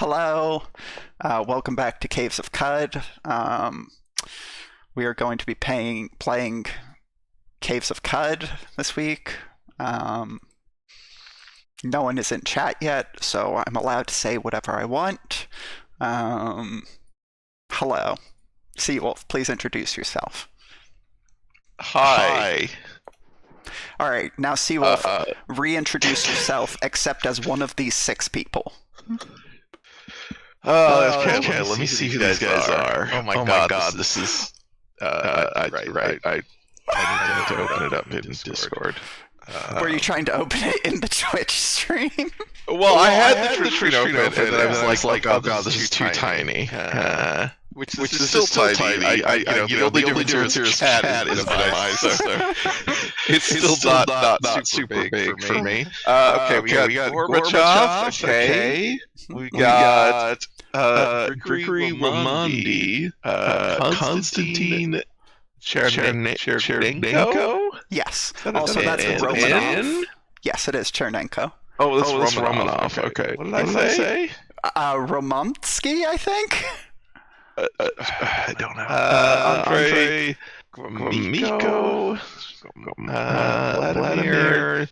Hello, welcome back to Caves of Cud. We are going to be playing Caves of Cud this week. No one is in chat yet, so I'm allowed to say whatever I want. Hello. Seawolf, please introduce yourself. Hi. All right, now Seawolf, reintroduce yourself except as one of these 6 people. Okay, let me see who these guys are. Oh my god, this is... I need to open it up in Discord. Were you trying to open it in the Twitch stream? Well, I had the Twitch screen open, and then I was like, oh god, this is too tiny. Which is still tiny. The only difference here is chat is my eyes, so it's still not super big for me. Okay, we got Gorbachev, okay. We got Grigory Ramondi, Konstantin Chernenko? Yes. Also, that's Romanov. Yes, it is Chernenko. Oh, this is Romanov. Okay. What did I say? Romansky, I think? I don't know. Andrei Gromyko, Vladimir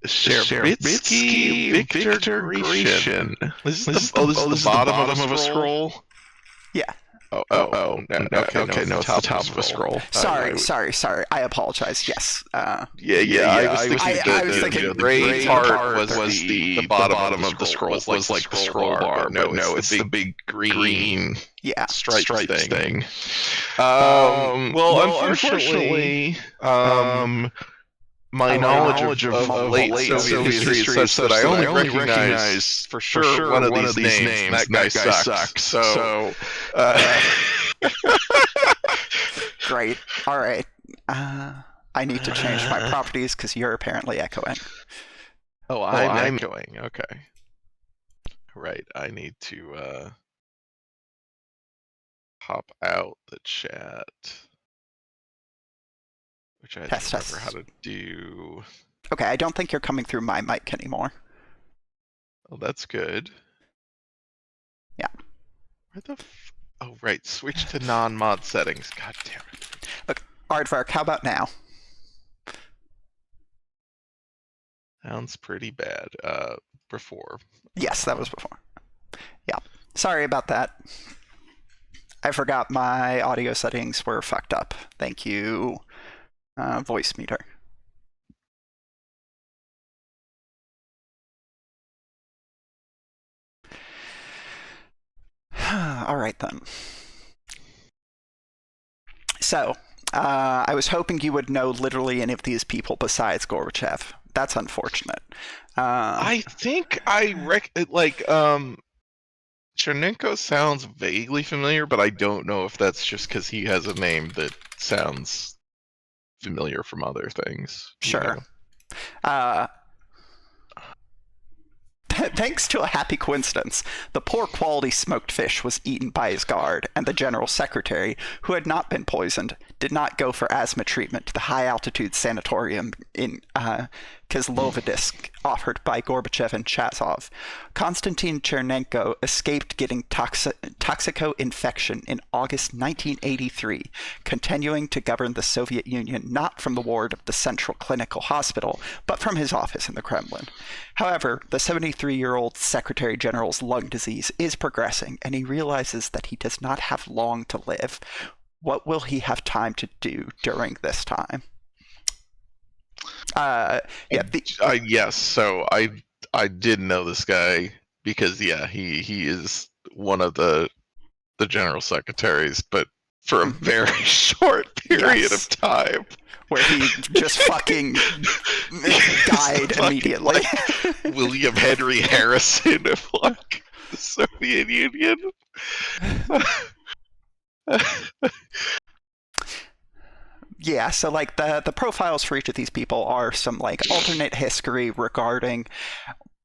Shervitsky, Victor Grecian. This is the bottom of a scroll? Yeah. Okay, no, it's the top of a scroll. Sorry. I apologize. Yes. I was thinking the gray part was the bottom of the scroll. Was like the scroll bar. No, it's the big green stripe thing. Well, unfortunately, my knowledge of late Soviet history is such that I only recognize for sure one of these names. That guy sucks. So. Great. All right. I need to change my properties because you're apparently echoing. I'm echoing. Okay. Right. I need to hop out the chat, which I don't remember how to do. Okay, I don't think you're coming through my mic anymore. Oh, that's good. Yeah. Where the Oh, right. Switch to non-mod settings. God damn it. Okay, Aardvark, how about now? Sounds pretty bad. Before. Yes, that was before. Yeah. Sorry about that. I forgot my audio settings were fucked up. Thank you, voice meter. All right, then. So, I was hoping you would know literally any of these people besides Gorbachev. That's unfortunate. I think Chernenko sounds vaguely familiar, but I don't know if that's just because he has a name that sounds familiar from other things. Sure. Thanks to a happy coincidence, the poor quality smoked fish was eaten by his guard, and the general secretary, who had not been poisoned, did not go for asthma treatment to the high-altitude sanatorium in Kislovodsk offered by Gorbachev and Chazov. Konstantin Chernenko escaped getting toxico-infection in August 1983, continuing to govern the Soviet Union not from the ward of the Central Clinical Hospital, but from his office in the Kremlin. However, the 73-year-old Secretary General's lung disease is progressing, and he realizes that he does not have long to live. What will he have time to do during this time? Yes, so I did know this guy because he is one of the general secretaries, but for a very short period of time. Where he just fucking died immediately. Like William Henry Harrison of like the Soviet Union. Yeah, so like the profiles for each of these people are some like alternate history regarding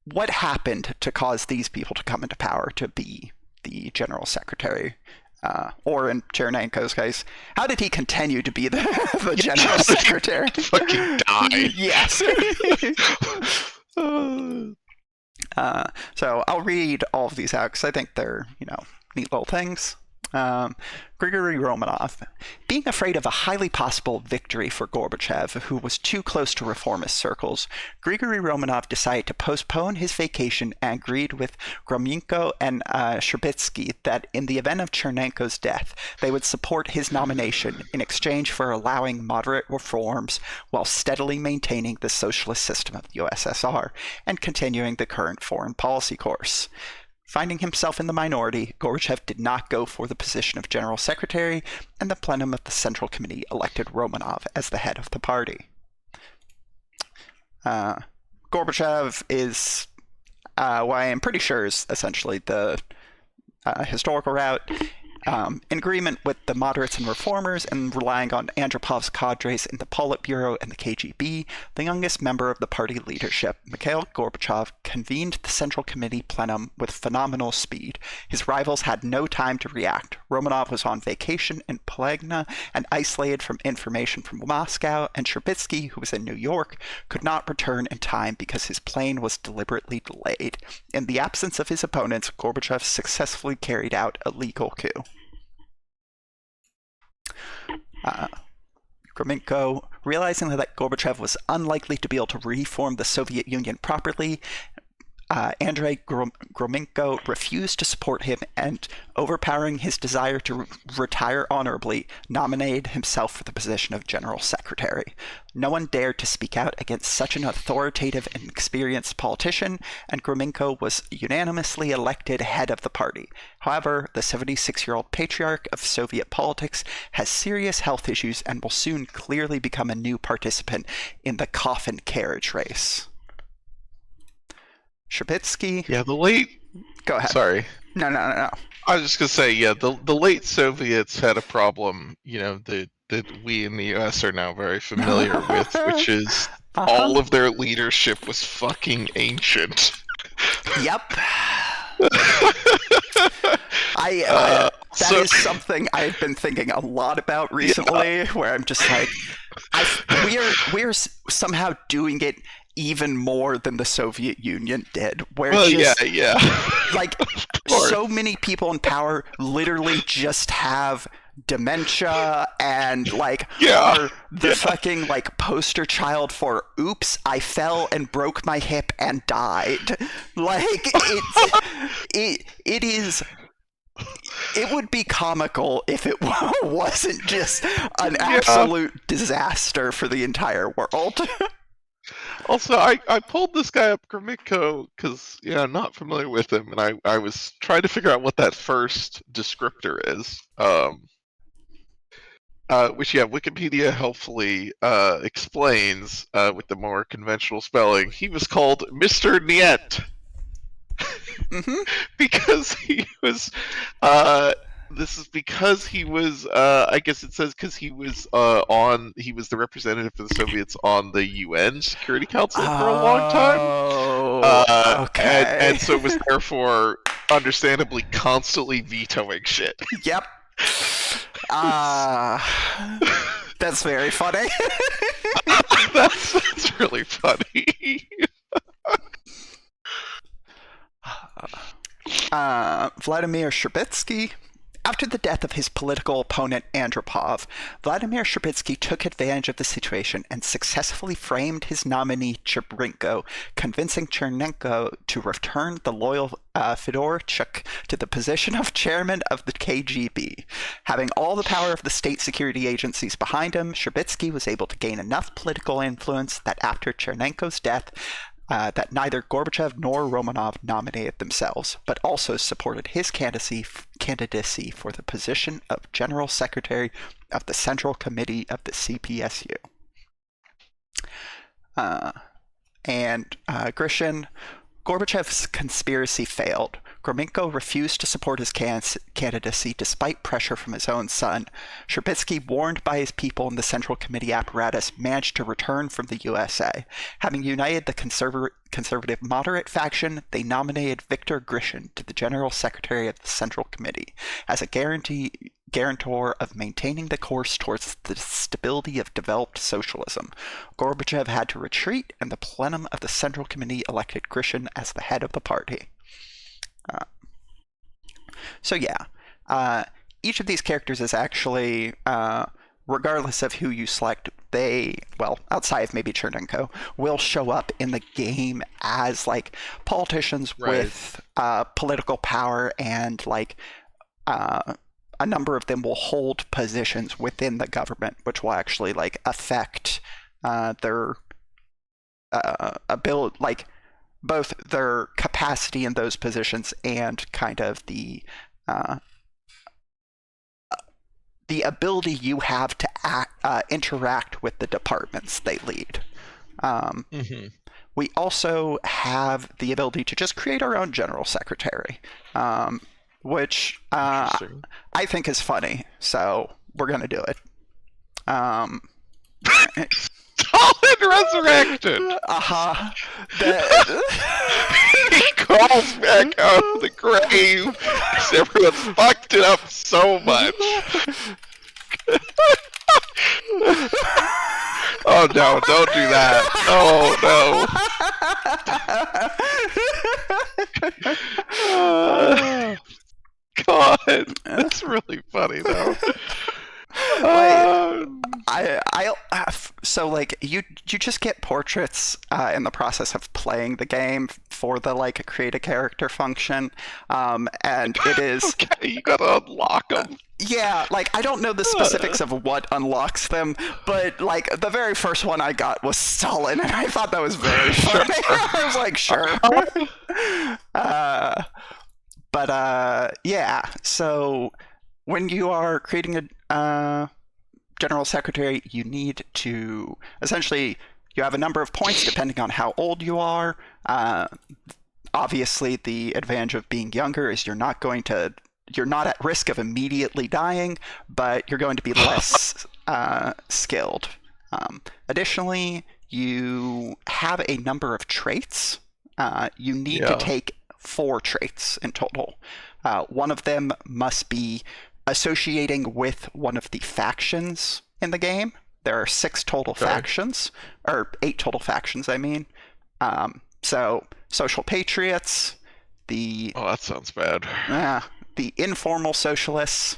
what happened to cause these people to come into power to be the general secretary. Or in Chernenko's case, how did he continue to be the general secretary? Fucking die. Yes. So I'll read all of these out because I think they're, neat little things. Grigory Romanov. Being afraid of a highly possible victory for Gorbachev, who was too close to reformist circles, Grigory Romanov decided to postpone his vacation and agreed with Gromyko and Sherbetsky that in the event of Chernenko's death, they would support his nomination in exchange for allowing moderate reforms while steadily maintaining the socialist system of the USSR and continuing the current foreign policy course. Finding himself in the minority, Gorbachev did not go for the position of General Secretary, and the plenum of the Central Committee elected Romanov as the head of the party. Gorbachev is what I am pretty sure is essentially the historical route. In agreement with the moderates and reformers and relying on Andropov's cadres in the Politburo and the KGB, the youngest member of the party leadership, Mikhail Gorbachev, convened the Central Committee plenum with phenomenal speed. His rivals had no time to react. Romanov was on vacation in Plagna and isolated from information from Moscow, and Sherbetsky, who was in New York, could not return in time because his plane was deliberately delayed. In the absence of his opponents, Gorbachev successfully carried out a legal coup. Gromyko, realizing that Gorbachev was unlikely to be able to reform the Soviet Union properly, Andrei Gromyko refused to support him and, overpowering his desire to retire honorably, nominated himself for the position of General Secretary. No one dared to speak out against such an authoritative and experienced politician, and Gromyko was unanimously elected head of the party. However, the 76-year-old patriarch of Soviet politics has serious health issues and will soon clearly become a new participant in the coffin carriage race. Sherbetsky. Yeah, the late. Go ahead. Sorry. No. I was just gonna say, yeah, the late Soviets had a problem, that we in the U.S. are now very familiar with, which is all of their leadership was fucking ancient. Yep. That is something I've been thinking a lot about recently, where I'm just like, we're somehow doing it even more than the Soviet Union did. Where like so many people in power literally just have dementia and are the fucking poster child for oops, I fell and broke my hip and died. It would be comical if it wasn't just an absolute disaster for the entire world. Also, I pulled this guy up, Gromyko, because I'm not familiar with him, and I was trying to figure out what that first descriptor is. Which Wikipedia helpfully explains with the more conventional spelling. He was called Mr. Niet. Mm-hmm. Because he was this is because he was I guess it says because he was he was the representative for the Soviets on the UN Security Council for a long time. Okay. And so was therefore understandably constantly vetoing shit. Yep. That's very funny. that's really funny. Vladimir Sherbetsky. After the death of his political opponent Andropov, Vladimir Sherbetsky took advantage of the situation and successfully framed his nominee Chernenko, convincing Chernenko to return the loyal Fedorchuk to the position of chairman of the KGB. Having all the power of the state security agencies behind him, Sherbetsky was able to gain enough political influence that after Chernenko's death, that neither Gorbachev nor Romanov nominated themselves, but also supported his candidacy for the position of General Secretary of the Central Committee of the CPSU. Grishin, Gorbachev's conspiracy failed. Gromyko refused to support his candidacy despite pressure from his own son. Sherbetsky, warned by his people in the Central Committee apparatus, managed to return from the USA. Having united the conservative moderate faction, they nominated Viktor Grishin to the General Secretary of the Central Committee. As a guarantee guarantor of maintaining the course towards the stability of developed socialism. Gorbachev had to retreat, and the plenum of the Central Committee elected Grishin as the head of the party. So yeah, each of these characters is actually, regardless of who you select, outside of maybe Chernenko, will show up in the game as like politicians with political power, and like a number of them will hold positions within the government, which will actually like affect their ability, like both their capacity in those positions and kind of the ability you have to interact with the departments they lead. We also have the ability to just create our own general secretary, which I think is funny, so we're going to do it. Stalin resurrected! He crawls back out of the grave because everyone fucked it up so much. Oh no, don't do that. Oh no. God, that's really funny though. So like you just get portraits in the process of playing the game for the like create a character function, and it is okay. You gotta unlock them. Yeah, like I don't know the specifics of what unlocks them, but like the very first one I got was Stalin, and I thought that was very funny. I was like, sure. Yeah. So when you are creating a general secretary, you need to essentially, you have a number of points depending on how old you are. Obviously, the advantage of being younger is you're not at risk of immediately dying, but you're going to be less skilled. Additionally, you have a number of traits. You need to take 4 traits in total. One of them must be associating with one of the factions in the game. There are 6 total factions, or 8 total factions, I mean. So, Social Patriots, Oh, that sounds bad. The informal socialists,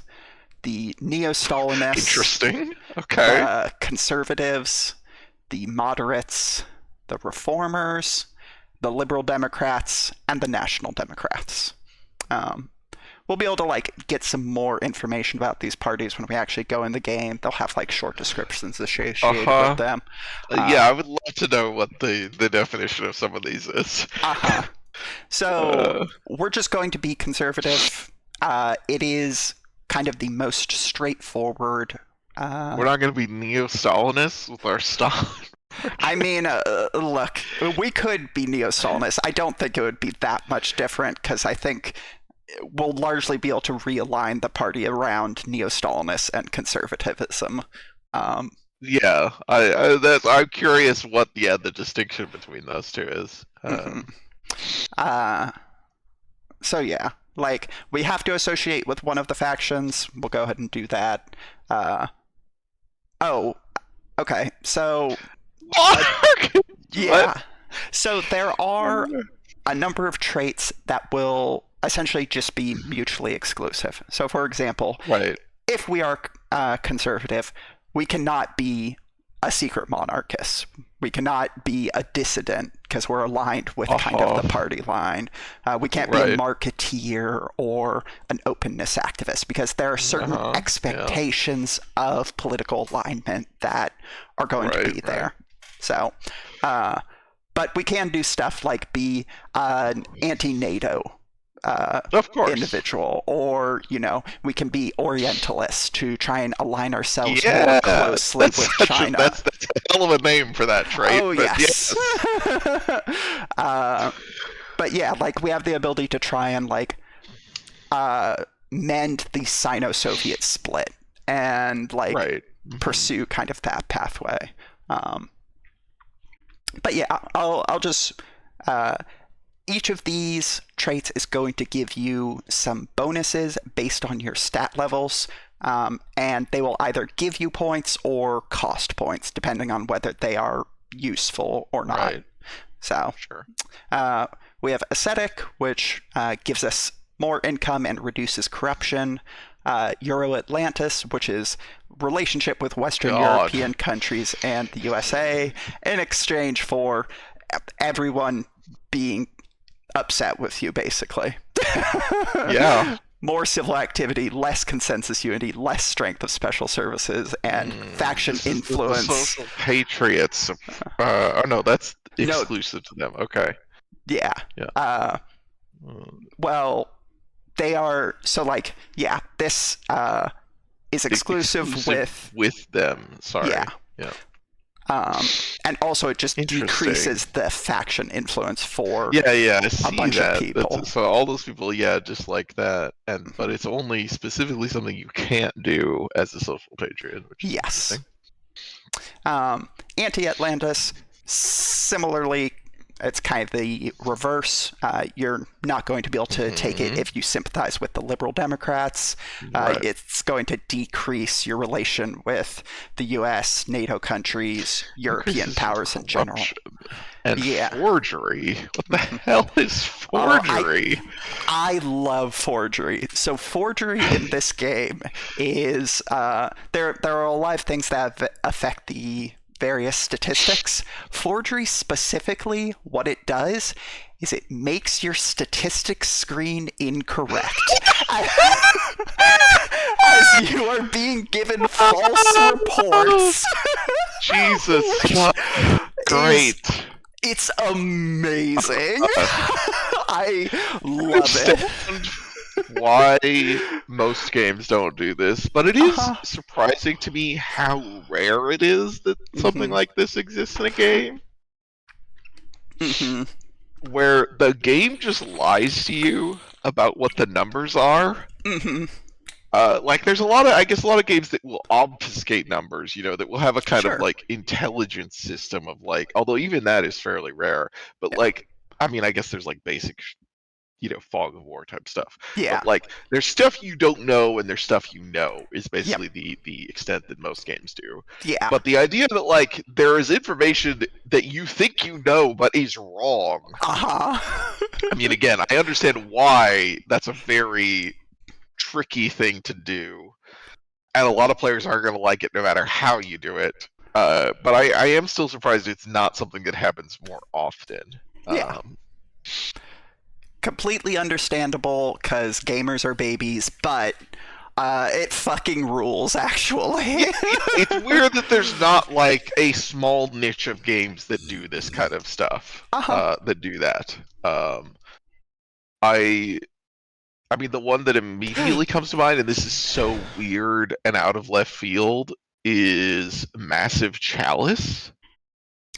the neo-Stalinists. Interesting. Okay. Conservatives, the moderates, the reformers, the liberal Democrats, and the national Democrats. We'll be able to like get some more information about these parties when we actually go in the game. They'll have like short descriptions associated with them. Yeah, I would love to know what the definition of some of these is. So we're just going to be conservative. It is kind of the most straightforward. We're not going to be neo-Stalinists with our Stalin. I mean, look, we could be neo-Stalinists. I don't think it would be that much different, because I think we'll largely be able to realign the party around neo-Stalinists and conservatism. Yeah, I'm curious what the distinction between those two is. So yeah, like we have to associate with one of the factions. We'll go ahead and do that. Okay, so yeah, so there are a number of traits that will essentially just be mutually exclusive. So for example, if we are conservative, we cannot be a secret monarchist. We cannot be a dissident because we're aligned with kind of the party line. We can't be a marketeer or an openness activist, because there are certain expectations of political alignment that are going to be there. So, but we can do stuff like be an anti-NATO individual, or we can be Orientalists to try and align ourselves more closely with China. That's a hell of a name for that trait. Oh yes. But yeah, like we have the ability to try and like mend the Sino-Soviet split and like pursue kind of that pathway. But yeah, I'll just each of these traits is going to give you some bonuses based on your stat levels. and they will either give you points or cost points, depending on whether they are useful or not. Right. So Sure. we have ascetic, which gives us more income and reduces corruption. Euro Atlantis, which is relationship with Western European countries and the USA, in exchange for everyone being upset with you, basically. Yeah. More civil activity, less consensus unity, less strength of special services, and faction influence. The social patriots. Oh no, that's exclusive to them. Okay. Yeah. Well, they are this is exclusive with them. Sorry. Yeah. And also it just decreases the faction influence for I see a bunch of people. So all those people, just like that, but it's only specifically something you can't do as a social patriot. Which is interesting. Anti-Atlantis, similarly, it's kind of the reverse. You're not going to be able to take it if you sympathize with the Liberal Democrats. Right. It's going to decrease your relation with the U.S., NATO countries, European powers in general. And forgery. What the hell is forgery? I love forgery. So forgery in this game is there are a lot of things that affect the various statistics. Forgery specifically, what it does is it makes your statistics screen incorrect. As you are being given false reports. Jesus. Great. It's amazing. I love it. Why most games don't do this, but it is surprising to me how rare it is that something like this exists in a game. Where the game just lies to you about what the numbers are. There's a lot of games that will obfuscate numbers, that will have a kind of intelligence system of although even that is fairly rare, but I guess there's basic fog of war type stuff. Yeah. But there's stuff you don't know and there's stuff you know is basically the extent that most games do. Yeah. But the idea that there is information that you think you know but is wrong. Again, I understand why that's a very tricky thing to do. And a lot of players aren't going to like it no matter how you do it. But I am still surprised it's not something that happens more often. Completely understandable, because gamers are babies, but it fucking rules, actually. It's weird that there's not a small niche of games that do this kind of stuff, that do that. The one that immediately comes to mind, and this is so weird and out of left field, is Massive Chalice.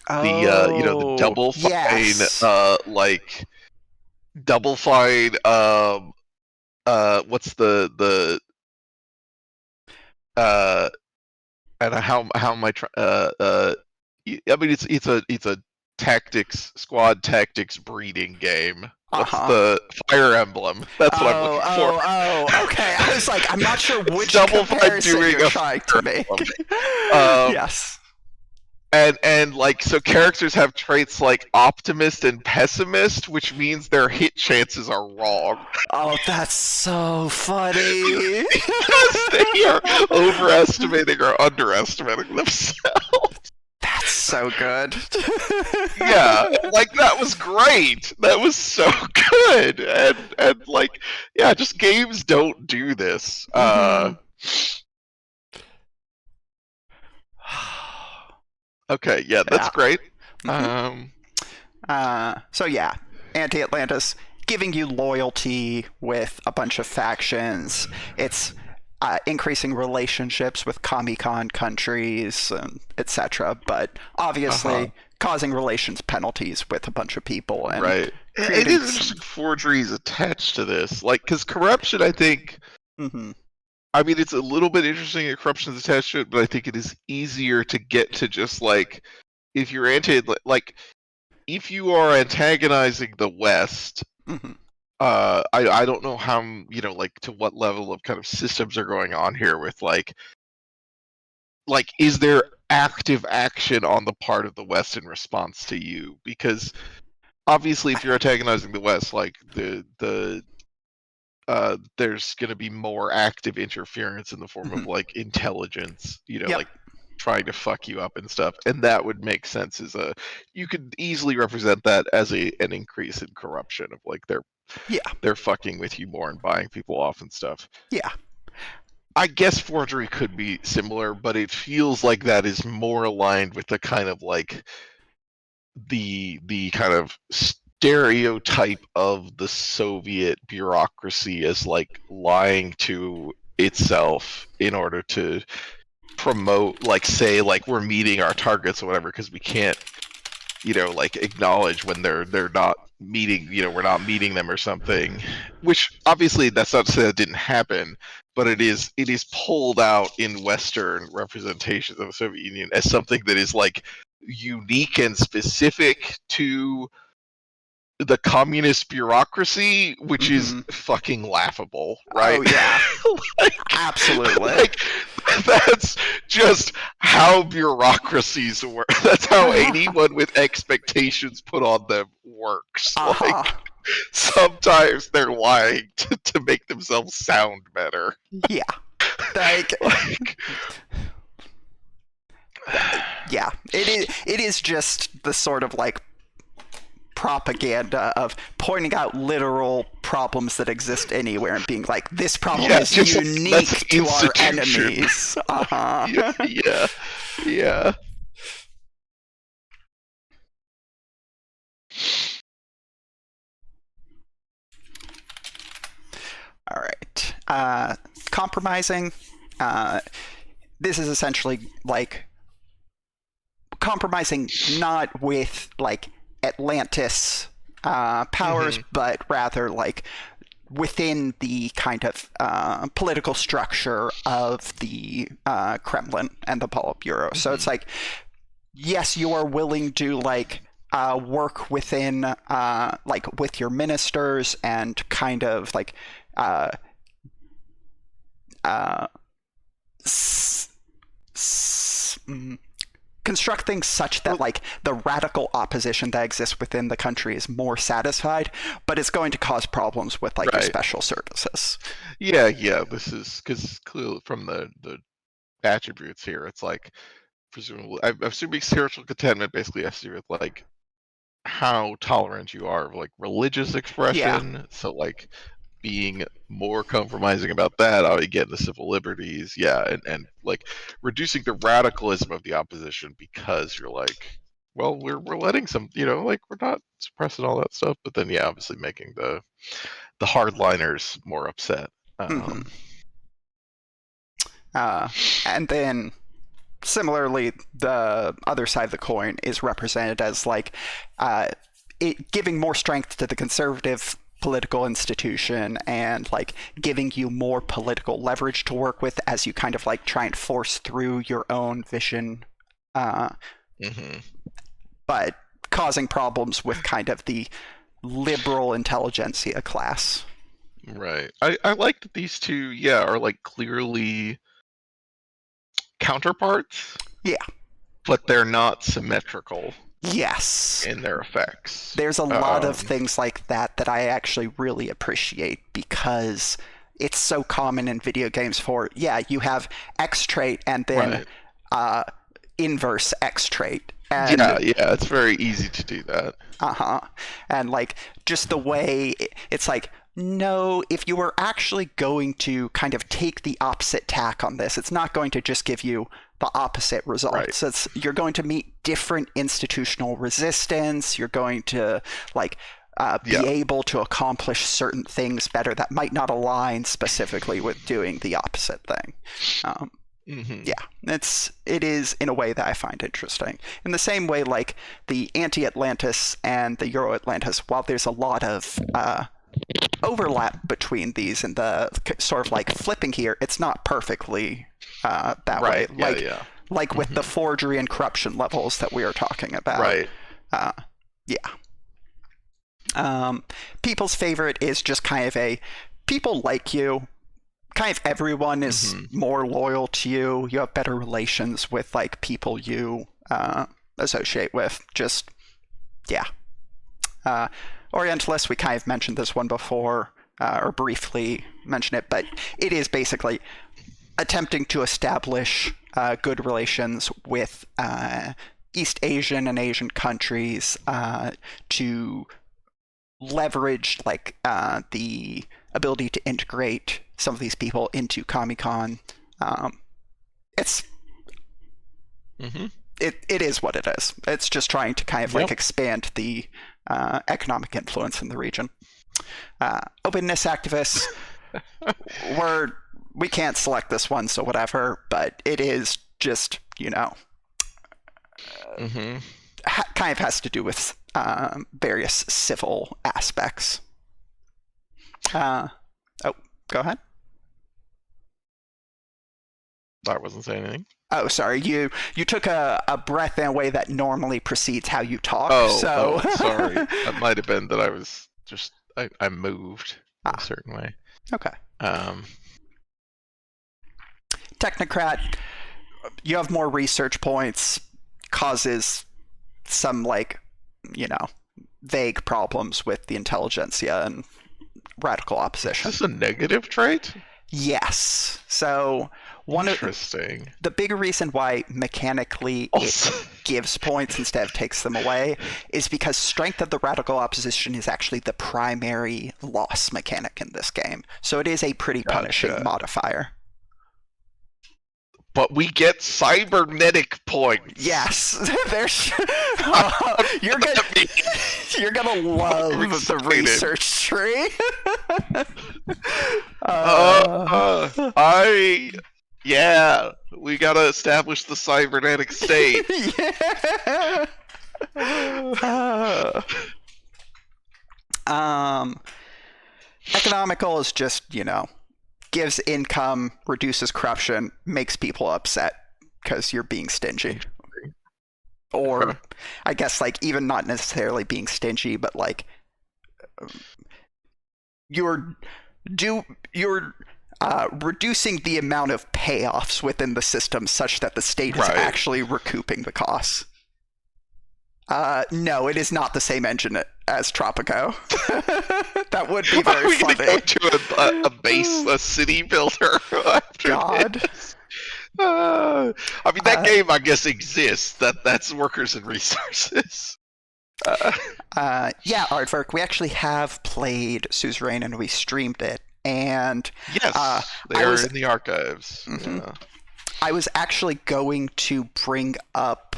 The Double Fine, Double Fine, what's the and how am I trying? It's a squad tactics breeding game. What's the Fire Emblem? That's what I'm looking for. Oh, okay. I was I'm not sure which comparison you're trying to make. Yes. And so characters have traits like optimist and pessimist, which means their hit chances are wrong. Oh, that's so funny. Because they are overestimating or underestimating themselves. That's so good. Yeah, that was great. That was so good. And just games don't do this. Okay, that's great. Anti-Atlantis, giving you loyalty with a bunch of factions. It's increasing relationships with Comic-Con countries, etc. But obviously causing relations penalties with a bunch of people. And right. It is interesting forgeries attached to this. Because corruption, I think... it's a little bit interesting that corruption is attached to it, but I think it is easier to get to just if you're if you are antagonizing the West, I don't know how, like to what level of kind of systems are going on here with like is there active action on the part of the West in response to you? Because obviously, if you're antagonizing the West, like there's going to be more active interference in the form of like intelligence, Yep. like trying to fuck you up and stuff, and that would make sense as you could easily represent that as an increase in corruption of like they're fucking with you more and buying people off and stuff. Yeah. I guess forgery could be similar, but it feels like that is more aligned with the kind of like the kind of stereotype of the Soviet bureaucracy as like lying to itself in order to promote, like, say, like we're meeting our targets or whatever, because we can't, like acknowledge when they're not meeting, we're not meeting them or something. Which obviously that's not to say that didn't happen, but it is pulled out in Western representations of the Soviet Union as something that is like unique and specific to the communist bureaucracy, which is fucking laughable, right? Oh yeah. Like, Absolutely. Like, that's just how bureaucracies work. That's how anyone with expectations put on them works. Like, sometimes they're lying to make themselves sound better. Yeah. Like yeah. It is just the sort of like propaganda of pointing out literal problems that exist anywhere and being like, this problem is unique to our enemies. Yeah. All right. Compromising. This is essentially like compromising not with like Atlantis powers, but rather like within the kind of political structure of the Kremlin and the Politburo. So it's like, yes, you are willing to like work within like with your ministers and kind of like construct things such that like the radical opposition that exists within the country is more satisfied, but it's going to cause problems with like your special services. Yeah. This is because clearly from the attributes here, it's like presumably, I'm assuming spiritual contentment basically has to do with like how tolerant you are of like religious expression. Yeah. So like being more compromising about that, how you get into civil liberties, and like reducing the radicalism of the opposition because you're like, well, we're letting some, like we're not suppressing all that stuff, but then obviously making the hardliners more upset. And then similarly, the other side of the coin is represented as like it giving more strength to the conservative political institution and like giving you more political leverage to work with as you kind of like try and force through your own vision, but causing problems with kind of the liberal intelligentsia class. Right. I like that these two, are like clearly counterparts. Yeah. But they're not symmetrical. Yes. In their effects. There's a lot of things like that I actually really appreciate because it's so common in video games for, you have X trait and then inverse X trait. And, it's very easy to do that. And like just the way it's like, no, if you were actually going to kind of take the opposite tack on this, it's not going to just give you the opposite results. Right. You're going to meet different institutional resistance. You're going to like be able to accomplish certain things better that might not align specifically with doing the opposite thing. It is in a way that I find interesting. In the same way, like the anti-Atlantis and the Euro-Atlantis, while there's a lot of overlap between these and the sort of like flipping here, it's not perfectly that way. Like with the forgery and corruption levels that we are talking about. People's favorite is just kind of people like you. Kind of everyone is more loyal to you. You have better relations with like people you associate with. Just yeah. Orientalists, we kind of mentioned this one before, or briefly mentioned it, but it is basically attempting to establish good relations with East Asian and Asian countries to leverage like the ability to integrate some of these people into Comic-Con. It's it is what it is. It's just trying to kind of like expand the economic influence in the region. Openness activists, we can't select this one, so whatever. But it is just kind of has to do with various civil aspects. Go ahead. I wasn't saying anything. Oh, sorry. You took a breath in a way that normally precedes how you talk. Oh, sorry. That might have been that I was just I moved in a certain way. Okay. Technocrat, you have more research points, causes some vague problems with the intelligentsia and radical opposition. Is this a negative trait? Yes. So Interesting. The big reason why mechanically it gives points instead of takes them away is because strength of the radical opposition is actually the primary loss mechanic in this game. So it is a pretty punishing modifier. But we get cybernetic points. Yes, you're gonna love the research tree. We gotta establish the cybernetic state. Economical is just gives income, reduces corruption, makes people upset because you're being stingy. Or I guess even not necessarily being stingy, but you're reducing the amount of payoffs within the system such that the state is actually recouping the costs. No, it is not the same engine as Tropico. That would be very funny. Go to a city builder after God. This? That game, I guess, exists. That's workers and resources. Aardvark, we actually have played Suzerain and we streamed it. And yes, they are in the archives. Mm-hmm. Yeah. I was actually going to bring up,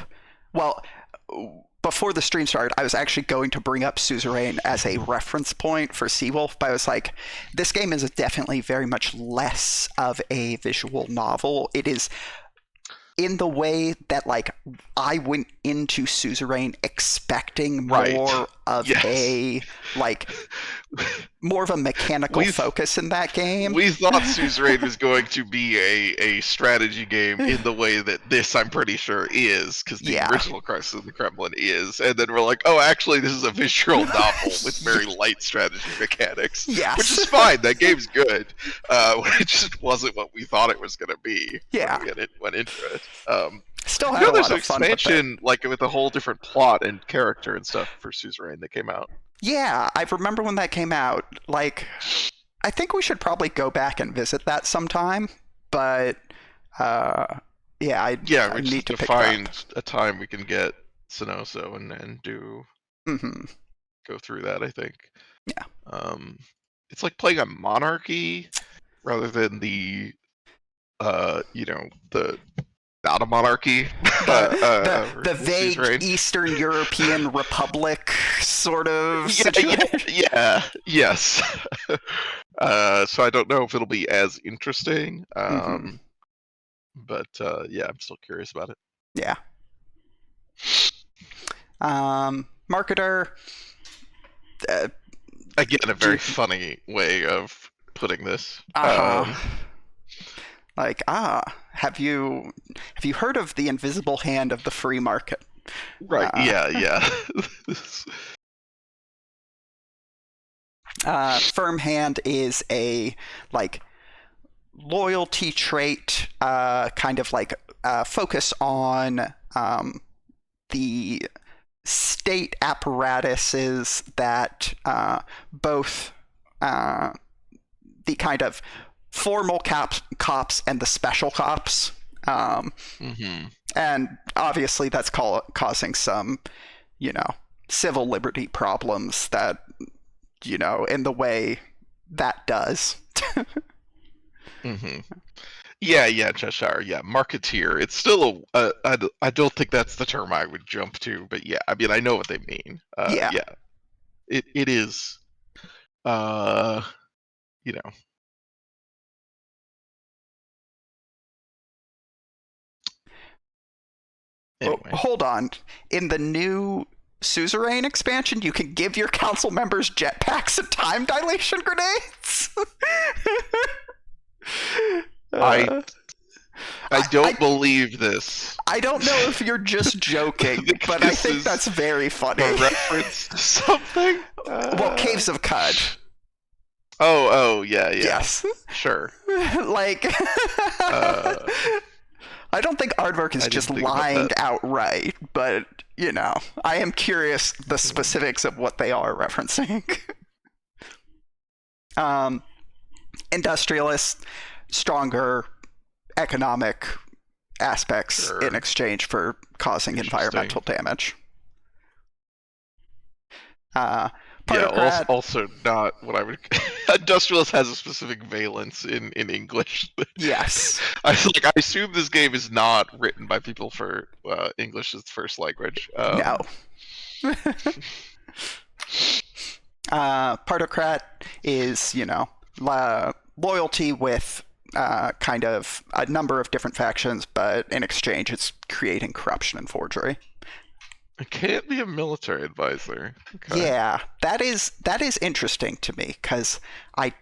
before the stream started, I was actually going to bring up Suzerain as a reference point for Seawolf, but I was like, this game is definitely very much less of a visual novel. It is in the way that I went into Suzerain expecting more of more of a mechanical focus in that game. We thought Suzerain was going to be a strategy game in the way that this, I'm pretty sure, is, because the original Crisis of the Kremlin is, and then we're like, oh, actually, this is a visual novel with very light strategy mechanics. Yes. Which is fine. That game's good. It just wasn't what we thought it was going to be. Yeah. When we went into it. Still had a lot of fun with it. There's an expansion, with a whole different plot and character and stuff for Suzerain that came out. Yeah, I remember when that came out. I think we should probably go back and visit that sometime. But I need to find a time we can get Sonoso and do go through that. I think. Yeah. It's like playing a monarchy rather than the not a monarchy. The vague Suzerain. Eastern European Republic sort of situation. Yes. So I don't know if it'll be as interesting. But I'm still curious about it. Yeah. Marketer. Again, a very funny way of putting this. Have you heard of the invisible hand of the free market? Right. Yeah. Firm hand is a like loyalty trait, kind of like focus on the state apparatuses that both the kind of formal cops and the special cops. And obviously that's causing some, civil liberty problems that, in the way that does. Yeah, Cheshire. Yeah, marketeer. It's still I don't think that's the term I would jump to, but yeah, I mean, I know what they mean. Yeah. It is, you know. Anyway. Well, hold on. In the new Suzerain expansion, you can give your council members jetpacks and time dilation grenades? I don't believe this. I don't know if you're just joking, but I think that's very funny. A reference to something? Well, Caves of Cud. Oh, yeah. Yes. Sure. Like, I don't think Aardvark is just lying outright, but, I am curious the specifics of what they are referencing. Industrialists, stronger economic aspects in exchange for causing environmental damage. Also not what I would. Industrialist has a specific valence in English. Yes. I assume this game is not written by people for English as the first language. No. Partocrat is, loyalty with kind of a number of different factions, but in exchange it's creating corruption and forgery. It can't be a military advisor. Okay. Yeah, that is interesting to me, because I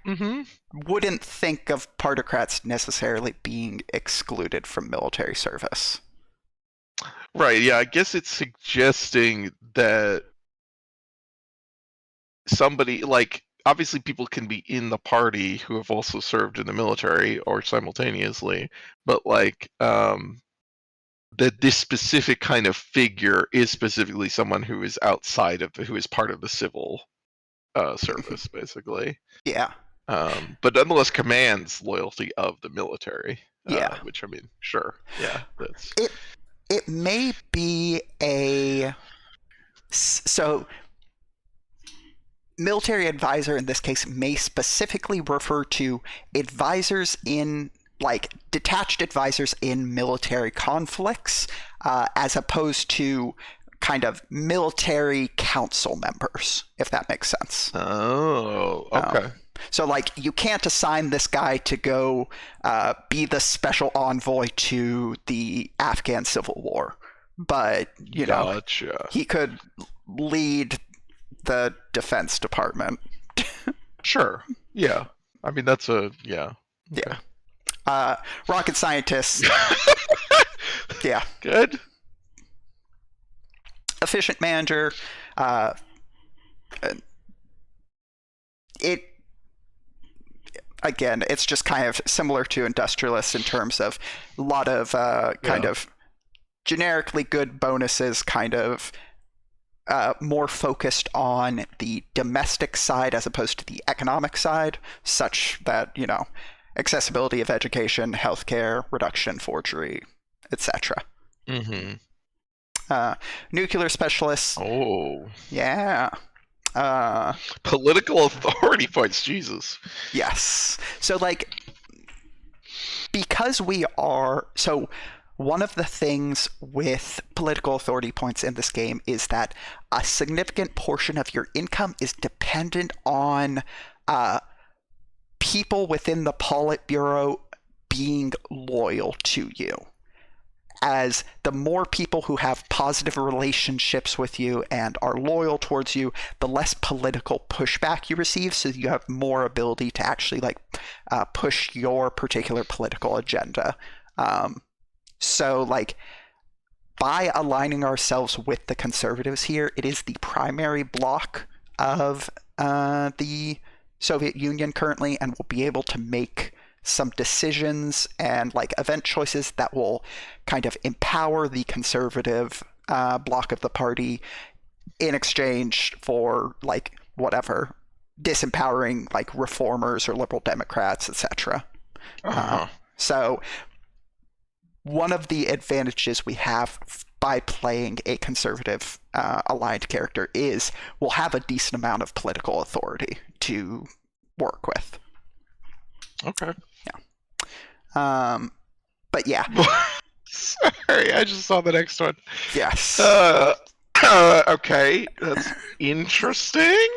wouldn't think of partocrats necessarily being excluded from military service. Right, yeah, I guess it's suggesting that somebody, obviously people can be in the party who have also served in the military or simultaneously, but that this specific kind of figure is specifically someone who is who is part of the civil service, basically. Yeah. But nonetheless commands loyalty of the military. Yeah. Which, I mean, sure. Yeah. That's... It may be so military advisor in this case may specifically refer to advisors in detached advisors in military conflicts, as opposed to kind of military council members, if that makes sense. Oh, okay. So you can't assign this guy to go be the special envoy to the Afghan Civil War, but Gotcha. he could lead the Defense Department. Sure. Yeah. I mean, that's okay. Yeah. Rocket scientists. Yeah. Good. Efficient manager. It's just kind of similar to industrialists in terms of a lot of kind of generically good bonuses, kind of more focused on the domestic side as opposed to the economic side, such that, accessibility of education, healthcare, reduction in forgery, etc. Nuclear specialists. Oh. Yeah. Political authority points, Jesus. Yes. So, because one of the things with political authority points in this game is that a significant portion of your income is dependent on people within the Politburo being loyal to you. As the more people who have positive relationships with you and are loyal towards you, the less political pushback you receive, so you have more ability to actually push your particular political agenda. So by aligning ourselves with the conservatives here, it is the primary block of the Soviet Union currently, and will be able to make some decisions and like event choices that will kind of empower the conservative bloc of the party in exchange for like whatever disempowering like reformers or liberal Democrats, etc. So one of the advantages we have by playing a conservative aligned character is we'll have a decent amount of political authority to work with. Okay. Yeah. But yeah. Sorry, I just saw the next one. Yes. Okay, that's interesting.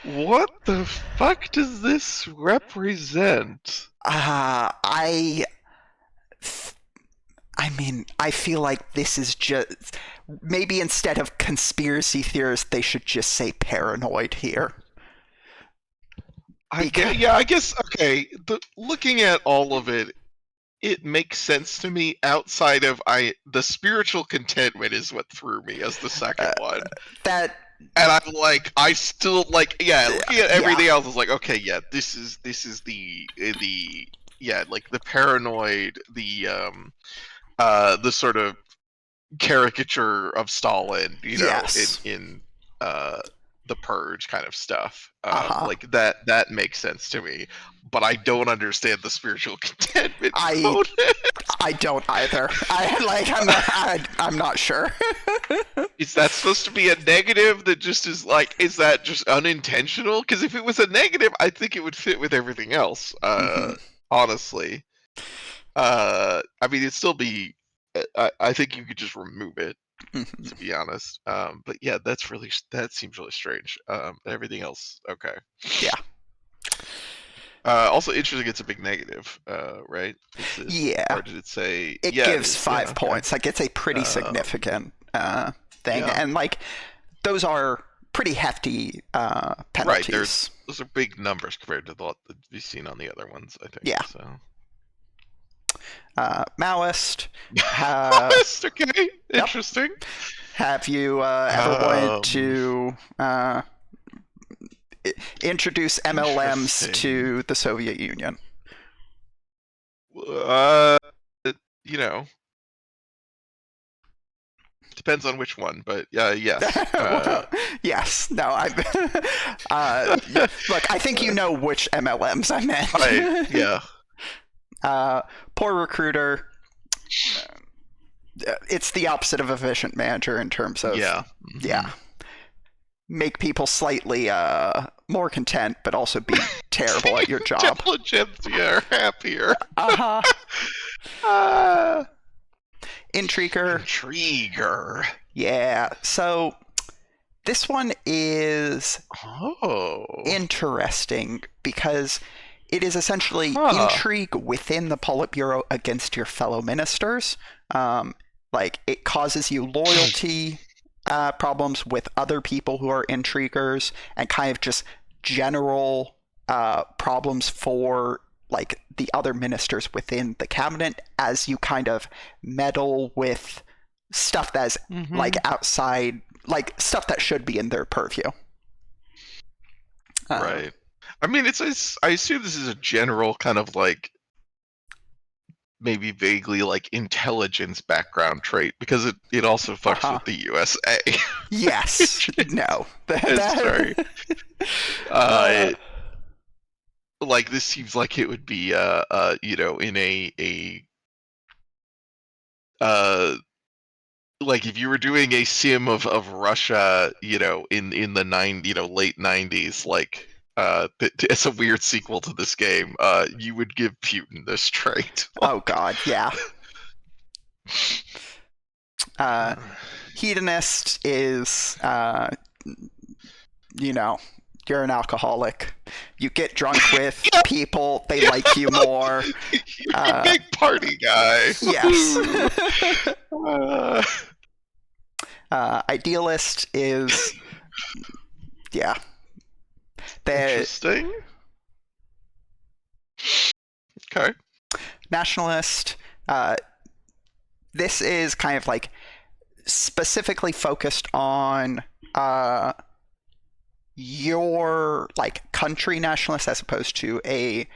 What the fuck does this represent? I mean, I feel like this is just maybe instead of conspiracy theorists, they should just say paranoid here. I guess. Okay, looking at all of it, it makes sense to me. Outside of the spiritual contentment is what threw me as the second one. That. And I'm like, I still like, looking at everything else, I was like, okay, this is the like the paranoid, the sort of caricature of Stalin, in the Purge kind of stuff. Like that makes sense to me, but I don't understand the spiritual contentment component. I don't either. I'm not sure. Is that supposed to be a negative that just is like, is that just unintentional? Because if it was a negative, I think it would fit with everything else. Honestly, I mean, it'd still be. I think you could just remove it, to be honest. But yeah, that seems really strange. Everything else, okay. Yeah. Also interesting, it's a big negative, right? Or did it say? It gives 5 points. Like it's a pretty significant thing, and like those are pretty hefty penalties. Right, those are big numbers compared to what we've seen on the other ones, I think. Yeah. So. Maoist. Maoist, okay, interesting. Yep. Have you ever wanted to introduce MLMs to the Soviet Union? Depends on which one, but yes. Well, yes. No, look, I think you know which MLMs I meant. Poor recruiter. It's the opposite of efficient manager in terms of make people slightly more content, but also be terrible at your job. Intelligentsia or happier. Intriguer. Yeah. So this one is interesting because it is essentially intrigue within the Politburo against your fellow ministers. Like it causes you loyalty problems with other people who are intriguers, and kind of just general problems for like the other ministers within the cabinet as you kind of meddle with stuff that's like outside, like stuff that should be in their purview. Right. I mean, I assume this is a general kind of like maybe vaguely like intelligence background trait, because it also fucks with the USA. Yes. No. It's very like this seems like it would be in a like if you were doing a sim of Russia, in the late 90s, like it's a weird sequel to this game, you would give Putin this trait. Oh god, yeah. Hedonist is you're an alcoholic. You get drunk with people, they like you more. You're a big party guy. Yes. Idealist is interesting. Okay. Nationalist, this is kind of like specifically focused on your like country nationalist as opposed to a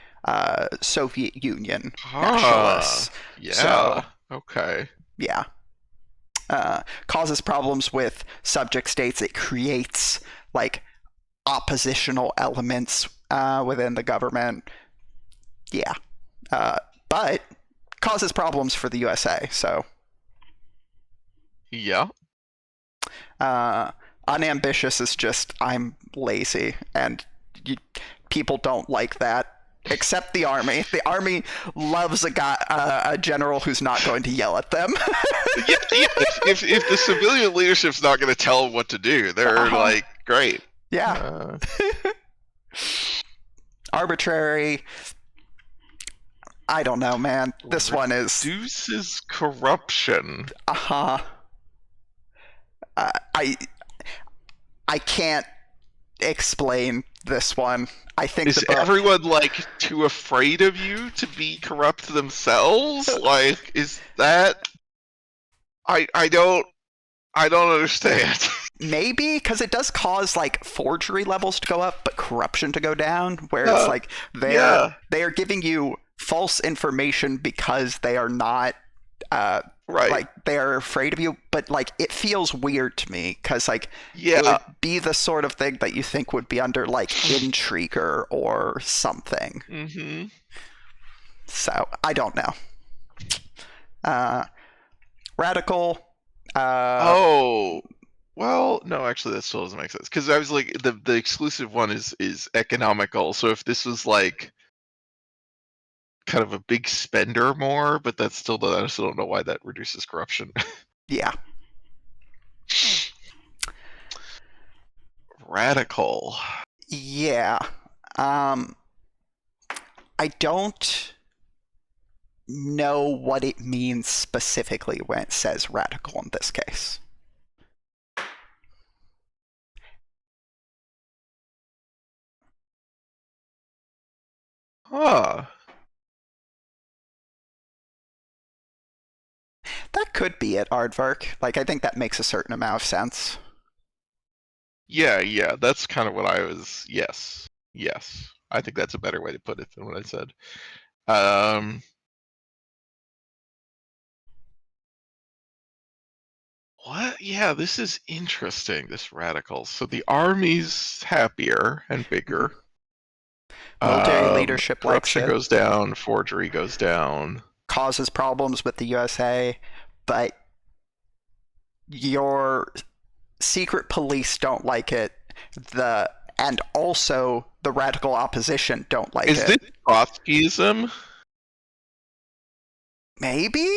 Soviet Union Ah, nationalist. So yeah. Okay. yeah, causes problems with subject states. It creates like oppositional elements within the government. Yeah, uh, but causes problems for the USA. So Yeah. uh, unambitious is just I'm lazy, and you, people don't like that. Except the army. The army loves a general who's not going to yell at them. Yeah, yeah. If the civilian leadership's not going to tell them what to do, they're like, great. Yeah. Arbitrary. I don't know, man. This one is. Reduces corruption. I I can't explain this one. I think Is everyone like too afraid of you to be corrupt themselves? Like, is that? I don't understand. maybe because it does cause like forgery levels to go up, but corruption to go down. Where it's like they are giving you false information because they are not. Right. Like they're afraid of you, but like it feels weird to me because like Yeah. it would be the sort of thing that you think would be under like intriguer or something. Mm-hmm. So I don't know. Radical. Oh. Well, no, actually, that still doesn't make sense because I was like, the exclusive one is economical. So if this was like kind of a big spender more, but that's still I still don't know why that reduces corruption. Yeah. Radical. Yeah. I don't know what it means specifically when it says radical in this case. Huh. That could be it, Aardvark. Like, I think that makes a certain amount of sense. Yeah, that's kind of what I was. Yes. I think that's a better way to put it than what I said. What? Yeah, this is interesting, this radical. So the army's happier and bigger. Military leadership likes Corruption it. goes down, forgery goes down. Causes problems with the USA, but your secret police don't like it. And also the radical opposition don't like Is it. this Trotskyism? Maybe?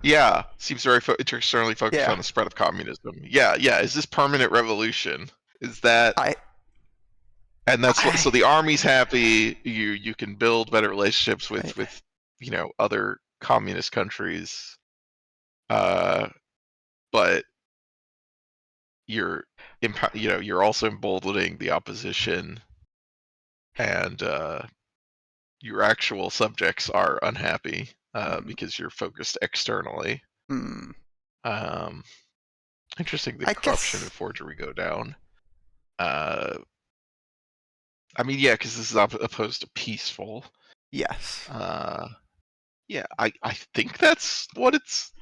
Yeah, seems very externally focused on the spread of communism. Yeah. Is this permanent revolution? Is that? And that's so the army's happy. You can build better relationships with other communist countries, but you're you're also emboldening the opposition, and your actual subjects are unhappy because you're focused externally. Interesting that corruption and forgery go down. I mean, yeah, because this is opposed to peaceful. Yes. Yeah, I think that's what it's.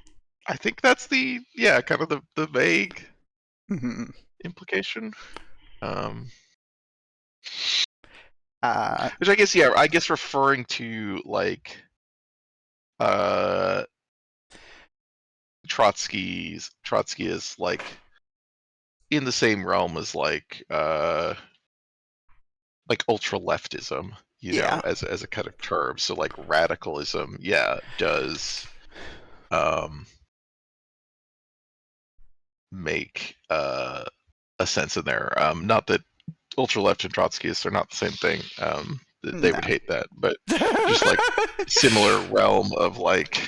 I think that's the kind of the vague implication. Which I guess referring to like Trotsky is like in the same realm as like ultra leftism, know, as a kind of term. So like radicalism, does make a sense in there. Not that ultra left and Trotskyists are not the same thing. They would hate that, but just like similar realm of like.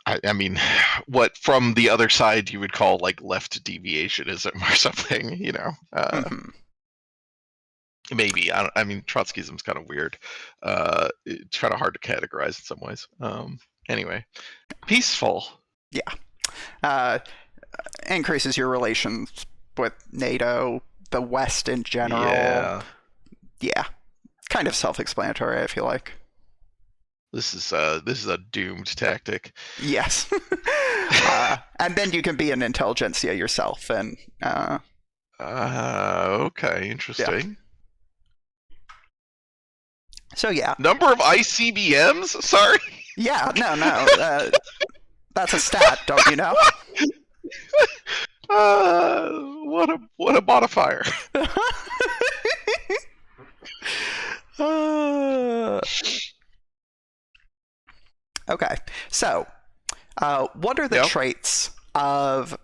I mean, what from the other side you would call like left deviationism or something, Maybe I mean Trotskyism's kind of weird. It's kind of hard to categorize in some ways. Anyway, peaceful. Yeah. increases your relations with NATO, the West in general. Yeah. Kind of self-explanatory, I feel like. This is a doomed tactic. Yes. And then you can be an intelligentsia yourself, and okay, interesting. Yeah. So yeah. Number of ICBMs? Sorry? Yeah, no. That's a stat, don't you know? What a modifier. Okay, so what are the traits of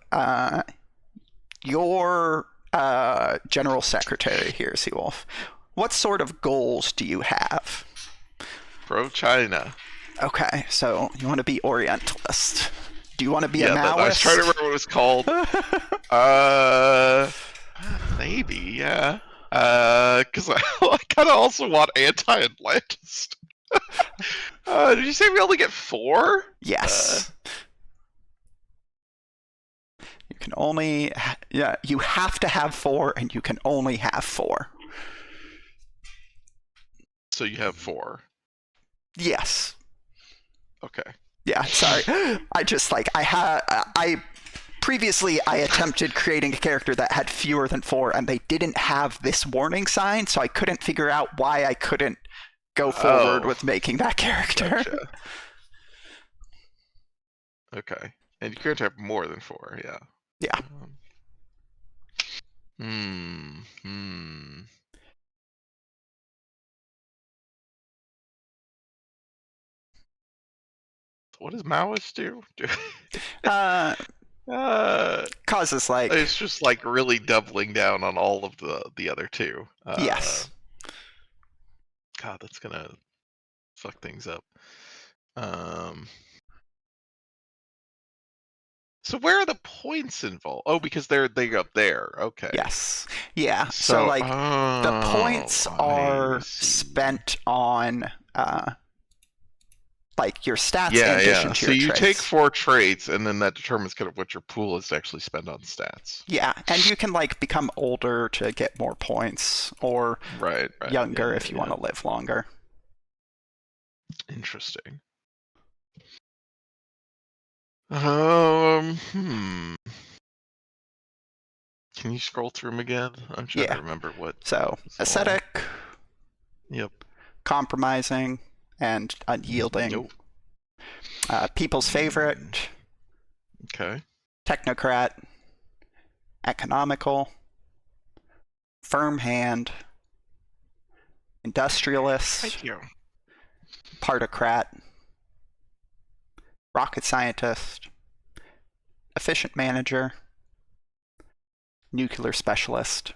your General Secretary here, Seawolf? What sort of goals do you have? Pro-China. Okay, so you want to be Orientalist. Do you want to be a Maoist? I was trying to remember what it was called. Maybe, yeah. Because I kind of also want anti-Atlantist. Did you say we only get 4? Yes. You can only... Yeah, you have to have 4, and you can only have 4. So you have 4. Yes. Okay. Yeah, sorry. Previously I attempted creating a character that had fewer than 4, and they didn't have this warning sign, so I couldn't figure out why I couldn't go forward with making that character. Gotcha. Okay. And you could have more than 4, yeah. Yeah. What does Maoist do? Causes like... It's just like really doubling down on all of the other 2. Yes. God, that's gonna fuck things up. So where are the points involved? Oh, because they're up there. Okay. Yes. Yeah. So like the points are spent on like your stats in addition to your traits. So you take 4 traits, and then that determines kind of what your pool is to actually spend on stats. Yeah, and you can like become older to get more points, or younger if you want to live longer. Interesting. Can you scroll through them again? I'm trying to remember what. So ascetic. Yep. Compromising and unyielding. Nope. People's favorite. Okay. Technocrat. Economical. Firm hand. Industrialist. Thank you. Partocrat. Rocket scientist. Efficient manager. Nuclear specialist.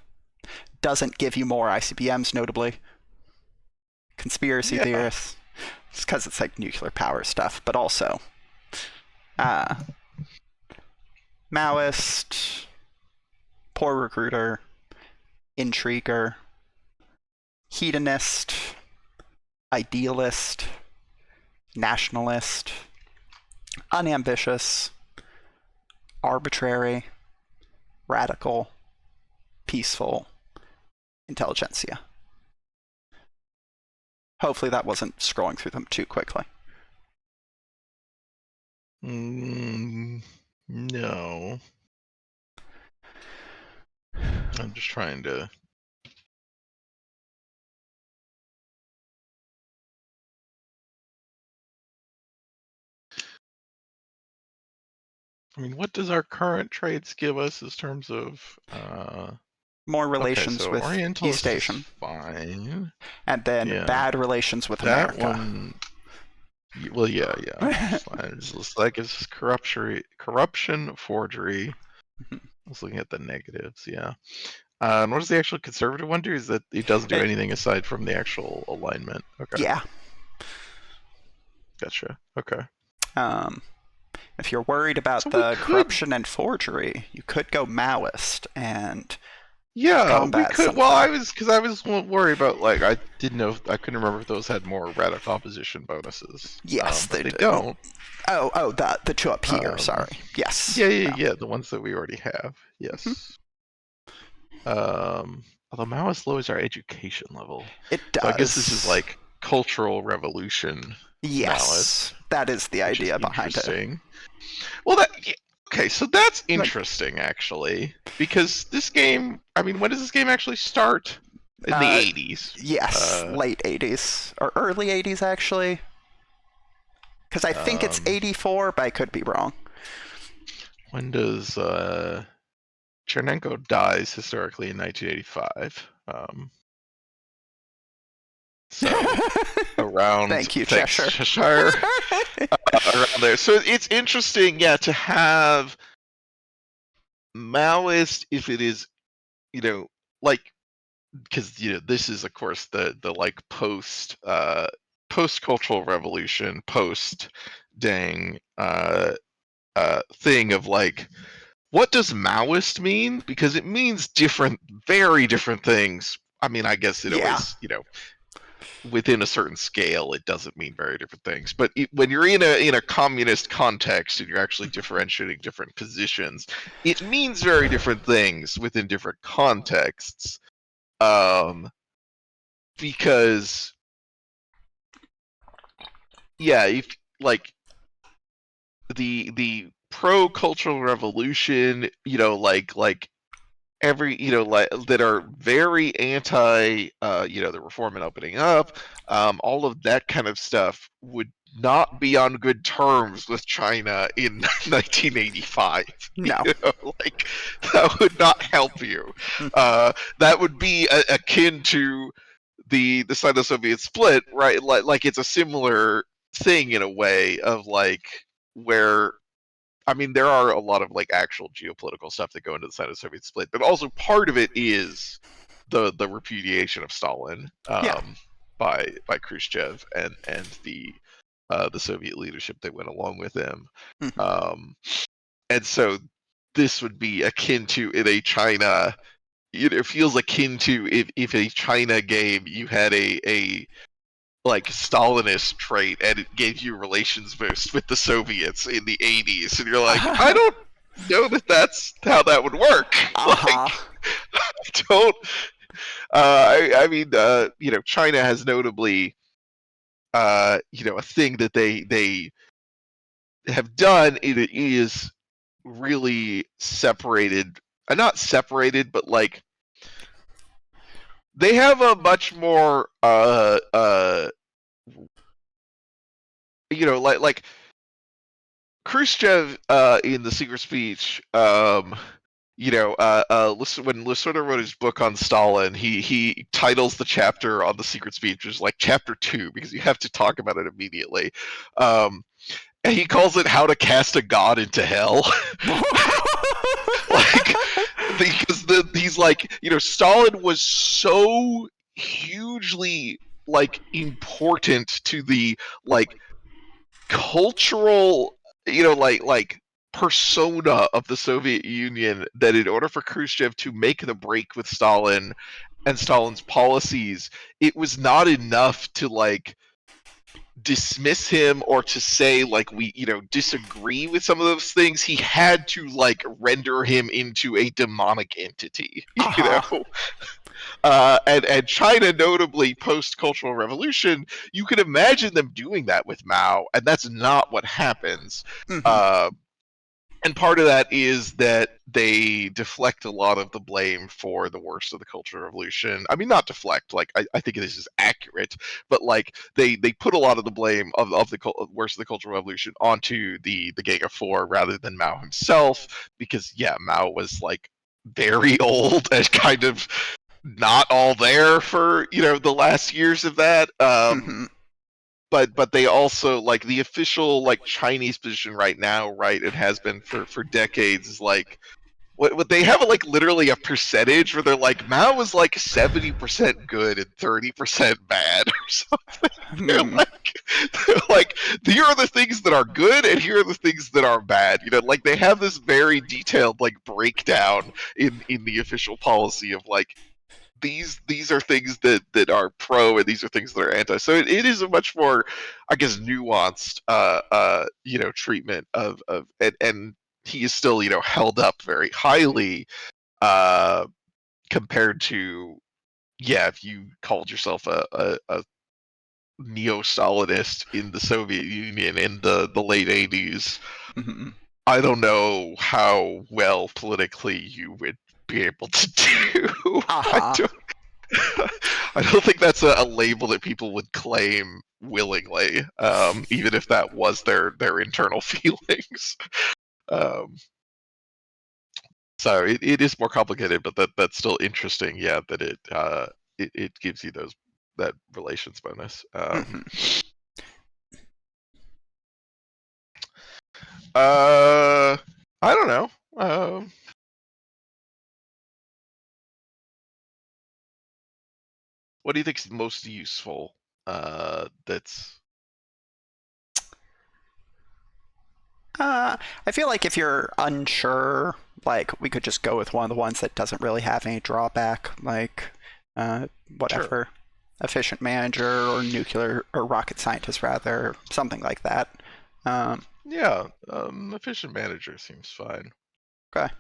Doesn't give you more ICBMs, notably. Conspiracy theorist. It's because it's like nuclear power stuff, but also Maoist, poor recruiter, intriguer, hedonist, idealist, nationalist, unambitious, arbitrary, radical, peaceful, intelligentsia. Hopefully that wasn't scrolling through them too quickly. No. I'm just trying to... I mean, what does our current traits give us in terms of... more relations with East Asian. Fine. And then bad relations with America. That one... Well, yeah. It's like it's corruption, forgery. I was looking at the negatives, yeah. And what does the actual conservative one do? Is that it doesn't do anything aside from the actual alignment? Okay. Yeah. Gotcha. Okay. If you're worried about the corruption and forgery, you could go Maoist and Yeah, we combat. could. Well, I was worried about, like, I didn't know I couldn't remember if those had more radical opposition bonuses. Yes, But they they do. don't. Oh, the two up here. Sorry. Yes. Yeah, the ones that we already have. Yes. Although Maoist lowers our education level, It so I guess this is does. like cultural revolution Yes, Maoist, that is the which is idea behind it. interesting. Well, okay, so that's interesting actually, because this game. I mean, when does this game actually start? In the 80s. Yes, late 80s or early 80s actually. Because I think it's 84, but I could be wrong. When does Chernenko dies historically in 1985? So around. Thank you, thanks, Cheshire. Around there. So it's interesting, yeah, to have Maoist, if it is, like, because this is of course the like post cultural revolution, post Deng thing of like, what does Maoist mean? Because it means very different things. I mean, I guess it always, within a certain scale, it doesn't mean very different things. But when you're in a communist context and you're actually differentiating different positions, it means very different things within different contexts. Because if like the pro cultural revolution, like every like that are very anti the reform and opening up, all of that kind of stuff would not be on good terms with China in 1985. No. Like, that would not help you. That would be akin to the Sino-Soviet split, right? Like it's a similar thing in a way of like, where, I mean, there are a lot of like actual geopolitical stuff that go into the Sino-Soviet split, but also part of it is the repudiation of Stalin by Khrushchev and the Soviet leadership that went along with him. And so this would be akin to, in a China, it feels akin to if a China game you had a like Stalinist trait and it gave you relations boost with the Soviets in the 80s, and you're like, I don't know that that's how that would work. Like, I don't. I mean, China has notably, a thing that they have done. It is really separated, not separated, but like they have a much more like Khrushchev in the Secret Speech, when Lacerda wrote his book on Stalin, he titles the chapter on the Secret Speech as like Chapter 2, because you have to talk about it immediately. And he calls it "How to Cast a God into Hell." Like, because he's like, Stalin was so hugely like important to the like cultural, like persona of the Soviet Union, that in order for Khrushchev to make the break with Stalin and Stalin's policies, it was not enough to like dismiss him or to say like, we disagree with some of those things. He had to like render him into a demonic entity, and China, notably post Cultural Revolution, you can imagine them doing that with Mao, and that's not what happens. And part of that is that they deflect a lot of the blame for the worst of the Cultural Revolution. I mean, not deflect, like, I think this is accurate, but like they put a lot of the blame of the worst of the Cultural Revolution onto the Gang of Four rather than Mao himself, because Mao was like very old and kind of not all there for the last years of that. But they also, like, the official like Chinese position right now, right, it has been for decades, is like, what they have like literally a percentage where they're like Mao was like 70% good and 30% bad or something. They're like here are the things that are good and here are the things that are bad. You know, like they have this very detailed like breakdown in the official policy of like these are things that are pro and these are things that are anti. So it is a much more, I guess, nuanced you know, treatment of and he is still, you know, held up very highly compared to, yeah, if you called yourself a neo-Stalinist in the Soviet Union in the late 80s. Mm-hmm. I don't know how well politically you would be able to do. I don't think that's a label that people would claim willingly, even if that was their internal feelings. So it is more complicated, but that's still interesting. Yeah, that it gives you that relations bonus. I don't know. What do you think is most useful? That's. I feel like if you're unsure, like we could just go with one of the ones that doesn't really have any drawback, like whatever, Sure. efficient manager or nuclear or rocket scientist rather, something like that. Yeah, efficient manager seems fine. Okay.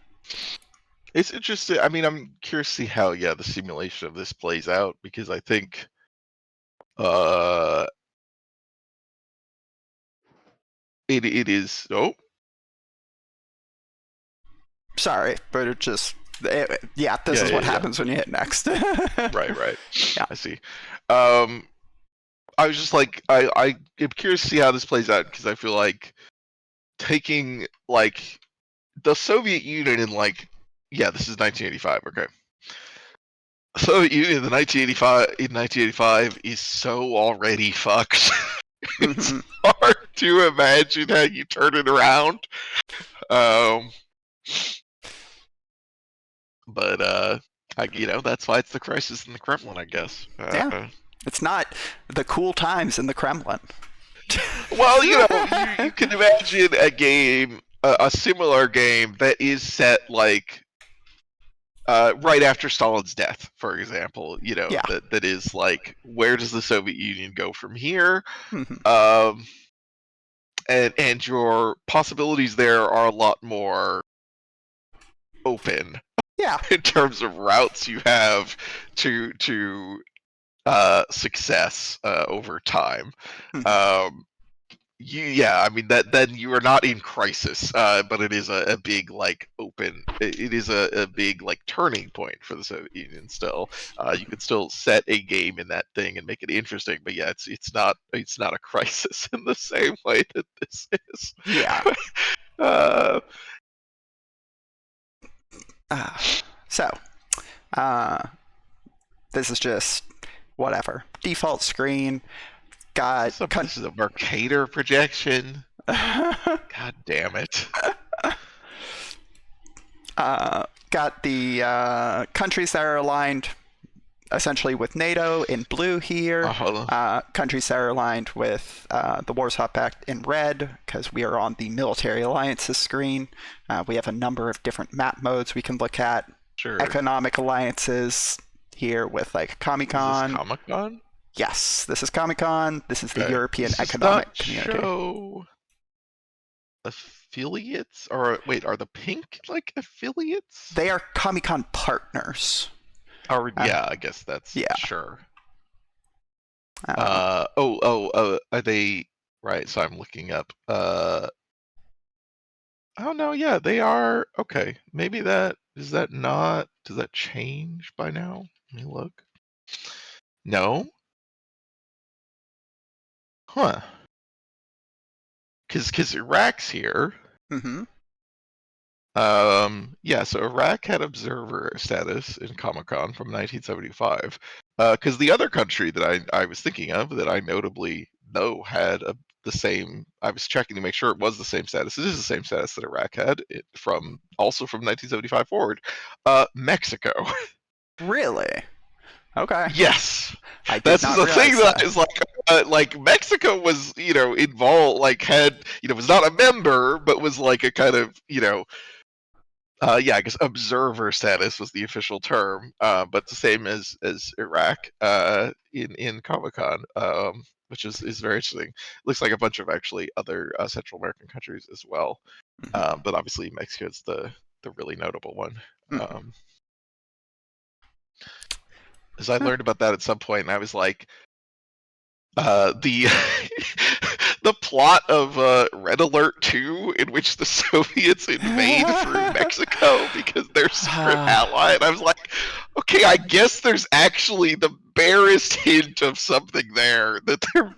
It's interesting. I mean, I'm curious to see how, yeah, the simulation of this plays out, because I think it is. Oh, Sorry, but yeah, this is what happens when you hit next. right. Yeah. I see. I was just like, I am curious to see how this plays out, because I feel like taking like the Soviet Union in like, yeah, this is 1985. Okay. Soviet Union in 1985 is so already fucked. It's hard to imagine how you turn it around. But you know, that's why it's the crisis in the Kremlin, I guess. Yeah. It's not the cool times in the Kremlin. Well, you know, you can imagine a game, a similar game that is set like right after Stalin's death, for example. You know, Yeah. that is like, where does the Soviet Union go from here? And your possibilities there are a lot more open. Yeah. In terms of routes you have to success over time. Yeah, I mean that then you are not in crisis, but it is a big like open. It is a big like turning point for the Soviet Union. Still, you can still set a game in that thing and make it interesting, but yeah, it's not a crisis in the same way that this is. Yeah. So, this is just whatever default screen. Got this is a Mercator projection. God damn it. Got the countries that are aligned essentially with NATO in blue here. Countries that are aligned with the Warsaw Pact in red, because we are on the military alliances screen. We have a number of different map modes we can look at. Sure. Economic alliances here with like Comic-Con. Is this Comic-Con? Yes, this is Comic-Con. This is the European Economic Community. Show affiliates, or wait, are the pink like affiliates? They are Comic-Con partners. Or yeah, I guess that's sure. Are they right? So I'm looking up. Oh no, yeah, they are. Okay, maybe that is that not. Does that change by now? Let me look. No. Huh. Because Iraq's here. Yeah, so Iraq had observer status in Comic-Con from 1975. Because the other country that I was thinking of that I notably know had the same. I was checking to make sure it was the same status. It is the same status that Iraq had from 1975 forward. Mexico. Really? Okay. Yes, I did that's not the thing realize that that. is like Mexico was involved, like had was not a member, but was like a kind of yeah, I guess observer status was the official term, but the same as Iraq in Comic Con, which is very interesting. Looks like a bunch of actually other Central American countries as well, Mhm. but obviously Mexico is the really notable one. Mhm. As I Huh. learned about that at some point, and I was like, the the plot of Red Alert 2, in which the Soviets invade through Mexico because they're secret ally, and I was like, okay, I guess there's actually the barest hint of something there that they're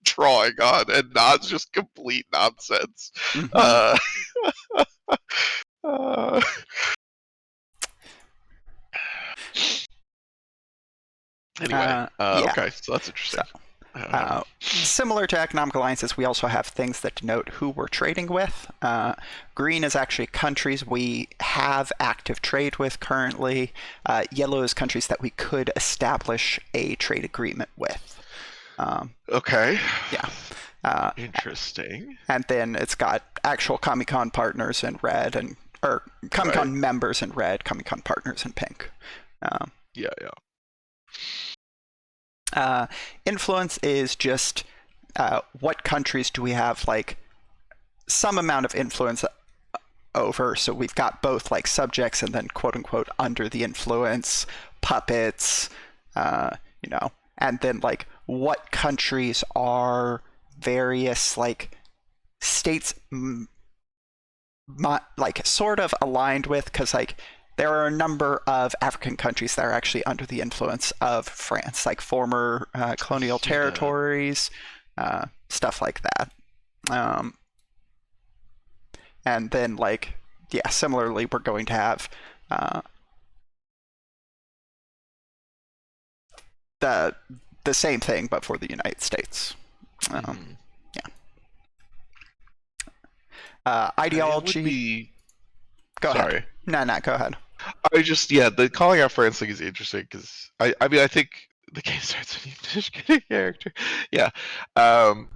drawing on, and not just complete nonsense. Mhm. Uh, uh, anyway, Yeah. okay, so that's So, interesting. uh, similar to economic alliances, we also have things that denote who we're trading with. Green is actually countries we have active trade with currently. Yellow is countries that we could establish a trade agreement with. Okay. Yeah. Uh, Interesting. and then it's got actual Comic-Con partners in red, or Right. Comic-Con members in red, Comic-Con partners in pink. Yeah, yeah. Influence is just what countries do we have like some amount of influence over. So we've got both like subjects and then quote unquote under the influence, puppets, you know, and then like what countries are various like states like sort of aligned with, because like there are a number of African countries that are actually under the influence of France, like former colonial Yeah. territories, stuff like that. Um, and then like yeah, similarly, we're going to have uh, the the same thing, but for the United States. Mm-hmm. Yeah. It would Ideology. be. Go ahead. Sorry. No, no, go ahead. I just, yeah, the calling out France thing is interesting because I mean, I think the game starts when you finish getting a character. Yeah. Um,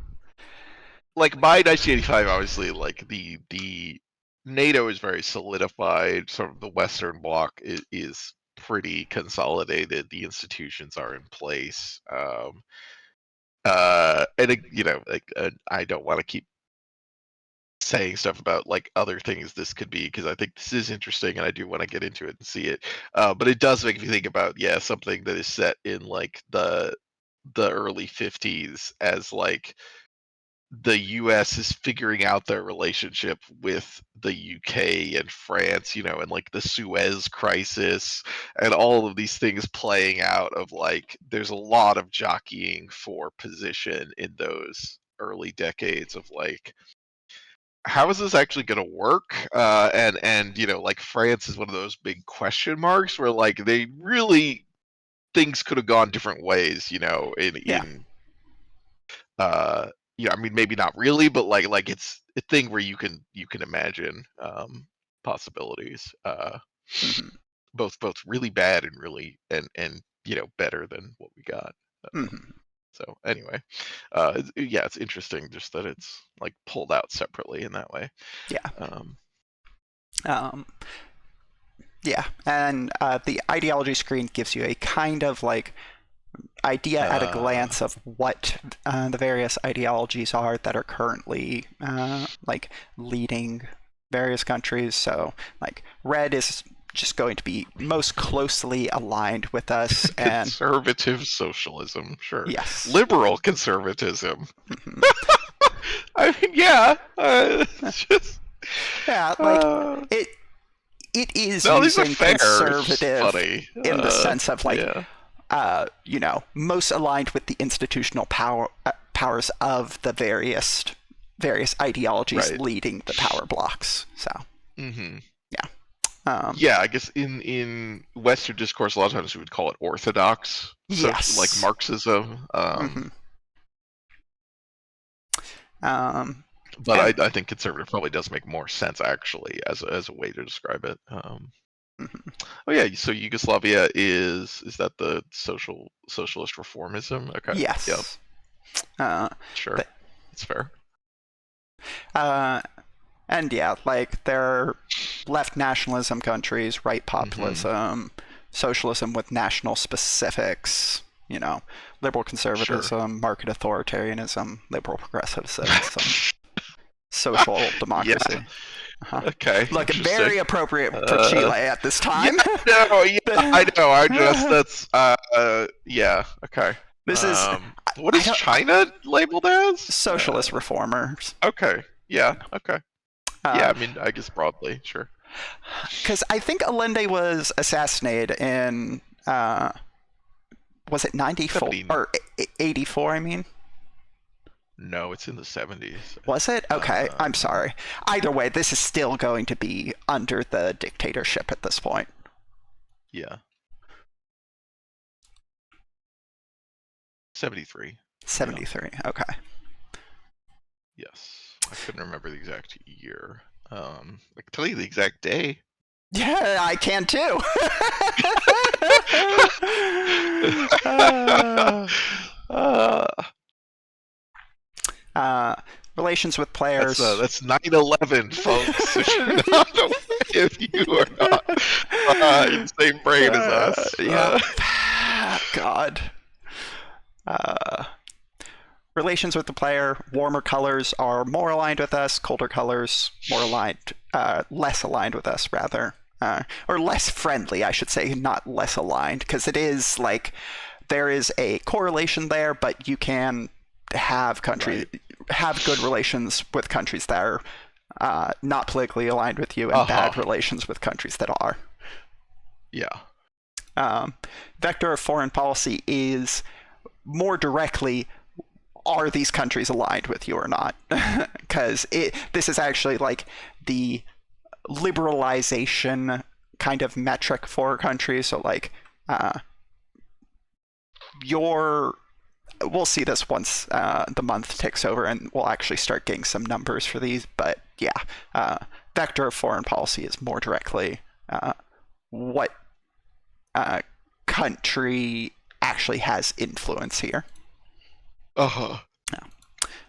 like by 1985, obviously, like the NATO is very solidified. Sort of the Western Bloc is pretty consolidated. The institutions are in place. And like I don't want to keep saying stuff about like other things this could be because I think this is interesting and I do want to get into it and see it. But it does make me think about something that is set in like the early 50s as like the US is figuring out their relationship with the UK and France, and like the Suez crisis and all of these things playing out of like there's a lot of jockeying for position in those early decades of like how is this actually going to work? And like France is one of those big question marks where like they really things could have gone different ways, in Yeah. uh I mean maybe not really, but like it's a thing where you can imagine possibilities. Mm-hmm. Both really bad and really and better than what we got. Mm-hmm. So anyway, yeah, it's interesting just that it's like pulled out separately in that way. Yeah. Um, Um, yeah. And the ideology screen gives you a kind of like idea at a Uh, glance of what the various ideologies are that are currently like leading various countries. So, like, red is just going to be most closely aligned with us, and conservative socialism, sure. yes, Liberal conservatism. mm-hmm. I mean, yeah. It's just, Yeah, like uh, it. It is no, these are using fair. It's just conservative funny. in the sense of like Yeah. most aligned with the institutional powers of the various ideologies Right. leading the power blocks. So Hmm. yeah, um, Yeah, I guess in Western discourse, a lot of times we would call it orthodox, so like yes, Marxism. hmm But I think conservative probably does make more sense actually as a way to describe it. Mhm. Oh yeah, so Yugoslavia is that the socialist reformism? Okay. Yes. Yep. Sure. But, That's fair. and yeah, like they're left nationalism countries, right populism, socialism with national specifics, liberal conservatism, market authoritarianism, liberal progressivism, social democracy. Yeah. Okay. Look, very appropriate for Chile at this time. I know. Yeah. Okay. This is what is China labeled as? Socialist reformers. Okay. Yeah. Okay. Yeah. I mean, I guess broadly, sure. Because I think Allende was assassinated in was it 94 or 84? I mean. No, it's in the 70s. Was it? Okay, I'm sorry. Either way, this is still going to be under the dictatorship at this point. Yeah. 73. 73, okay. Yes. I couldn't remember the exact year. I can tell you the exact day. Yeah, I can too. Relations with players. That's 9/11, folks. If you are not in the same brain as us. Yeah. God. Relations with the player. Warmer colors are more aligned with us. Colder colors more aligned, less aligned with us, rather. Or less friendly, I should say, not less aligned, because it is like there is a correlation there, but you can have have good relations with countries that are not politically aligned with you, and bad relations with countries that are. Yeah. Vector of foreign policy is more directly, are these countries aligned with you or not? Because this is actually like the liberalization kind of metric for countries. So like we'll see this once the month ticks over, and we'll actually start getting some numbers for these. But yeah, vector of foreign policy is more directly what country actually has influence here.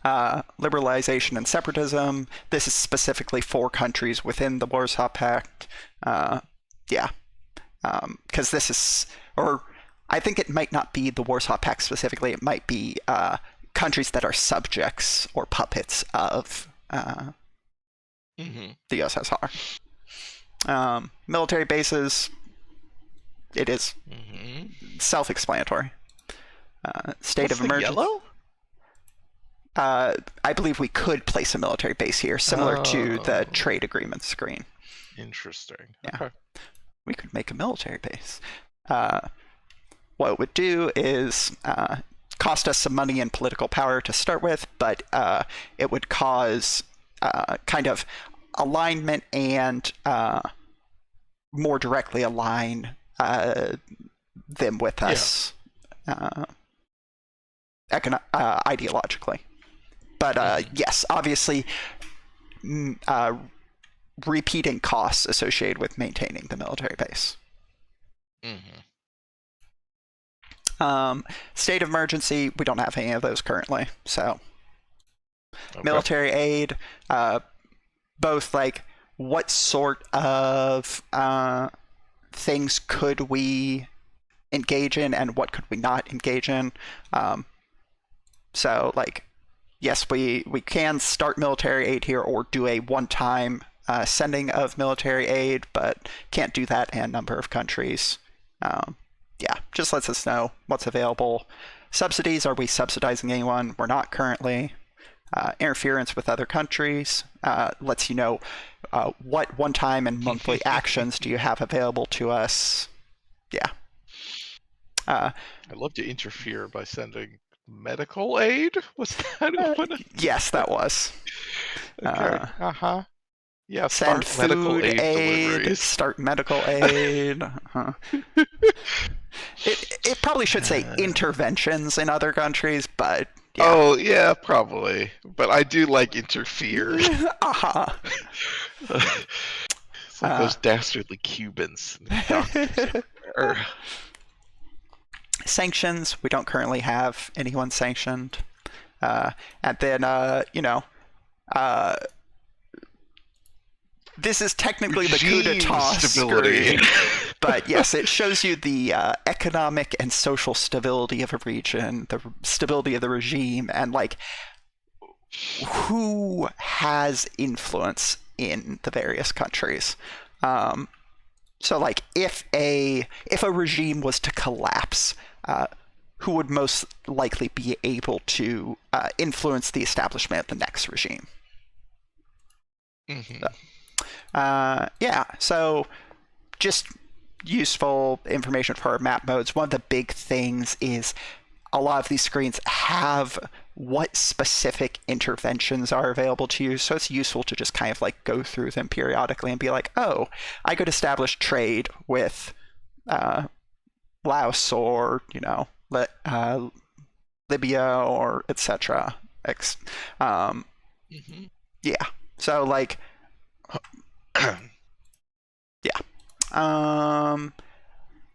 Liberalization and separatism. This is specifically for countries within the Warsaw Pact. Because this is, or I think it might not be the Warsaw Pact specifically. It might be countries that are subjects or puppets of the USSR. Military bases. It is self-explanatory. State of emergency. Yellow? I believe we could place a military base here, similar to the trade agreement screen. Interesting. Yeah. Okay. We could make a military base. What it would do is cost us some money and political power to start with, but it would cause kind of alignment and more directly align them with us ideologically. But yes, obviously, repeating costs associated with maintaining the military base. State of emergency, we don't have any of those currently. So, military aid, both like what sort of things could we engage in and what could we not engage in. So like, yes, we can start military aid here or do a one-time sending of military aid, but can't do that in a number of countries. Just lets us know what's available. Subsidies, are we subsidizing anyone? We're not currently. Interference with other countries lets you know what one-time and monthly actions do you have available to us. I'd love to interfere by sending medical aid. Was that what? Yes, that was. Okay. Yeah. Send Start medical food aid. Start medical aid. It probably should say interventions in other countries, but Yeah. Oh, yeah, probably. But I do like interfere. Uh-huh. It's like those dastardly Cubans. Doctors everywhere. Sanctions, we don't currently have anyone sanctioned. And then, this is technically the coup d'etat stability. screen, but yes, it shows you the economic and social stability of a region, the stability of the regime, and like who has influence in the various countries. So, like, if a regime was to collapse, who would most likely be able to influence the establishment of the next regime? Mm-hmm. Yeah, so just useful information for our map modes. One of the big things is a lot of these screens have what specific interventions are available to you, so it's useful to just kind of like go through them periodically and be like, oh, I could establish trade with Laos or, Libya or etc. Mm-hmm. Yeah, so like yeah.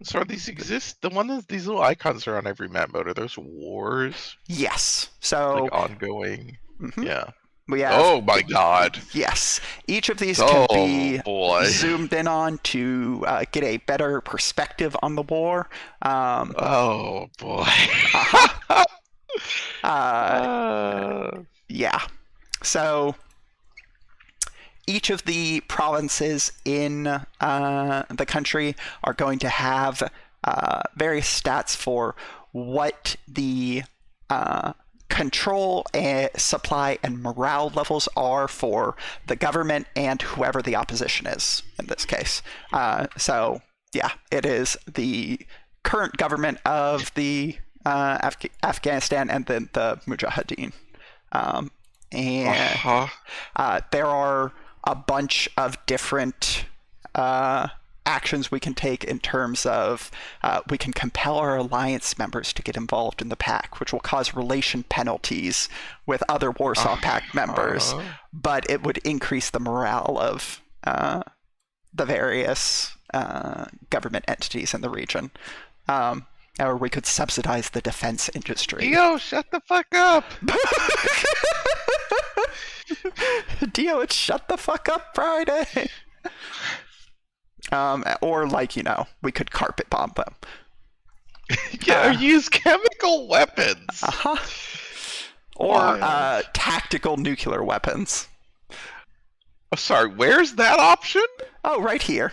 So are these exist? These little icons are on every map mode. Are those wars? Yes. So like ongoing. Mm-hmm. Yeah. We have, oh my god. Yes. Each of these can be boy. zoomed in on to get a better perspective on the war. Oh boy. Yeah. So each of the provinces in the country are going to have various stats for what the control, supply, and morale levels are for the government and whoever the opposition is in this case. So, yeah, it is the current government of the Afghanistan and then the Mujahideen. There are a bunch of different actions we can take in terms of we can compel our alliance members to get involved in the pact, which will cause relation penalties with other Warsaw Pact members, but it would increase the morale of the various government entities in the region. Or we could subsidize the defense industry. Dio, shut the fuck up! Dio, it's shut the fuck up Friday! Or, we could carpet bomb them. Yeah, or use chemical weapons! Or tactical nuclear weapons. Oh, sorry, where's that option? Oh, right here.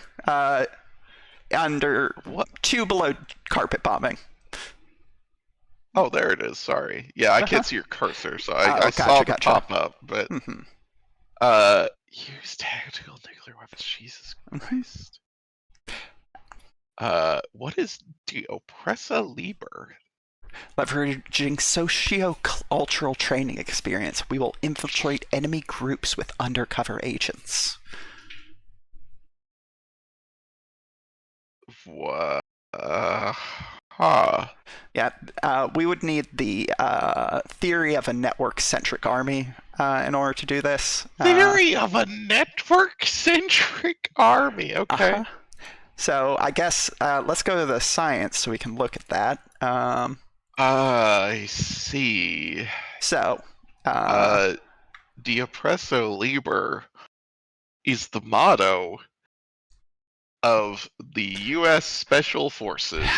Under two below carpet bombing. Oh, there it is. Sorry. Yeah, I can't see your cursor, so I saw the pop up, but use tactical nuclear weapons. Jesus Christ. What is the Oppressa Liber? Leveraging socio-cultural training experience, we will infiltrate enemy groups with undercover agents. What? Yeah, we would need the theory of a network-centric army in order to do this. Theory of a network-centric army. Okay. So I guess let's go to the science so we can look at that. I see. So, De Oppresso Liber is the motto of the U.S. Special Forces.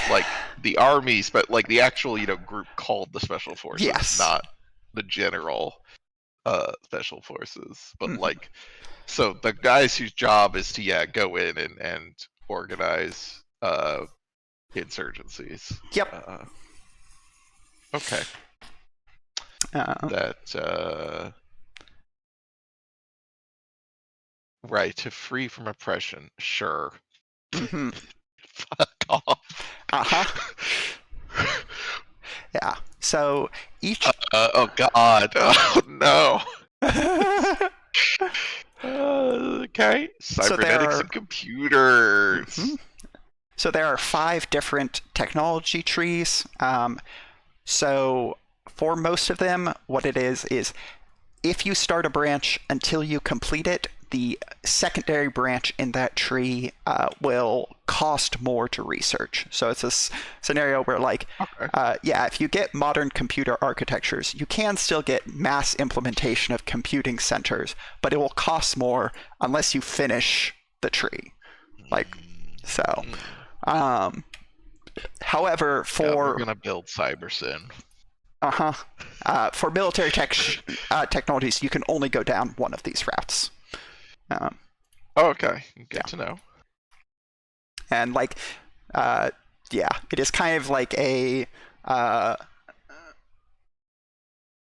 Like the armies, but like the actual, group called the Special Forces, yes. Not the general Special Forces, but so the guys whose job is to go in and organize insurgencies. Yep. Okay. That right, to free from oppression. Sure. Fuck off. Yeah. So each. Oh God. Oh no. Okay. Cybernetics and computers. So there are 5 different technology trees. So for most of them, what it is if you start a branch until you complete it, the secondary branch in that tree will cost more to research. So it's a scenario where, like, if you get modern computer architectures, you can still get mass implementation of computing centers, but it will cost more unless you finish the tree. Like, so. However, we're gonna build CyberSyn. For military technologies, you can only go down one of these routes. Okay, good to know. And like, it is kind of like a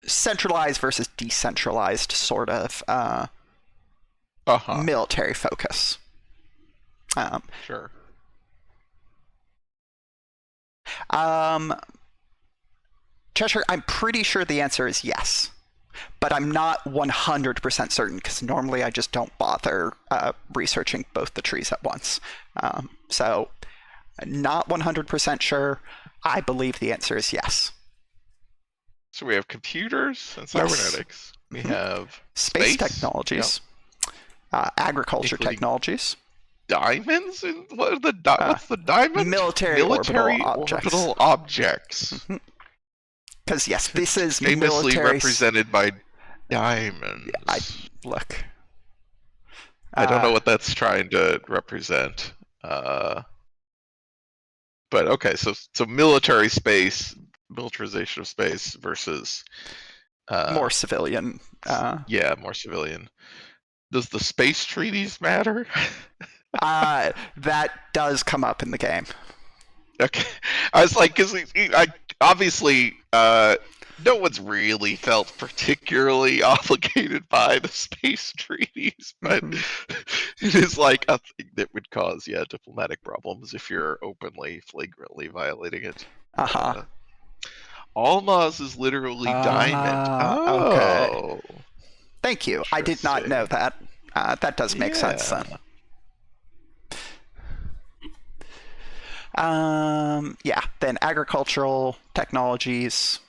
centralized versus decentralized sort of military focus. Sure. Cheshire, I'm pretty sure the answer is yes, but I'm not 100% certain because normally I just don't bother researching both the trees at once. So, not 100% sure. I believe the answer is yes. So we have computers and cybernetics. We have space technologies, agriculture technologies. Diamonds? What's the diamond? Military orbital objects. Because yes, this is famously represented by diamonds. Look. I don't know what that's trying to represent. But okay, so military space, militarization of space versus more civilian. More civilian. Does the space treaties matter? That does come up in the game. Okay, I was like, because obviously no one's really felt particularly obligated by the space treaties, but it is like a thing that would cause diplomatic problems if you're openly, flagrantly violating it. Almaz is literally diamond. Okay. Thank you. I did not know that. That does make sense then. Then agricultural technologies,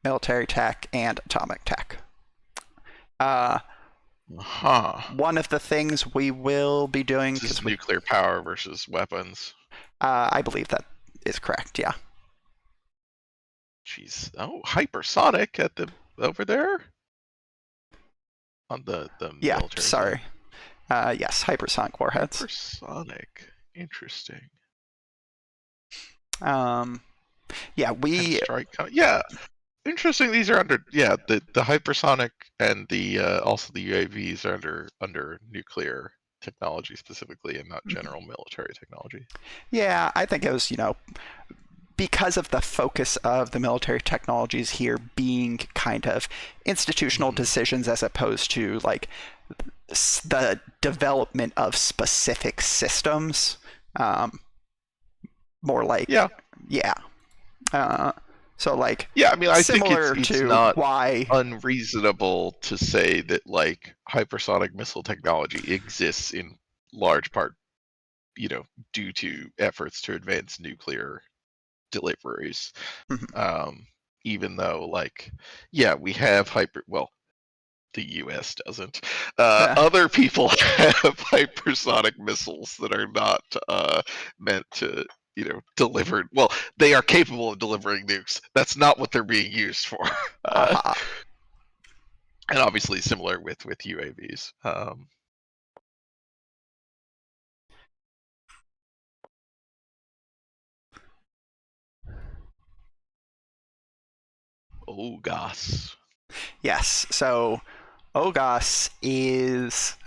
military tech, and atomic tech. One of the things we will be doing is nuclear power versus weapons. I believe that is correct. Yeah. Jeez. Oh, hypersonic at over there on the military. Sorry. Yes, hypersonic warheads. Hypersonic. Interesting. Interesting. These are under the hypersonic and the also the UAVs are under nuclear technology specifically and not general military technology. Yeah, I think it was because of the focus of the military technologies here being kind of institutional decisions as opposed to like the development of specific systems. More like so like I mean, I think it's not why unreasonable to say that like hypersonic missile technology exists in large part, due to efforts to advance nuclear deliveries. Even though we have the US doesn't. Other people have hypersonic missiles that are not meant to, deliver. Well, they are capable of delivering nukes. That's not what they're being used for. And obviously similar with UAVs. OGAS. Yes. So OGAS is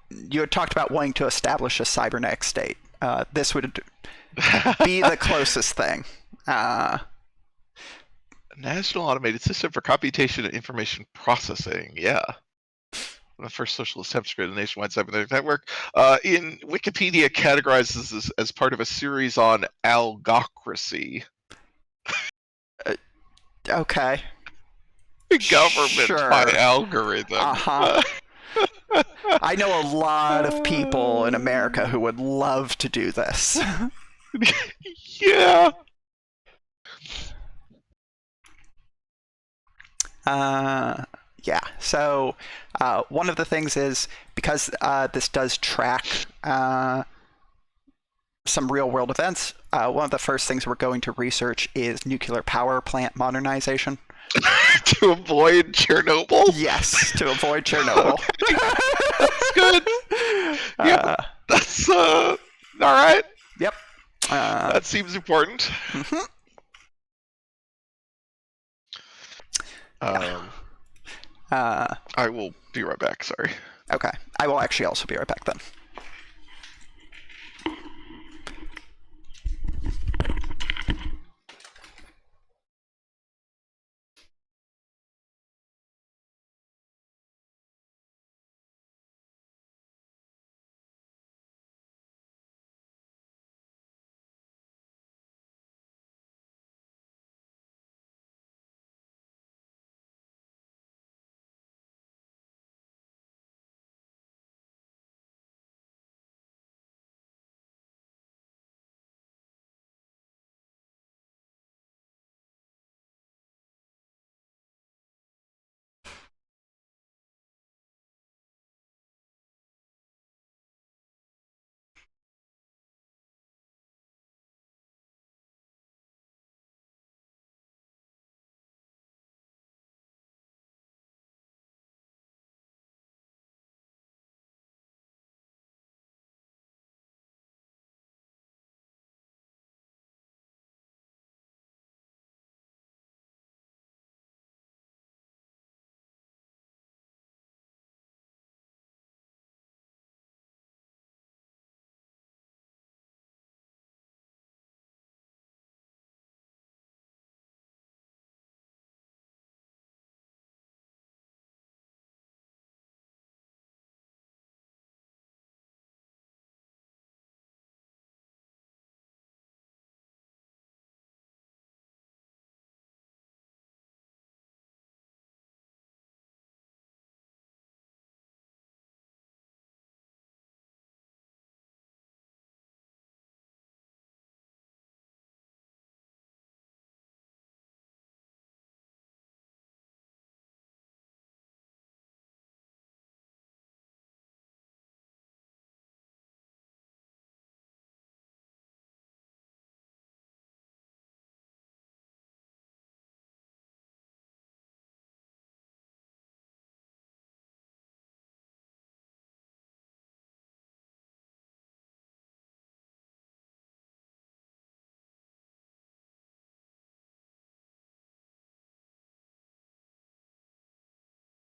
you had talked about wanting to establish a cybernetic state. This would be the closest thing. National Automated System for Computation and Information Processing. Yeah. The first socialist attempt to create a nationwide cybernetic network. In Wikipedia, categorizes this as part of a series on algocracy. Okay. Government by algorithm. I know a lot of people in America who would love to do this. Yeah. Yeah. So one of the things is because this does track some real world events. One of the first things we're going to research is nuclear power plant modernization. To avoid Chernobyl? Yes, to avoid Chernobyl. Okay. That's good. Yeah, that's all right. Yep. That seems important. Mm-hmm. I will be right back. Sorry. Okay. I will actually also be right back then.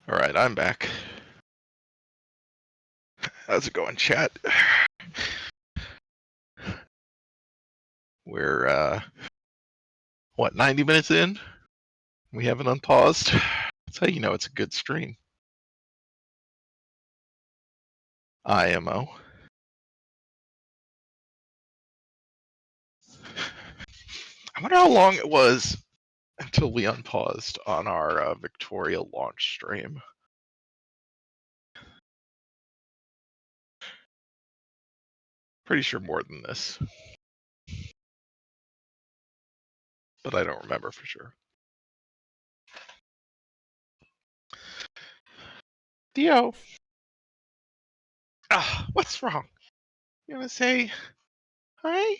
All right, I'm back. How's it going, chat? We're 90 minutes in? We haven't unpaused. That's how you know it's a good stream. IMO. I wonder how long it was until we unpaused on our Victoria launch stream. Pretty sure more than this. But I don't remember for sure. Dio. Ah, what's wrong? You wanna say hi?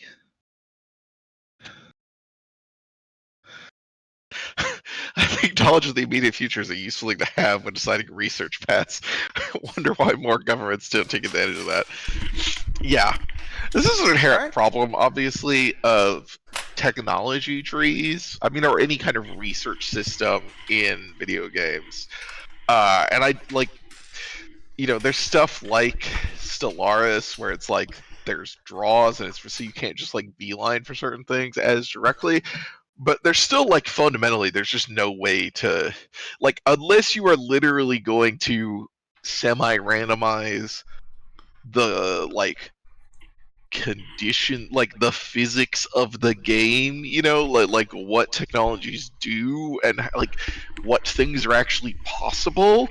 I think knowledge of the immediate future is a useful thing to have when deciding research paths. I wonder why more governments don't take advantage of that. Yeah, this is an inherent problem, obviously, of technology trees. I mean, or any kind of research system in video games. And I like, there's stuff like Stellaris where it's like there's draws and it's so you can't just like beeline for certain things as directly. But there's still like fundamentally there's just no way to like unless you are literally going to semi-randomize the like condition like the physics of the game, like what technologies do and like what things are actually possible.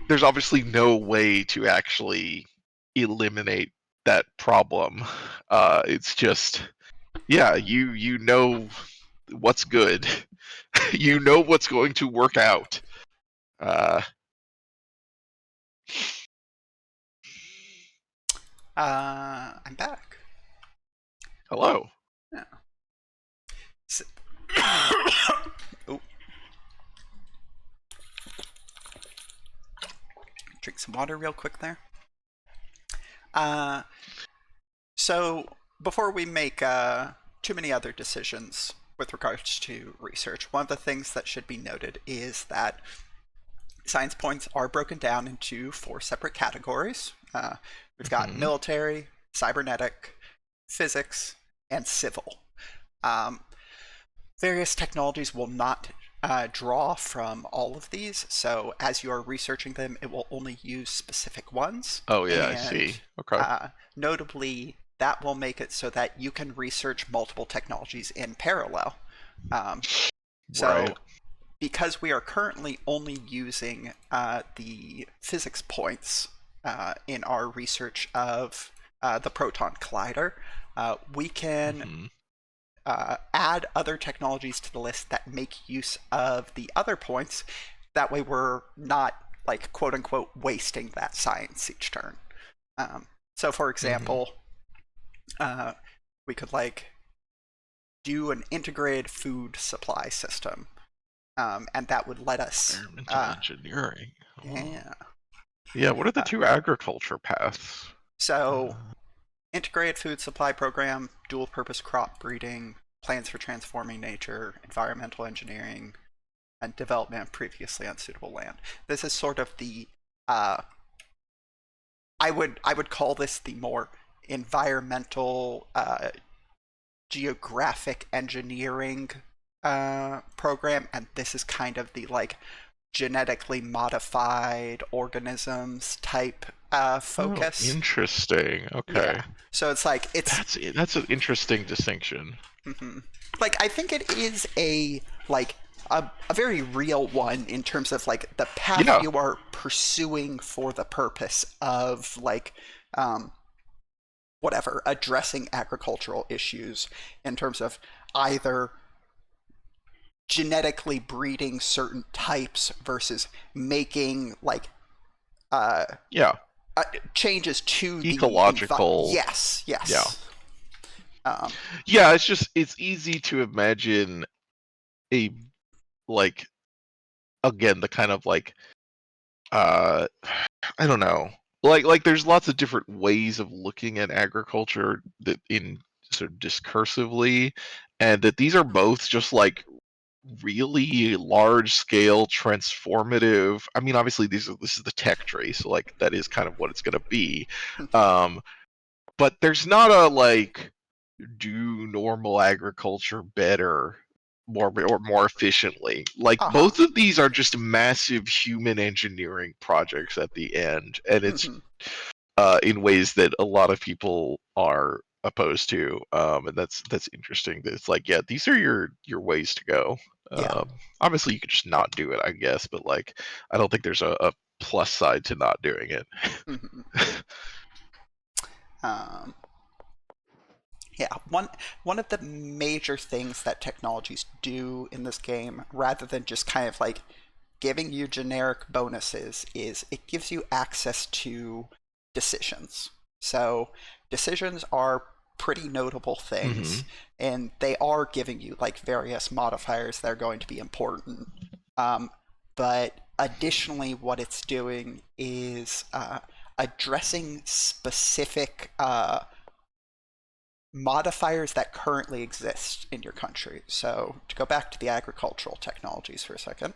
There's obviously no way to actually eliminate that problem. It's just you know what's good. You know what's going to work out. I'm back. Hello. Yeah. So, oh, drink some water real quick there. So before we make too many other decisions with regards to research, one of the things that should be noted is that science points are broken down into 4 separate categories. We've got military, cybernetic, physics, and civil. Various technologies will not draw from all of these, so as you are researching them, it will only use specific ones. Oh, yeah, and, I see. Okay. Notably, that will make it so that you can research multiple technologies in parallel. So, Right. because we are currently only using the physics points in our research of the proton collider, we can add other technologies to the list that make use of the other points. That way we're not, like, quote unquote, wasting that science each turn. So for example, we could like do an integrated food supply system, and that would let us Environmental engineering. Yeah. Yeah, what are the 2 agriculture paths? So integrated food supply program, dual purpose crop breeding, plans for transforming nature, environmental engineering, and development of previously unsuitable land. This is sort of the I would call this the more environmental geographic engineering program, and this is kind of the like genetically modified organisms type focus. Oh, interesting. Okay. Yeah. So it's like that's an interesting distinction. Like, I think it is a like a very real one in terms of like the path you are pursuing for the purpose of like whatever, addressing agricultural issues in terms of either genetically breeding certain types versus making like changes to ecological. Yes. Yeah. Yeah, it's easy to imagine a like again the kind of like I don't know. Like there's lots of different ways of looking at agriculture that in sort of discursively, and that these are both just like really large scale transformative. I mean, obviously this is the tech tree, so like that is kind of what it's going to be. But there's not a like do normal agriculture better more efficiently. Like both of these are just massive human engineering projects at the end, and it's in ways that a lot of people are opposed to, and that's interesting. That it's like, yeah, these are your ways to go. Obviously, you could just not do it, I guess, but like, I don't think there's a plus side to not doing it. Yeah, one of the major things that technologies do in this game, rather than just kind of like giving you generic bonuses, is it gives you access to decisions. So decisions are pretty notable things, and they are giving you like various modifiers that are going to be important. But additionally, what it's doing is addressing specific modifiers that currently exist in your country. So to go back to the agricultural technologies for a second,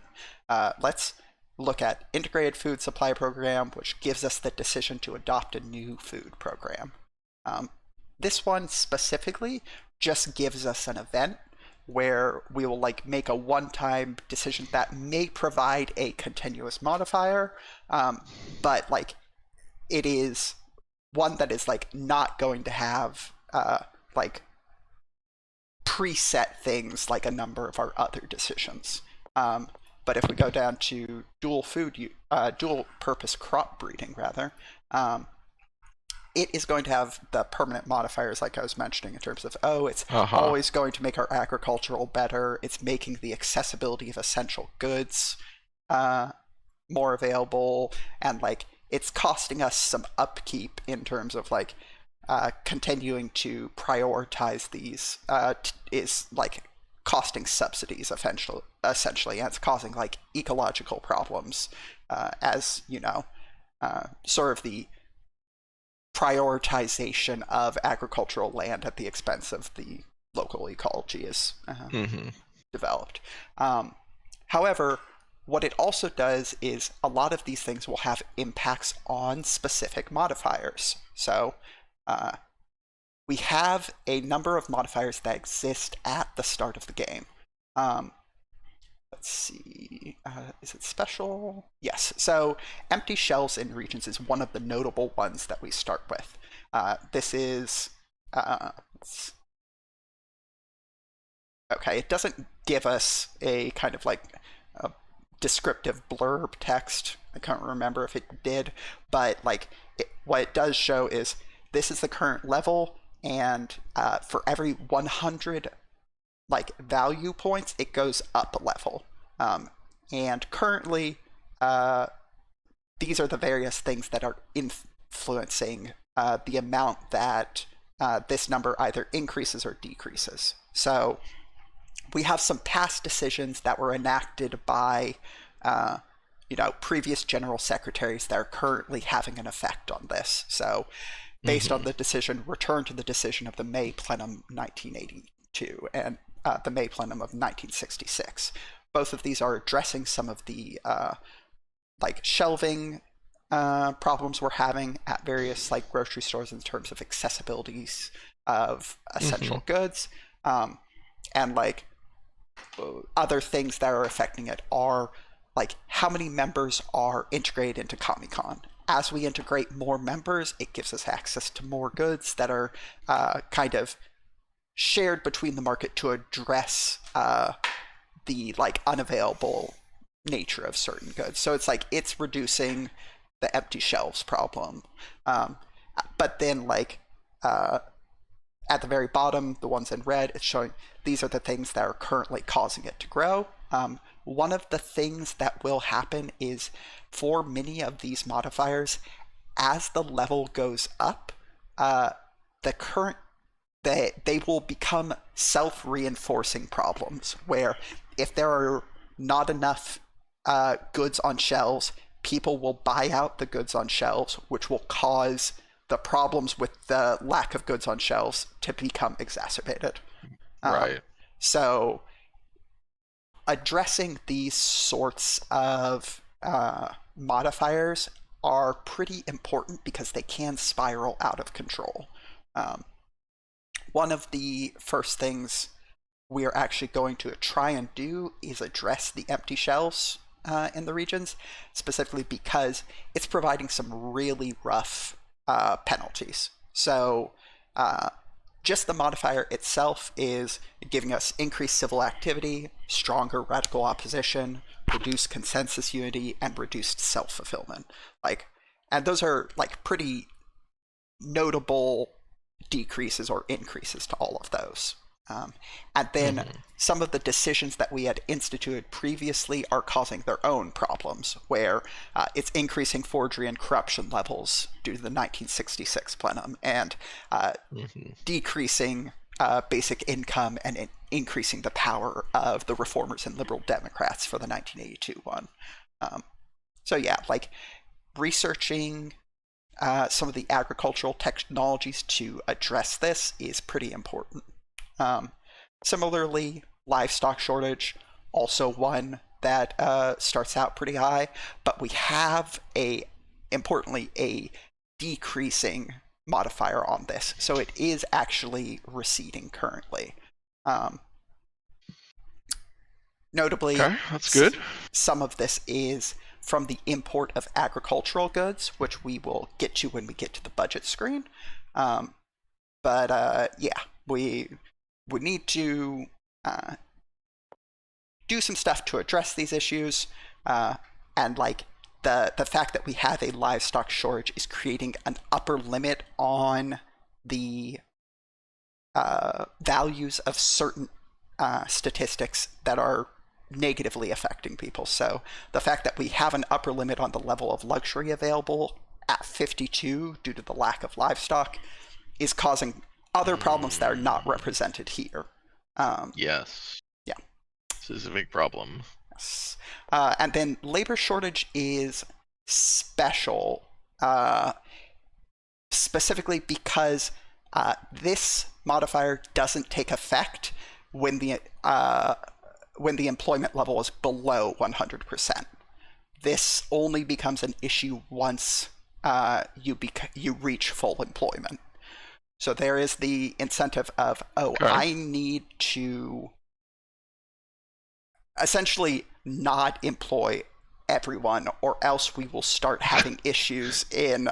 let's look at integrated food supply program, which gives us the decision to adopt a new food program. This one specifically just gives us an event where we will like make a one-time decision that may provide a continuous modifier, but like it is one that is like not going to have like preset things like a number of our other decisions. But if we go down to dual purpose crop breeding, rather, it is going to have the permanent modifiers like I was mentioning in terms of, it's always going to make our agricultural better. It's making the accessibility of essential goods more available, and like it's costing us some upkeep in terms of like continuing to prioritize these is like costing subsidies essentially, and it's causing like ecological problems as you know, sort of the prioritization of agricultural land at the expense of the local ecology is developed. However, what it also does is a lot of these things will have impacts on specific modifiers. So we have a number of modifiers that exist at the start of the game. Let's see, is it special? Yes, so empty shells in regions is one of the notable ones that we start with. This is, okay, it doesn't give us a kind of like a descriptive blurb text. I can't remember if it did, but like what it does show is this is the current level, and for every 100 like value points, it goes up a level. And currently, these are the various things that are influencing the amount that this number either increases or decreases. So we have some past decisions that were enacted by previous general secretaries that are currently having an effect on this. So based on the decision, return to the decision of the May Plenum 1982 and the May Plenum of 1966. Both of these are addressing some of the like shelving problems we're having at various like grocery stores in terms of accessibilities of essential goods, and like other things that are affecting it are like how many members are integrated into Comic-Con. As we integrate more members, it gives us access to more goods that are kind of shared between the market to address the like unavailable nature of certain goods. So it's like it's reducing the empty shelves problem. But then like at the very bottom, the ones in red, it's showing these are the things that are currently causing it to grow. One of the things that will happen is for many of these modifiers, as the level goes up, they will become self-reinforcing problems where if there are not enough goods on shelves, people will buy out the goods on shelves, which will cause the problems with the lack of goods on shelves to become exacerbated. Right. So addressing these sorts of modifiers are pretty important because they can spiral out of control. One of the first things we are actually going to try and do is address the empty shelves in the regions, specifically because it's providing some really rough penalties. So just the modifier itself is giving us increased civil activity, stronger radical opposition, reduced consensus unity, and reduced self-fulfillment. And those are like pretty notable decreases or increases to all of those. And then some of the decisions that we had instituted previously are causing their own problems, where it's increasing forgery and corruption levels due to the 1966 plenum, and decreasing basic income and increasing the power of the reformers and liberal Democrats for the 1982 one. So yeah, like researching some of the agricultural technologies to address this is pretty important. Similarly, livestock shortage, also one that starts out pretty high, but we have importantly, a decreasing modifier on this. So it is actually receding currently. Notably, okay, that's good. Some of this is from the import of agricultural goods, which we will get to when we get to the budget screen. But yeah, we need to do some stuff to address these issues, and like the fact that we have a livestock shortage is creating an upper limit on the values of certain statistics that are negatively affecting people. So the fact that we have an upper limit on the level of luxury available at 52 due to the lack of livestock is causing other problems that are not represented here. Yes. Yeah. This is a big problem. Yes. And then labor shortage is special, specifically because this modifier doesn't take effect when the employment level is below 100%. This only becomes an issue once you reach full employment. So there is the incentive of, I need to essentially not employ everyone, or else we will start having issues in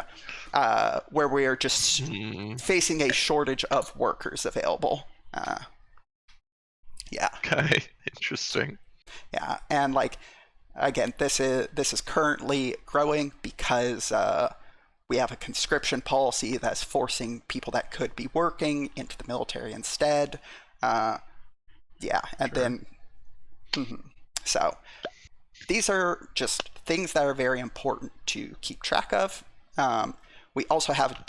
where we are just facing a shortage of workers available. Yeah. Okay. Interesting. Yeah, and like again, this is currently growing because we have a conscription policy that's forcing people that could be working into the military instead. Yeah, and then so these are just things that are very important to keep track of. We also have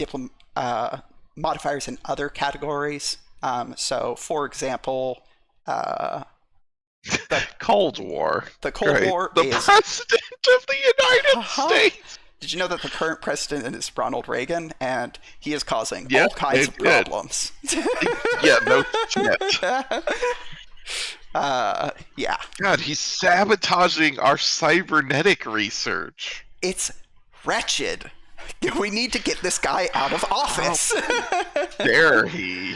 modifiers in other categories. So, for example, the Cold War. The Cold War the is president of the United States. Did you know that the current president is Ronald Reagan, and he is causing all kinds of problems? Yeah, no shit. Yeah. God, he's sabotaging our cybernetic research. It's wretched. We need to get this guy out of office. How dare he?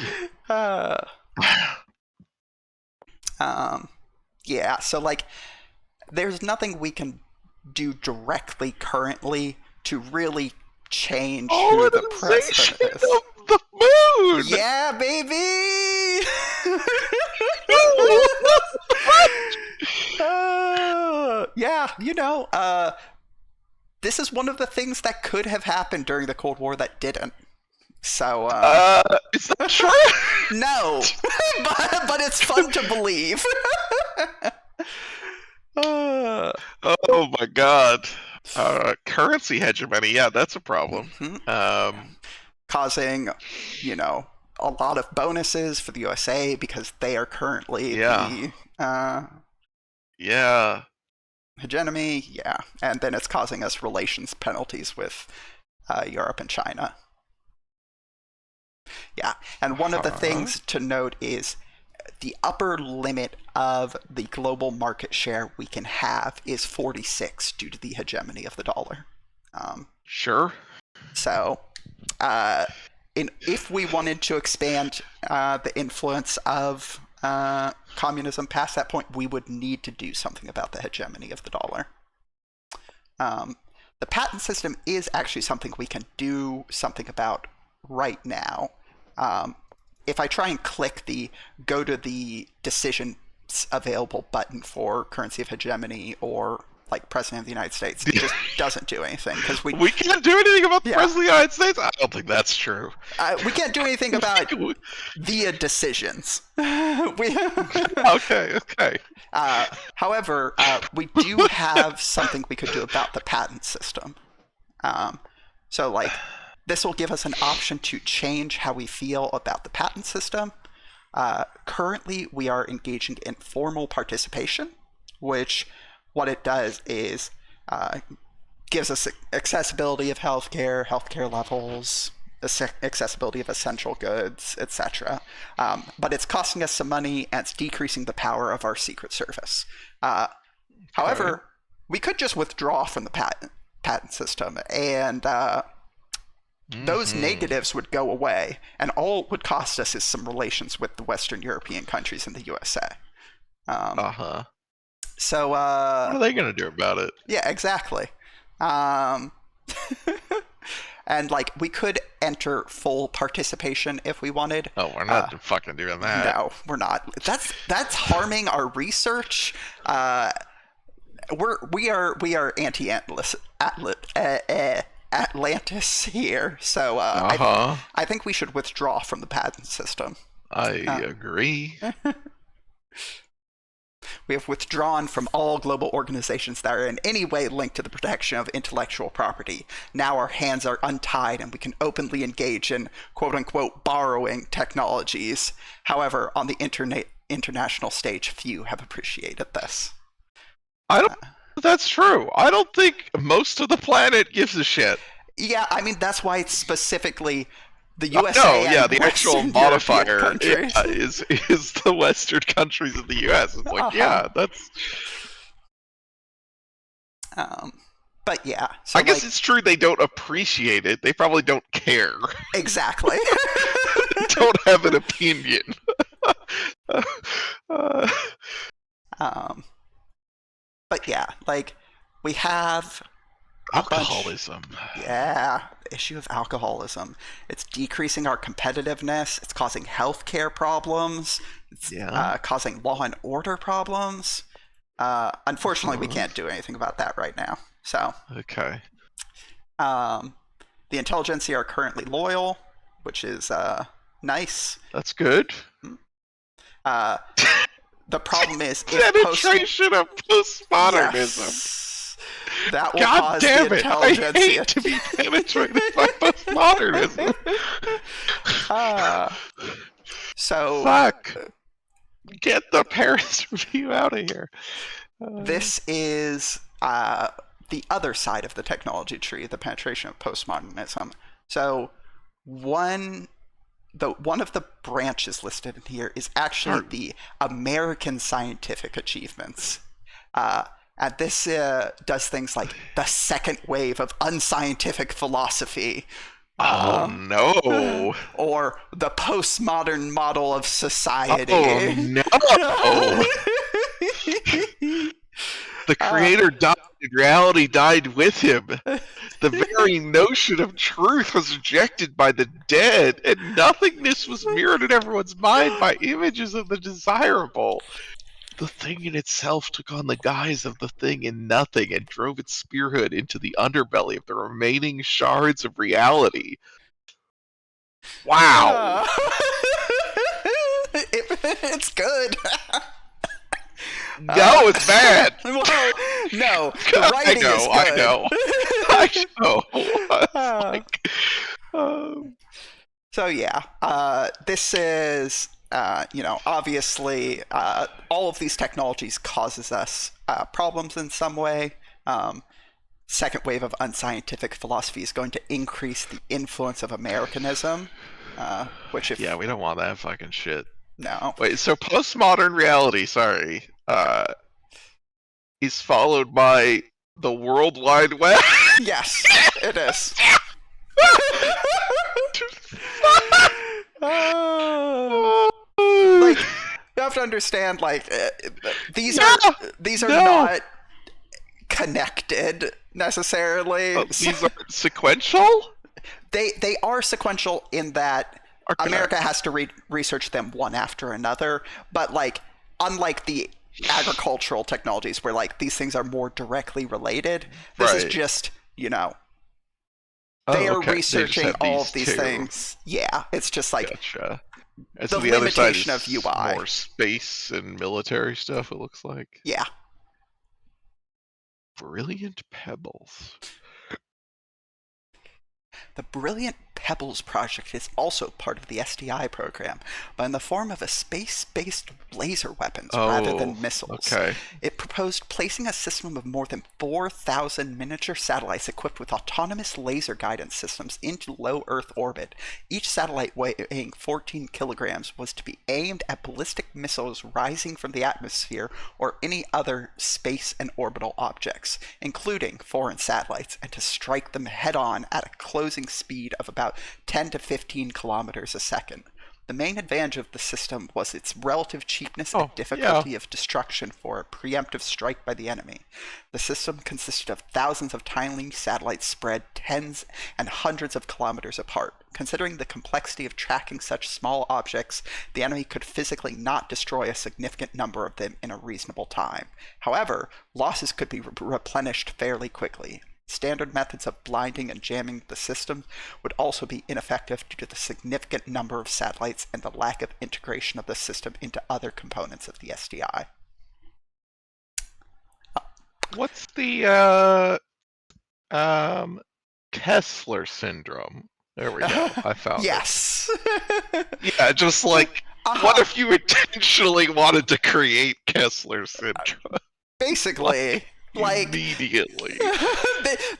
Yeah, so like, there's nothing we can do directly currently to really change who the president is. Of the moon! Yeah, baby! Yeah, this is one of the things that could have happened during the Cold War that didn't. So, is that true? No, but it's fun to believe. Oh my god. Currency hegemony, yeah, that's a problem. Causing, a lot of bonuses for the USA because they are currently the hegemony, and then it's causing us relations penalties with Europe and China. Yeah, and one of the things to note is the upper limit of the global market share we can have is 46 due to the hegemony of the dollar. Sure. So, if we wanted to expand the influence of communism past that point, we would need to do something about the hegemony of the dollar. The patent system is actually something we can do something about right now. If I try and click the go to the decisions available button for currency of hegemony or like president of the United States, it just doesn't do anything because we can't do anything about the president of the United States. I don't think that's true. We can't do anything about via decisions. Okay. However, we do have something we could do about the patent system. So like, this will give us an option to change how we feel about the patent system. Currently, we are engaging in formal participation, which what it does is gives us accessibility of healthcare levels, accessibility of essential goods, etc. But it's costing us some money, and it's decreasing the power of our Secret Service. However, we could just withdraw from the patent system, and those negatives would go away, and all it would cost us is some relations with the Western European countries and the USA. So, what are they going to do about it? Yeah, exactly. And like, we could enter full participation if we wanted. Oh, we're not fucking doing that. No, we're not. That's harming our research. We are anti-Atlantis here, so I think we should withdraw from the patent system. I agree. We have withdrawn from all global organizations that are in any way linked to the protection of intellectual property. Now our hands are untied and we can openly engage in quote-unquote borrowing technologies. However, on the international stage, few have appreciated this. I don't that's true. I don't think most of the planet gives a shit. Yeah, I mean, that's why it's specifically the USA the actual modifier is the Western countries of the US. It's like, that's... But yeah. So I guess it's true they don't appreciate it. They probably don't care. Exactly. Don't have an opinion. But yeah, like, we have alcoholism. The issue of alcoholism. It's decreasing our competitiveness. It's causing healthcare problems. It's causing law and order problems. Unfortunately, we can't do anything about that right now. So okay. The intelligentsia are currently loyal, which is nice. That's good. The problem is penetration of postmodernism. Yes, that will God cause damn the it! intelligentsia I hate to be penetrated by postmodernism. So fuck. Get the Paris Review out of here. This is the other side of the technology tree, the penetration of postmodernism. So one of the branches listed in here is actually the American scientific achievements. And this does things like the second wave of unscientific philosophy. No. Or the postmodern model of society. Oh, no. The creator died, and reality died with him. The very notion of truth was rejected by the dead, and nothingness was mirrored in everyone's mind by images of the desirable. The thing in itself took on the guise of the thing in nothing and drove its spearhead into the underbelly of the remaining shards of reality. Wow. It's good. No, it's bad. Well, no, the writing is good. I know. So yeah, this is, obviously, all of these technologies causes us problems in some way. Second wave of unscientific philosophy is going to increase the influence of Americanism, which we don't want that fucking shit. No. Wait, so postmodern reality, is followed by the World Wide Web? Yes, it is. Like, you have to understand, like, these are not connected necessarily. These are sequential? They are sequential in that America has to research them one after another, but like, unlike the agricultural technologies where like these things are more directly related, this is just, they are researching all of these things. Yeah, it's just like gotcha. The so the other side limitation is of UI. More space and military stuff, it looks like. Yeah. Brilliant Pebbles. The Brilliant Pebbles project is also part of the SDI program, but in the form of a space-based laser weapons rather than missiles. Okay. It proposed placing a system of more than 4,000 miniature satellites equipped with autonomous laser guidance systems into low Earth orbit. Each satellite weighing 14 kilograms was to be aimed at ballistic missiles rising from the atmosphere or any other space and orbital objects, including foreign satellites, and to strike them head-on at a closing speed of about 10 to 15 kilometers a second. The main advantage of the system was its relative cheapness and difficulty of destruction for a preemptive strike by the enemy. The system consisted of thousands of tiny satellites spread tens and hundreds of kilometers apart. Considering the complexity of tracking such small objects, the enemy could physically not destroy a significant number of them in a reasonable time. However, losses could be replenished fairly quickly. Standard methods of blinding and jamming the system would also be ineffective due to the significant number of satellites and the lack of integration of the system into other components of the SDI. What's the Kessler syndrome? There we go. I found Yes. it. Yeah, just like, what if you intentionally wanted to create Kessler syndrome? Basically, like immediately.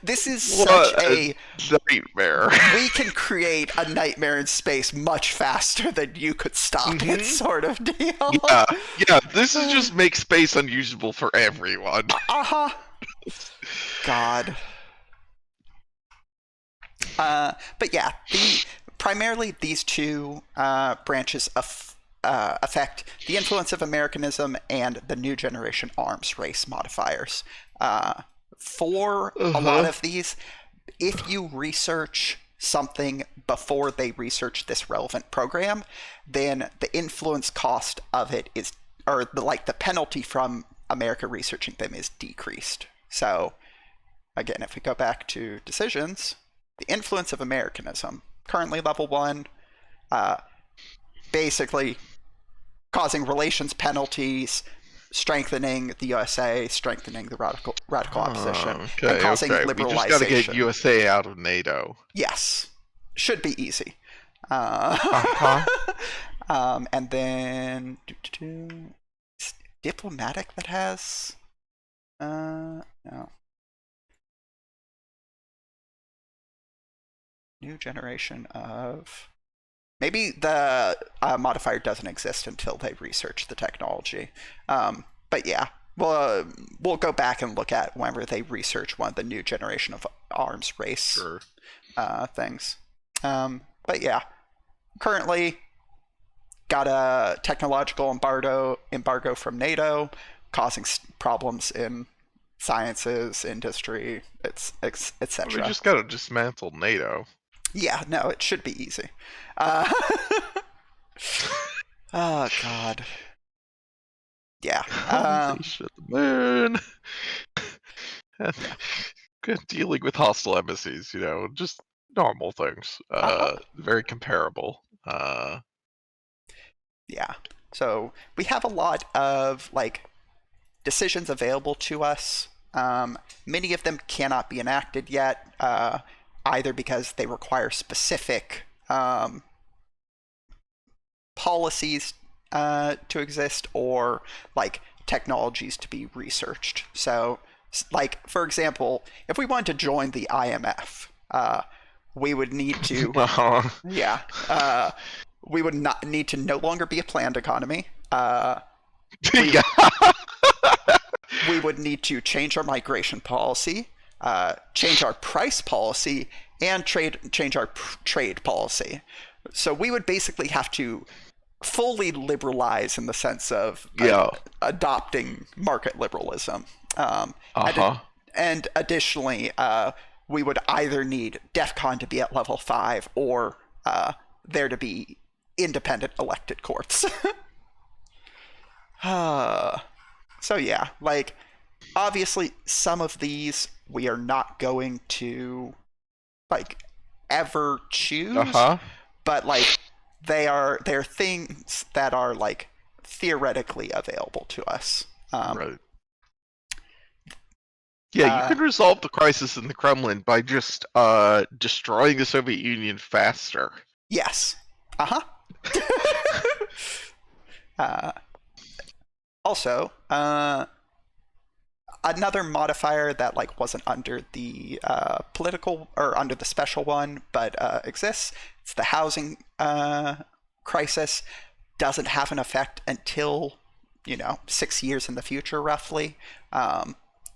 This is What such a nightmare. We can create a nightmare in space much faster than you could stop it, sort of deal. Yeah. This is just make space unusable for everyone. God. But yeah, primarily these two branches affect the influence of Americanism and the new generation arms race modifiers. For a lot of these, if you research something before they research this relevant program, then the influence cost of it is, or the penalty from America researching them is decreased. So, again, if we go back to decisions, the influence of Americanism, currently level 1, basically causing relations penalties, strengthening the USA, strengthening the radical opposition, and causing liberalization. We just got to get USA out of NATO. Yes, should be easy. And then diplomatic that has no. New generation of maybe the modifier doesn't exist until they research the technology. But yeah, we'll go back and look at whenever they research one of the new generation of arms race things. But yeah, currently got a technological embargo from NATO, causing problems in sciences, industry, etc. We just got to dismantle NATO. Yeah, no, it should be easy. Oh, God. Yeah. Colonization of the moon. Good dealing with hostile embassies, just normal things. Very comparable. Yeah. So we have a lot of decisions available to us. Many of them cannot be enacted yet, either because they require specific policies to exist or technologies to be researched. So, for example, if we wanted to join the IMF, we would need to, we would not need to no longer be a planned economy. We would need to change our migration policy, change our price policy, and change our trade policy. So we would basically have to fully liberalize in the sense of adopting market liberalism. And additionally, we would either need DEFCON to be at level 5 or there to be independent elected courts. So yeah, obviously some of these we are not going to ever choose, but they're things that are theoretically available to us. Right. Yeah, you could resolve the crisis in the Kremlin by just destroying the Soviet Union faster. Yes. Also, another modifier that wasn't under the political or under the special one, but exists. It's the housing crisis. Doesn't have an effect until 6 years in the future, roughly.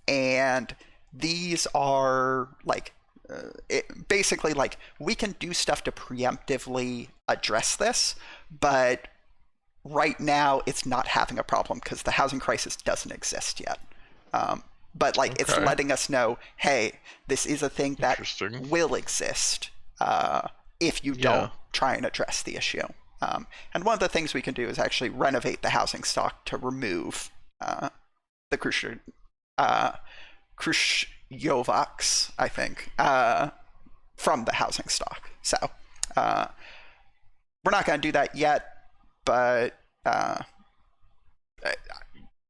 And these are basically we can do stuff to preemptively address this, but right now it's not having a problem because the housing crisis doesn't exist yet. But it's letting us know, hey, this is a thing that will exist if you don't try and address the issue. And one of the things we can do is actually renovate the housing stock to remove the Khrushchevaks, I think, from the housing stock. So we're not going to do that yet, but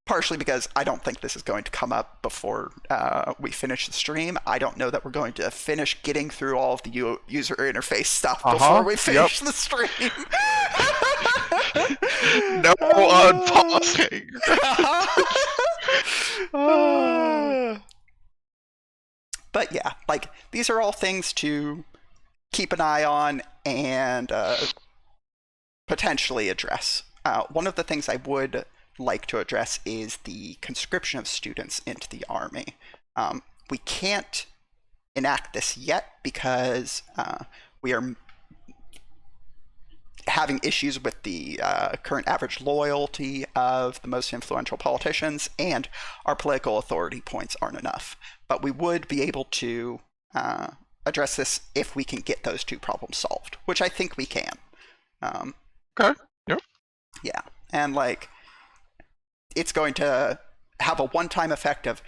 partially because I don't think this is going to come up before we finish the stream. I don't know that we're going to finish getting through all of the user interface stuff before we finish the stream. No unpausing. But yeah, like, these are all things to keep an eye on and potentially address. One of the things I would like to address is the conscription of students into the army. We can't enact this yet because we are having issues with the current average loyalty of the most influential politicians, and our political authority points aren't enough. But we would be able to address this if we can get those two problems solved, which I think we can. Okay. Yep. Yeah, and like, it's going to have a one-time effect of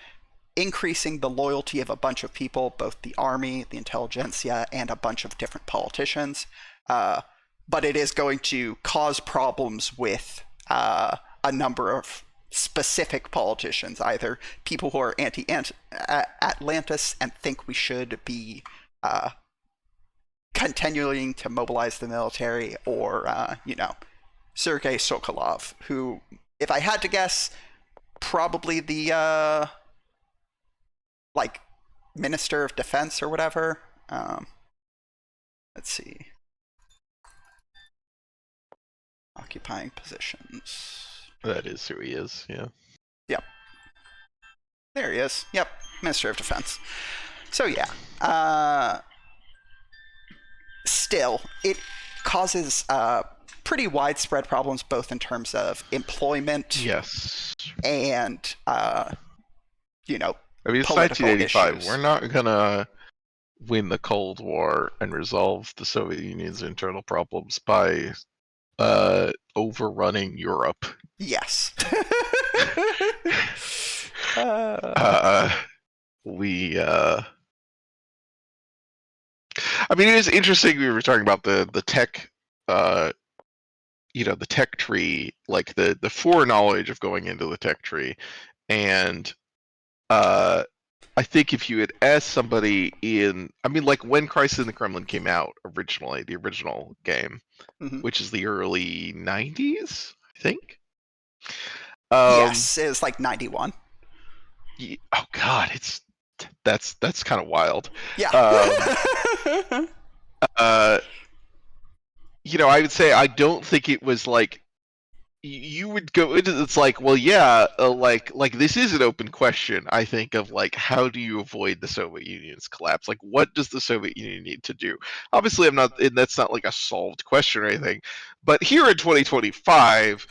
increasing the loyalty of a bunch of people, both the army, the intelligentsia, and a bunch of different politicians. But it is going to cause problems with a number of specific politicians, either people who are anti-Atlantis and think we should be continuing to mobilize the military, or, Sergei Sokolov, who, if I had to guess, probably the, Minister of Defense or whatever. Let's see. Occupying positions. That is who he is, yeah. Yep. There he is. Yep. Minister of Defense. So, yeah. Still, it causes pretty widespread problems, both in terms of employment. Yes. And, I mean, it's 1985. Issues. We're not gonna win the Cold War and resolve the Soviet Union's internal problems by overrunning Europe. Yes. I mean, it is interesting. We were talking about the tech, the tech tree, like the foreknowledge of going into the tech tree, and I think if you had asked somebody when Crisis in the Kremlin came out originally, the original game, which is the early 90s, I think. Yes, it was like 91. Oh God, that's kind of wild. Yeah. I would say I don't think it was like you would go into. It's like, well, yeah, like this is an open question. I think of like, how do you avoid the Soviet Union's collapse? Like, what does the Soviet Union need to do? Obviously, that's not like a solved question or anything. But here in 2025,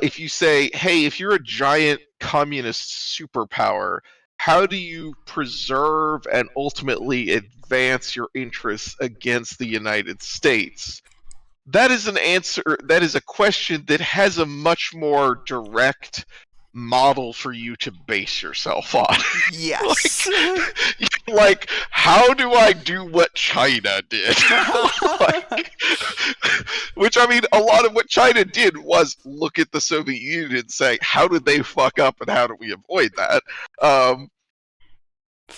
if you say, hey, if you're a giant communist superpower, how do you preserve and ultimately advance your interests against the United States? That is an answer. That is a question that has a much more direct model for you to base yourself on. Yes. like, how do I do what China did? Which, I mean, a lot of what China did was look at the Soviet Union and say, how did they fuck up and how do we avoid that?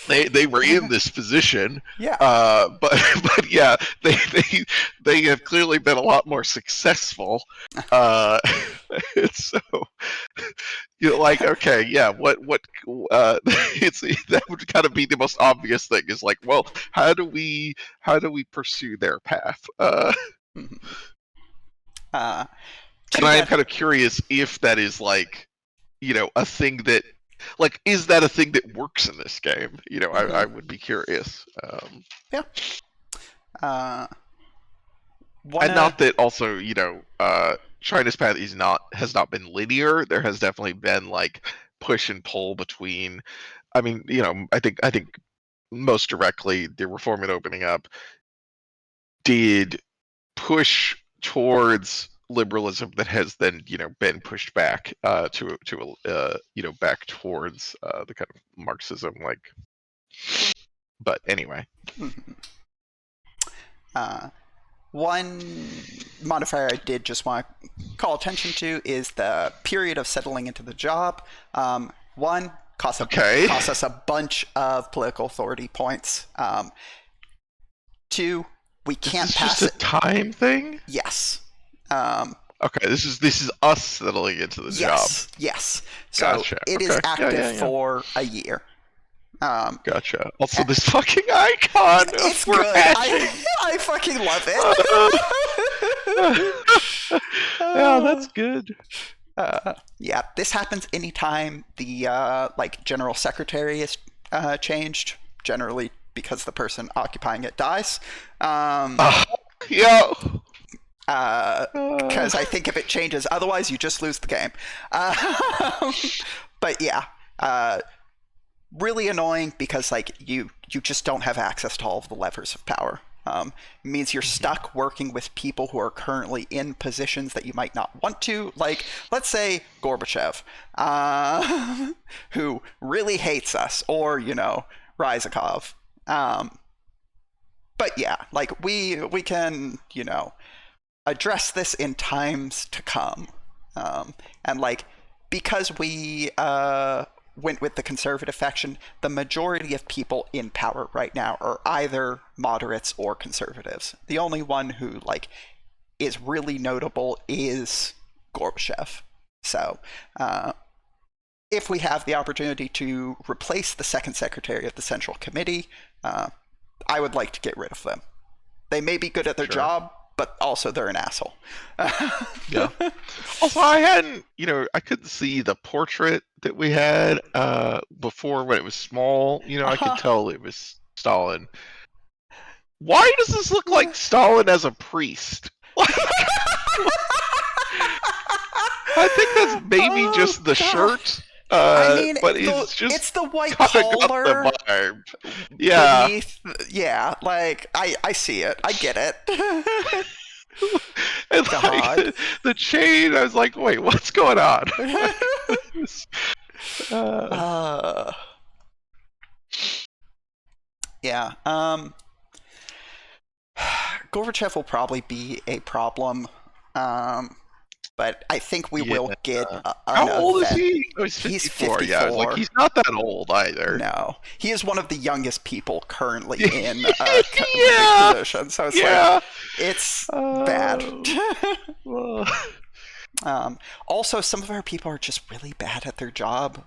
They were in this position, yeah. But yeah, they have clearly been a lot more successful. So you're like, okay, yeah, what that would kind of be the most obvious thing, is like, well, how do we pursue their path? And I am kind of curious if that is like, a thing that. Like, is that a thing that works in this game? I would be curious. Yeah. And not that also, China's path has not been linear. There has definitely been like push and pull between. I mean, I think most directly the reform and opening up did push towards liberalism that has then been pushed back to back towards the kind of Marxism, like. But anyway. One modifier I did just want to call attention to is the period of settling into the job. One, costs us a bunch of political authority points. Two, we can't pass it. Just a time thing? Yes. Okay, this is us settling into the job. Yes. So it is active for a year. Gotcha. Also, this fucking icon. It's good. I fucking love it. Yeah, that's good. Yeah, this happens anytime the general secretary is changed. Generally, because the person occupying it dies. Yeah. Because I think if it changes, otherwise you just lose the game. But yeah. Really annoying because you just don't have access to all of the levers of power. It means you're stuck working with people who are currently in positions that you might not want to. Like, let's say Gorbachev, who really hates us, or Ryzikov. But yeah, we can address this in times to come, and because we went with the conservative faction, the majority of people in power right now are either moderates or conservatives. The only one who is really notable is Gorbachev. So if we have the opportunity to replace the second secretary of the Central Committee, I would like to get rid of them. They may be good at their job, but also they're an asshole. Yeah. Also, I couldn't see the portrait that we had before when it was small. I could tell it was Stalin. Why does this look like Stalin as a priest? I think that's maybe just the shirt. But it's the white collar. Yeah. Beneath, yeah, I see it. I get it. And the chain, I was like, wait, what's going on? Yeah. Gorbachev will probably be a problem. But I think we will get how old is he? Oh, he's 54. He's 54. Yeah, he's not that old either. No. He is one of the youngest people currently in position. So it's it's bad. Also, some of our people are just really bad at their job.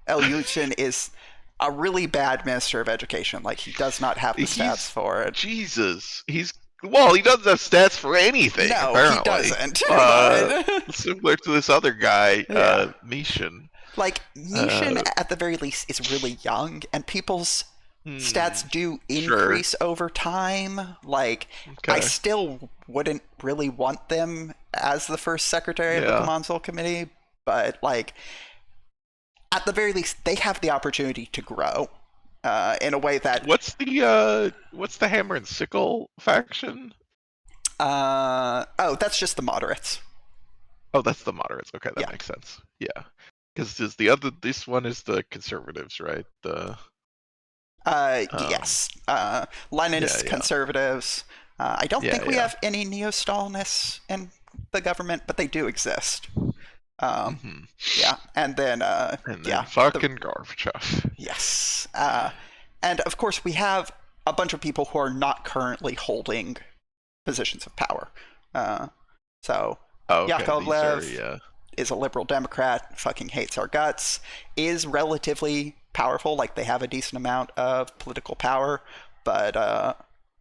Ilyushin is a really bad minister of education. He does not have the stats for it. Jesus. He doesn't have stats for anything. No, apparently. He doesn't. Similar to this other guy, Mishin. Mishin, at the very least, is really young, and people's stats do increase over time. I still wouldn't really want them as the first secretary of the Council Committee, but at the very least, they have the opportunity to grow. In a way that what's the Hammer and Sickle faction? That's just the moderates. Oh, that's the moderates. Okay, that makes sense. Yeah, because this one is the conservatives, right? Yes. Leninist conservatives. I don't think we have any neo-Stalinists in the government, but they do exist. Yeah, and then fucking Gorbachev. Yes, and of course we have a bunch of people who are not currently holding positions of power. Yakovlev is a liberal Democrat, fucking hates our guts, is relatively powerful. They have a decent amount of political power, but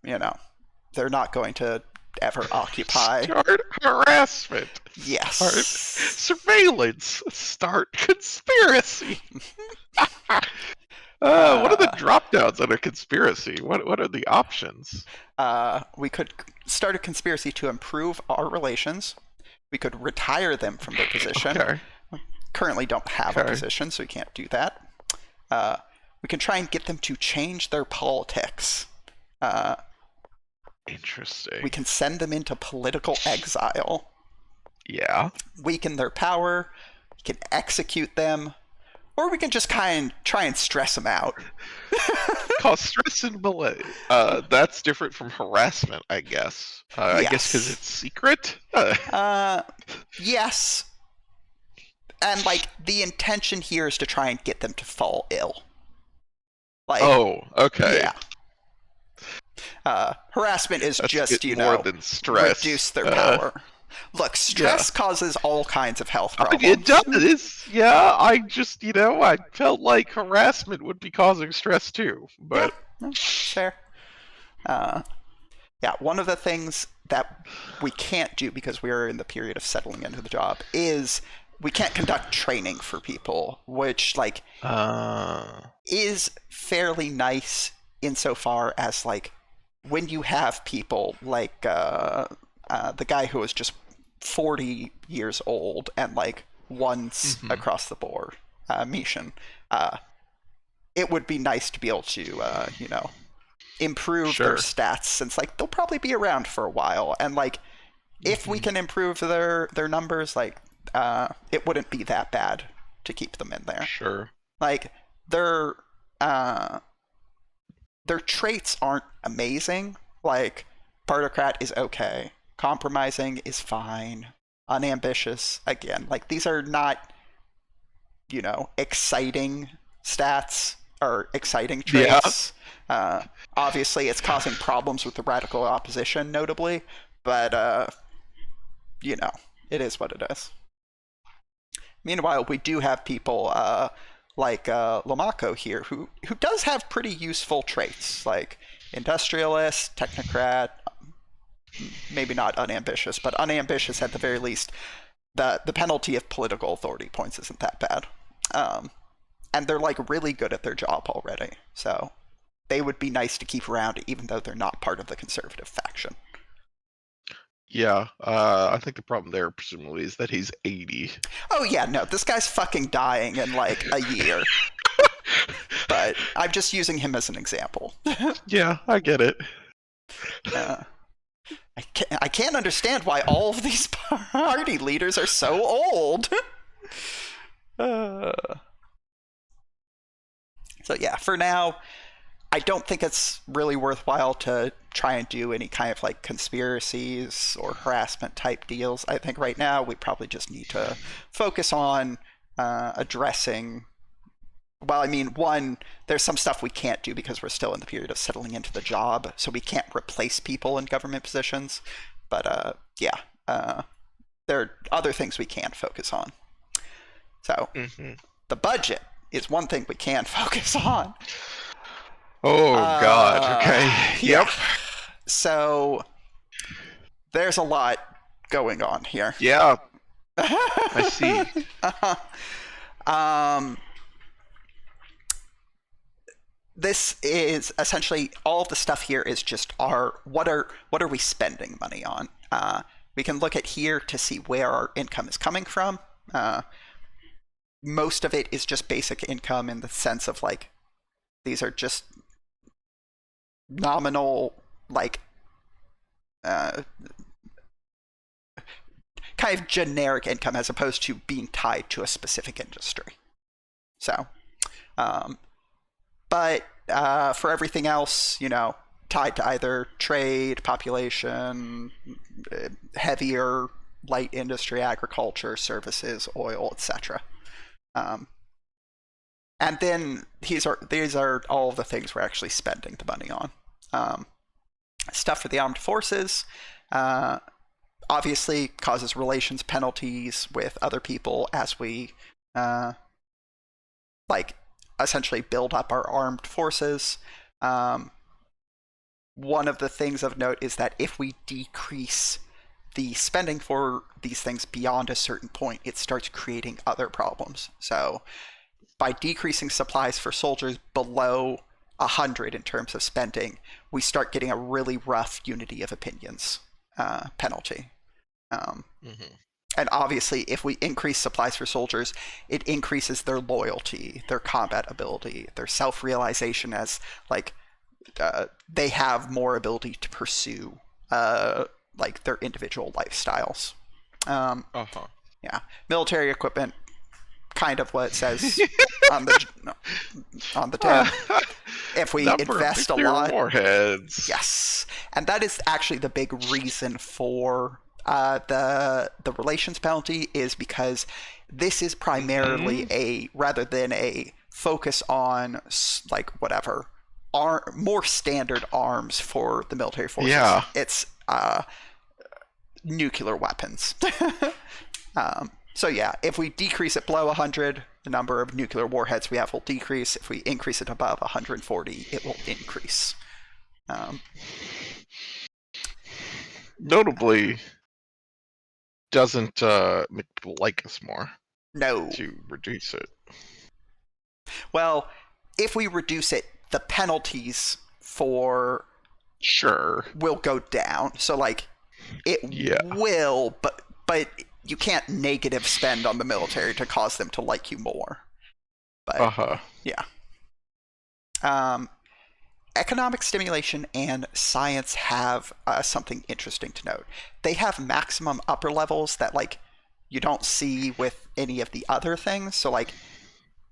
they're not going to ever occupy. Start harassment. Yes. Start surveillance. Start conspiracy. What are the drop downs on a conspiracy? What are the options? We could start a conspiracy to improve our relations. We could retire them from their position. Okay. We currently don't have a position, so we can't do that. We can try and get them to change their politics. Interesting. We can send them into political exile. Yeah. Weaken their power. We can execute them. Or we can just try and stress them out. Cause stress and malaise. That's different from harassment, I guess. I guess because it's secret. Yes. And like the intention here is to try and get them to fall ill. Like, oh, okay. Yeah. Harassment is That's just, more than stress. Reduce their power. Look, stress causes all kinds of health problems. It does. Yeah, I just, I felt like harassment would be causing stress too. But yeah, sure. Yeah, one of the things that we can't do because we're in the period of settling into the job is we can't conduct training for people, which is fairly nice insofar as like when you have people like the guy who was just 40 years old and like once across the board, Mishan, it would be nice to be able to improve their stats, since like they'll probably be around for a while, and like if we can improve their numbers, like it wouldn't be that bad to keep them in there. Sure. Like their traits aren't amazing. Like partocrat is okay, compromising is fine, unambitious again. Like these are not exciting stats or exciting traits. Yeah. Obviously, it's causing problems with the radical opposition, notably, but it is what it is. Meanwhile, we do have people like Lomako here, who does have pretty useful traits, like industrialist, technocrat, maybe not unambitious, but unambitious at the very least. The penalty of political authority points isn't that bad. And they're like really good at their job already, so they would be nice to keep around even though they're not part of the conservative faction. Yeah, I think the problem there presumably is that he's 80. Oh yeah, no, this guy's fucking dying in like a year. But I'm just using him as an example. Yeah, I get it. I can't understand why all of these party leaders are so old. So yeah, for now, I don't think it's really worthwhile to try and do any kind of like conspiracies or harassment type deals. I think right now we probably just need to focus on addressing. Well, I mean, one, there's some stuff we can't do because we're still in the period of settling into the job, so we can't replace people in government positions. But there are other things we can focus on. So the budget is one thing we can focus on. Oh, God. Okay. Yep. Yeah. So there's a lot going on here. Yeah. I see. This is essentially all of the stuff here is just what are we spending money on? We can look at here to see where our income is coming from. Most of it is just basic income in the sense of like these are just nominal, like kind of generic income as opposed to being tied to a specific industry. So, but for everything else, tied to either trade, population, heavier, light industry, agriculture, services, oil, etc. And then these are all the things we're actually spending the money on. Stuff for the armed forces obviously causes relations penalties with other people as we essentially build up our armed forces. One of the things of note is that if we decrease the spending for these things beyond a certain point, it starts creating other problems. So by decreasing supplies for soldiers below 100 in terms of spending, we start getting a really rough unity of opinions penalty. And obviously, if we increase supplies for soldiers, it increases their loyalty, their combat ability, their self-realization as they have more ability to pursue their individual lifestyles. Yeah, military equipment kind of what it says on the tin. If we invest a lot, warheads. yes, and that is actually the big reason for the relations penalty, is because this is primarily rather than a focus on like whatever more standard arms for the military forces. Yeah. It's nuclear weapons. So yeah, if we decrease it below 100, the number of nuclear warheads we have will decrease. If we increase it above 140, it will increase. Notably, doesn't make people like us more. No. To reduce it. Well, if we reduce it, the penalties for will go down. So like it will, but you can't negative spend on the military to cause them to like you more. But yeah. Economic stimulation and science have something interesting to note. They have maximum upper levels that like you don't see with any of the other things. So like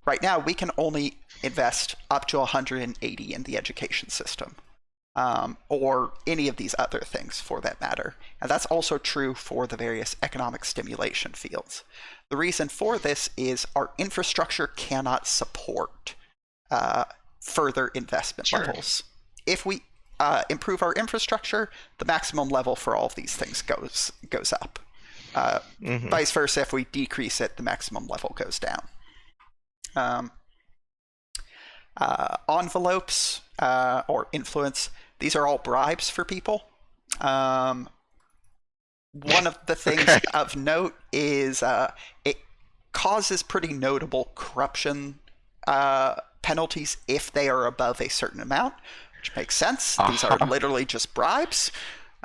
right now we can only invest up to 180 in the education system. Or any of these other things for that matter. And that's also true for the various economic stimulation fields. The reason for this is our infrastructure cannot support further investment levels. If we improve our infrastructure, the maximum level for all of these things goes up. Vice versa, if we decrease it, the maximum level goes down. Envelopes or influence, these are all bribes for people. One of the things of note is it causes pretty notable corruption penalties if they are above a certain amount, which makes sense. These are literally just bribes.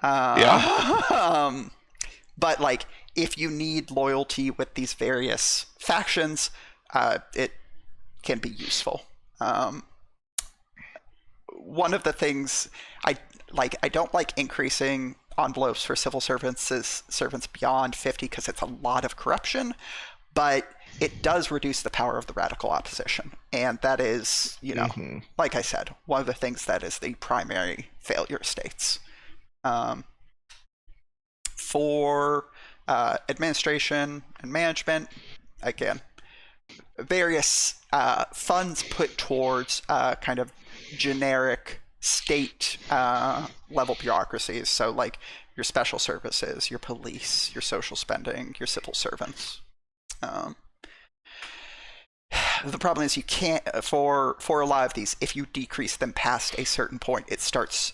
But like, if you need loyalty with these various factions, it can be useful. One of the things I don't like increasing envelopes for civil servants beyond 50 because it's a lot of corruption, but it does reduce the power of the radical opposition. And that is, like I said, one of the things that is the primary failure states. For administration and management, again, various funds put towards kind of generic state level bureaucracies. So like your special services, your police, your social spending, your civil servants. The problem is you can't, for a lot of these, if you decrease them past a certain point, it starts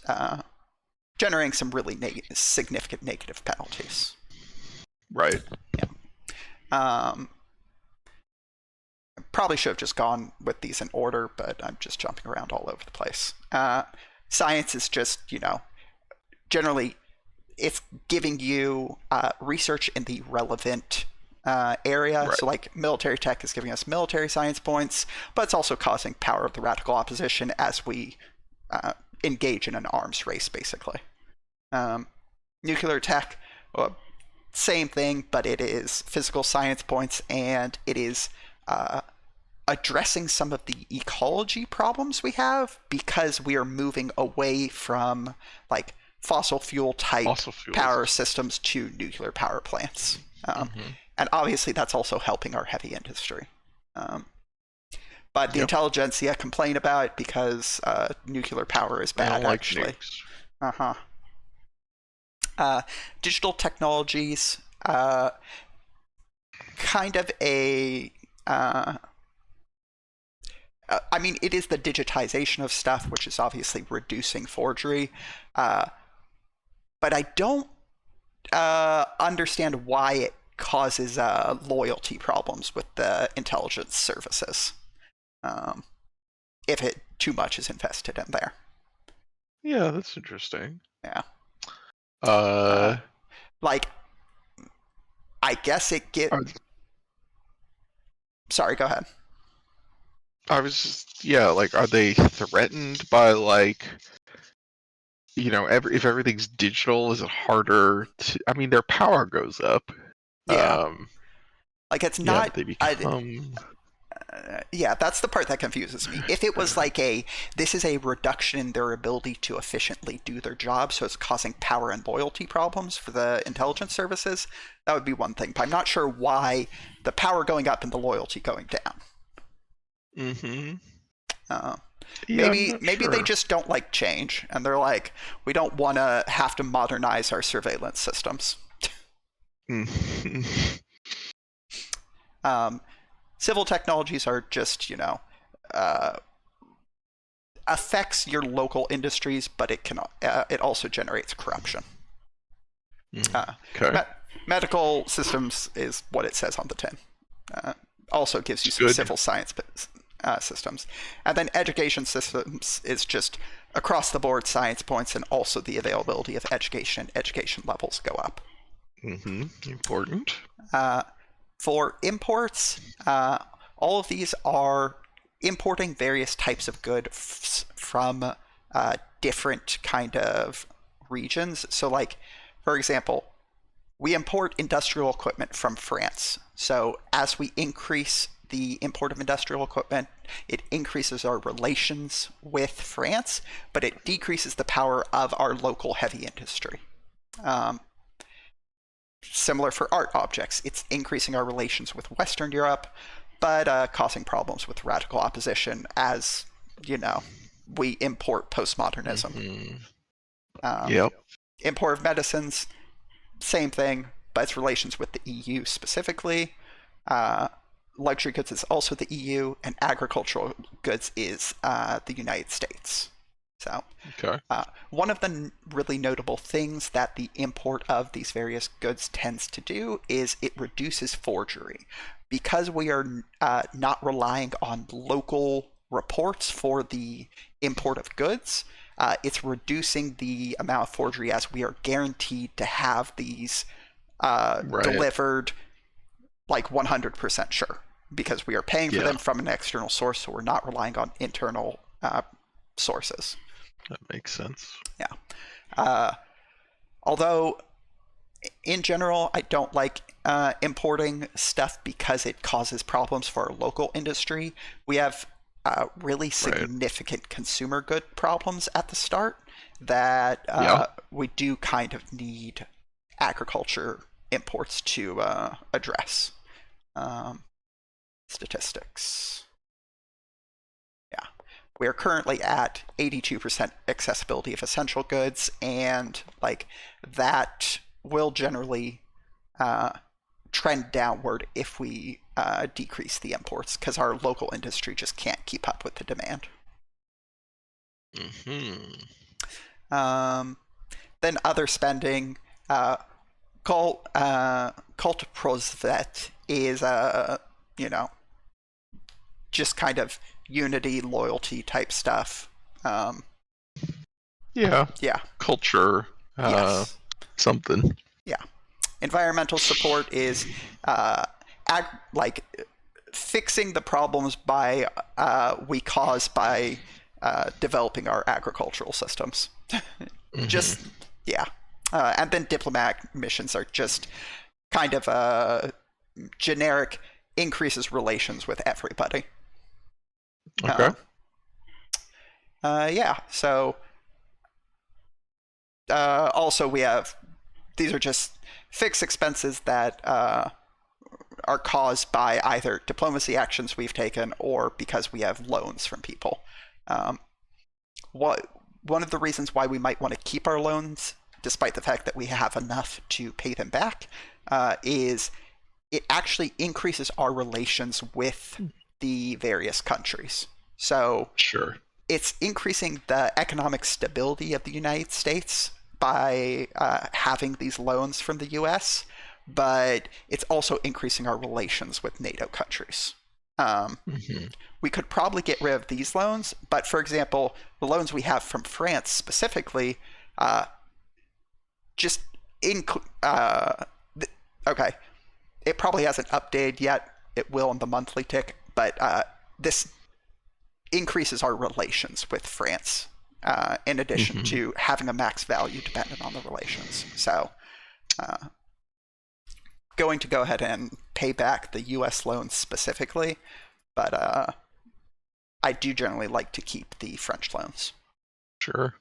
generating some really significant negative penalties. Right. Yeah. Probably should have just gone with these in order, but I'm just jumping around all over the place. Science is just, generally it's giving you research in the relevant area. Right. So like military tech is giving us military science points, but it's also causing power of the radical opposition as we engage in an arms race, basically. Nuclear tech, same thing, but it is physical science points, and it is addressing some of the ecology problems we have because we are moving away from like fossil fuel type power systems to nuclear power plants. And obviously that's also helping our heavy industry. But the intelligentsia complain about it because nuclear power is bad, actually. Digital technologies, kind of a I mean, it is the digitization of stuff, which is obviously reducing forgery. But I don't understand why it causes loyalty problems with the intelligence services. If it too much is invested in there. Yeah, that's interesting. Yeah. Like, I guess it Sorry, go ahead. I was just, like, are they threatened by, like, if everything's digital, is it harder to, I mean, their power goes up. Yeah. Like, it's Yeah, not. but they become. Yeah, that's the part that confuses me. If it was like this is a reduction in their ability to efficiently do their job, so it's causing power and loyalty problems for the intelligence services, that would be one thing. But I'm not sure why the power going up and the loyalty going down. Mm-hmm. Uh, Yeah, I'm maybe not they sure. just don't like change, and they're like, we don't want to have to modernize our surveillance systems. Mm. Civil technologies are just, uh, affects your local industries, but it also generates corruption. Okay. Medical systems is what it says on the tin. Also gives you It's some good. civil science systems, and then education systems is just across the board science points, and also the availability of education and education levels go up. Important. For imports, all of these are importing various types of goods from different kind of regions. So, like, for example, we import industrial equipment from France. So as we increase the import of industrial equipment, it increases our relations with France, but it decreases the power of our local heavy industry. Um, Similar for art objects, it's increasing our relations with Western Europe, but causing problems with radical opposition as, we import postmodernism. Yep. Import of medicines, same thing, but it's relations with the EU specifically. Uh, Luxury goods is also the EU, and agricultural goods is the United States. So, Okay. one of the really notable things that the import of these various goods tends to do is it reduces forgery. Because we are not relying on local reports for the import of goods, it's reducing the amount of forgery as we are guaranteed to have these Right. delivered like 100% sure, because we are paying for Yeah. them from an external source, so we're not relying on internal sources. That makes sense. Yeah. Although, in general, I don't like importing stuff because it causes problems for our local industry. We have really significant consumer good problems at the start that Yeah. we do kind of need agriculture imports to address. Statistics. Yeah. We are currently at 82% accessibility of essential goods, and like that will generally trend downward if we decrease the imports, because our local industry just can't keep up with the demand. Then other spending, cult prosvet is just kind of unity, loyalty type stuff. Yeah. Yeah. Culture. Yes. Something. Yeah. Environmental support is like fixing the problems we cause by developing our agricultural systems. Just yeah. And then diplomatic missions are just kind of generic, increases relations with everybody. Okay. Yeah. So also we have, these are just fixed expenses that are caused by either diplomacy actions we've taken or because we have loans from people. One of the reasons why we might want to keep our loans, despite the fact that we have enough to pay them back, is it actually increases our relations with the various countries. So Sure. it's increasing the economic stability of the United States by having these loans from the US, but it's also increasing our relations with NATO countries. We could probably get rid of these loans, but for example, the loans we have from France specifically, just okay, it probably hasn't updated yet. It will in the monthly tick, but this increases our relations with France, in addition to having a max value dependent on the relations. So, going to go ahead and pay back the U.S. loans specifically, but I do generally like to keep the French loans. Sure.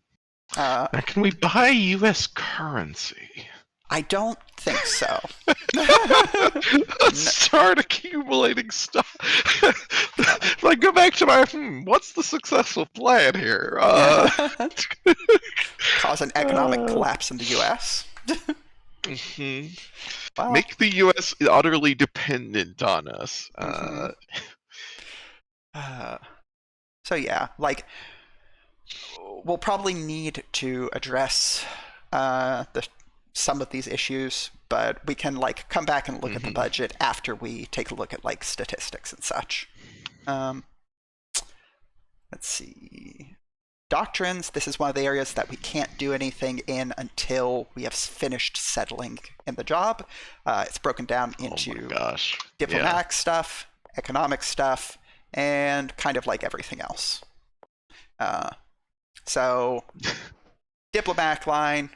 Now, can we buy U.S. currency? I don't think so. Let's start accumulating stuff. Like, go back to my, what's the successful plan here? Cause an economic collapse in the U.S. Wow. Make the U.S. utterly dependent on us. So yeah, like, we'll probably need to address some of these issues, but we can like come back and look at the budget after we take a look at like statistics and such. Let's see. Doctrines, this is one of the areas that we can't do anything in until we have finished settling in the job. It's broken down into diplomatic stuff, economic stuff, and kind of like everything else. So, diplomatic line,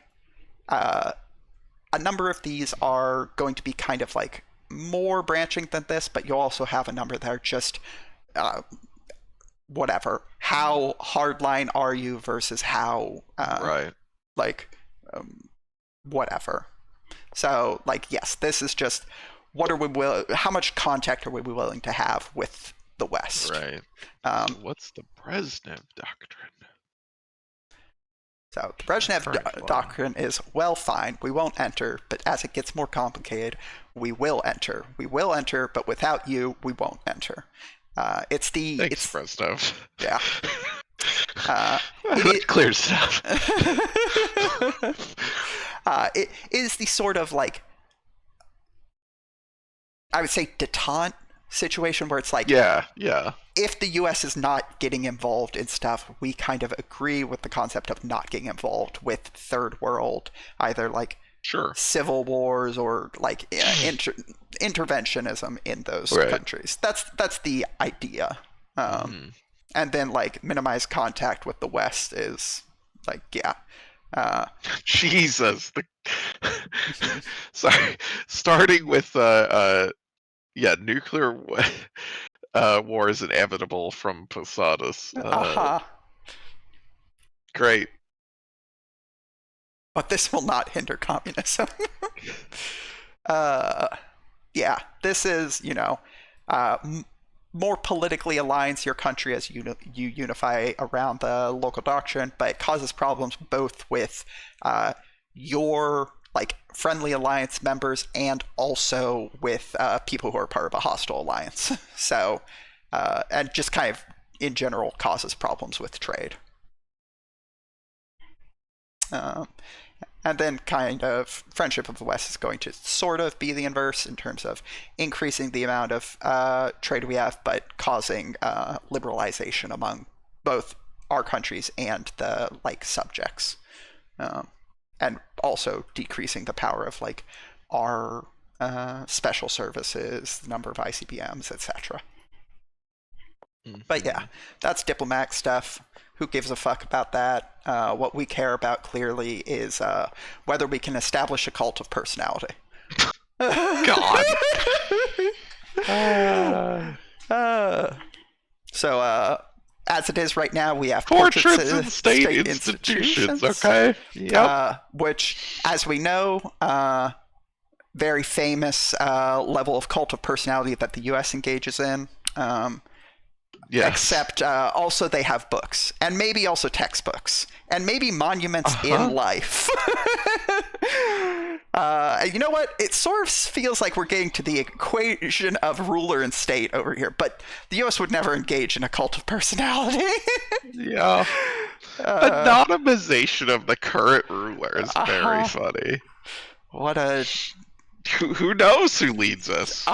a number of these are going to be kind of like more branching than this, but you'll also have a number that are just whatever. How hardline are you versus how whatever. So like, yes, this is just how much contact are we willing to have with the West? Right. What's the Brezhnev doctrine? So the Brezhnev doctrine is, well, fine, we won't enter, but as it gets more complicated, we will enter. We will enter, but without you, we won't enter. Thanks, Brezhnev. Yeah. It clears stuff. It is the sort of like, I would say, detente situation where it's like, yeah, if the U.S. is not getting involved in stuff, we kind of agree with the concept of not getting involved with third world, either like civil wars or like interventionism in those countries. That's the idea. And then like minimize contact with the West is like, Jesus. Sorry, starting with nuclear war is inevitable from Posadas. Great. But this will not hinder communism. This is, more politically aligns your country as you unify around the local doctrine, but it causes problems both with your like friendly alliance members and also with people who are part of a hostile alliance. So, and just kind of in general causes problems with trade. And then kind of friendship of the West is going to sort of be the inverse in terms of increasing the amount of trade we have, but causing liberalization among both our countries and the like subjects. And also decreasing the power of like our special services, the number of ICBMs, etc. But yeah, that's diplomatic stuff. Who gives a fuck about that? What we care about clearly is whether we can establish a cult of personality. God. So as it is right now, we have portraits in state institutions. Okay. Yep. Which, as we know, very famous level of cult of personality that the U.S. engages in. Yes. Except also they have books, and maybe also textbooks, and maybe monuments in life. You know what? It sort of feels like we're getting to the equation of ruler and state over here, but the U.S. would never engage in a cult of personality. Yeah. Anonymization of the current ruler is very funny. What a... Who knows who leads us?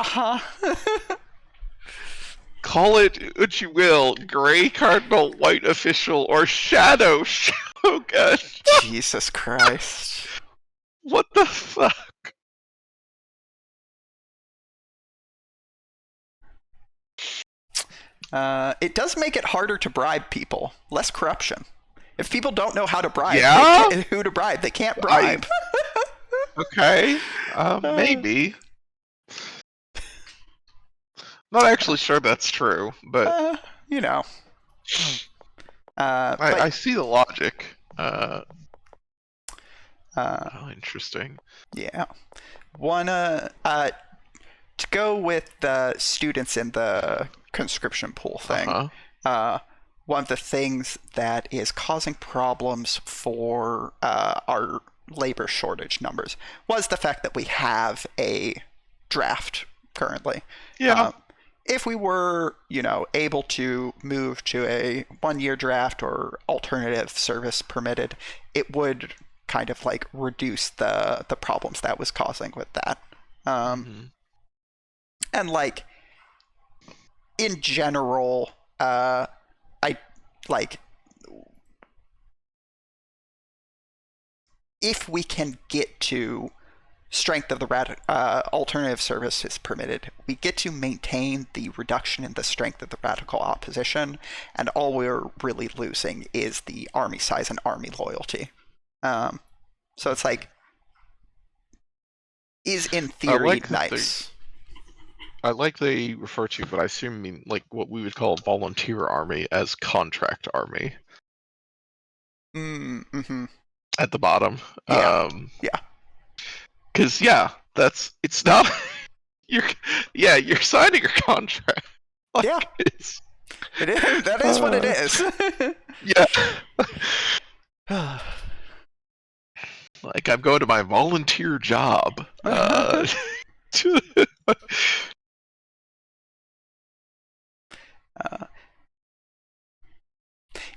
Call it what you will, Gray Cardinal, White Official, or Shadow Shogun. Jesus Christ. What the fuck? It does make it harder to bribe people. Less corruption. If people don't know how to bribe, who to bribe, they can't bribe. Okay, maybe. Not actually sure that's true, but you know. I see the logic. Interesting. Yeah. To go with the students in the conscription pool thing, one of the things that is causing problems for our labor shortage numbers was the fact that we have a draft currently. Yeah. If we were, able to move to a 1-year draft or alternative service permitted, it would kind of like reduce the problems that was causing with that. And like in general, I like if we can get to strength of the alternative service is permitted, we get to maintain the reduction in the strength of the radical opposition, and all we're really losing is the army size and army loyalty. So it's like, is in theory nice. I like they refer to, but I assume mean like what we would call volunteer army as contract army. Mm-hmm. At the bottom. Yeah. Because it's not you're signing a contract. Like, yeah. It is. That is what it is. Yeah. Like I'm going to my volunteer job.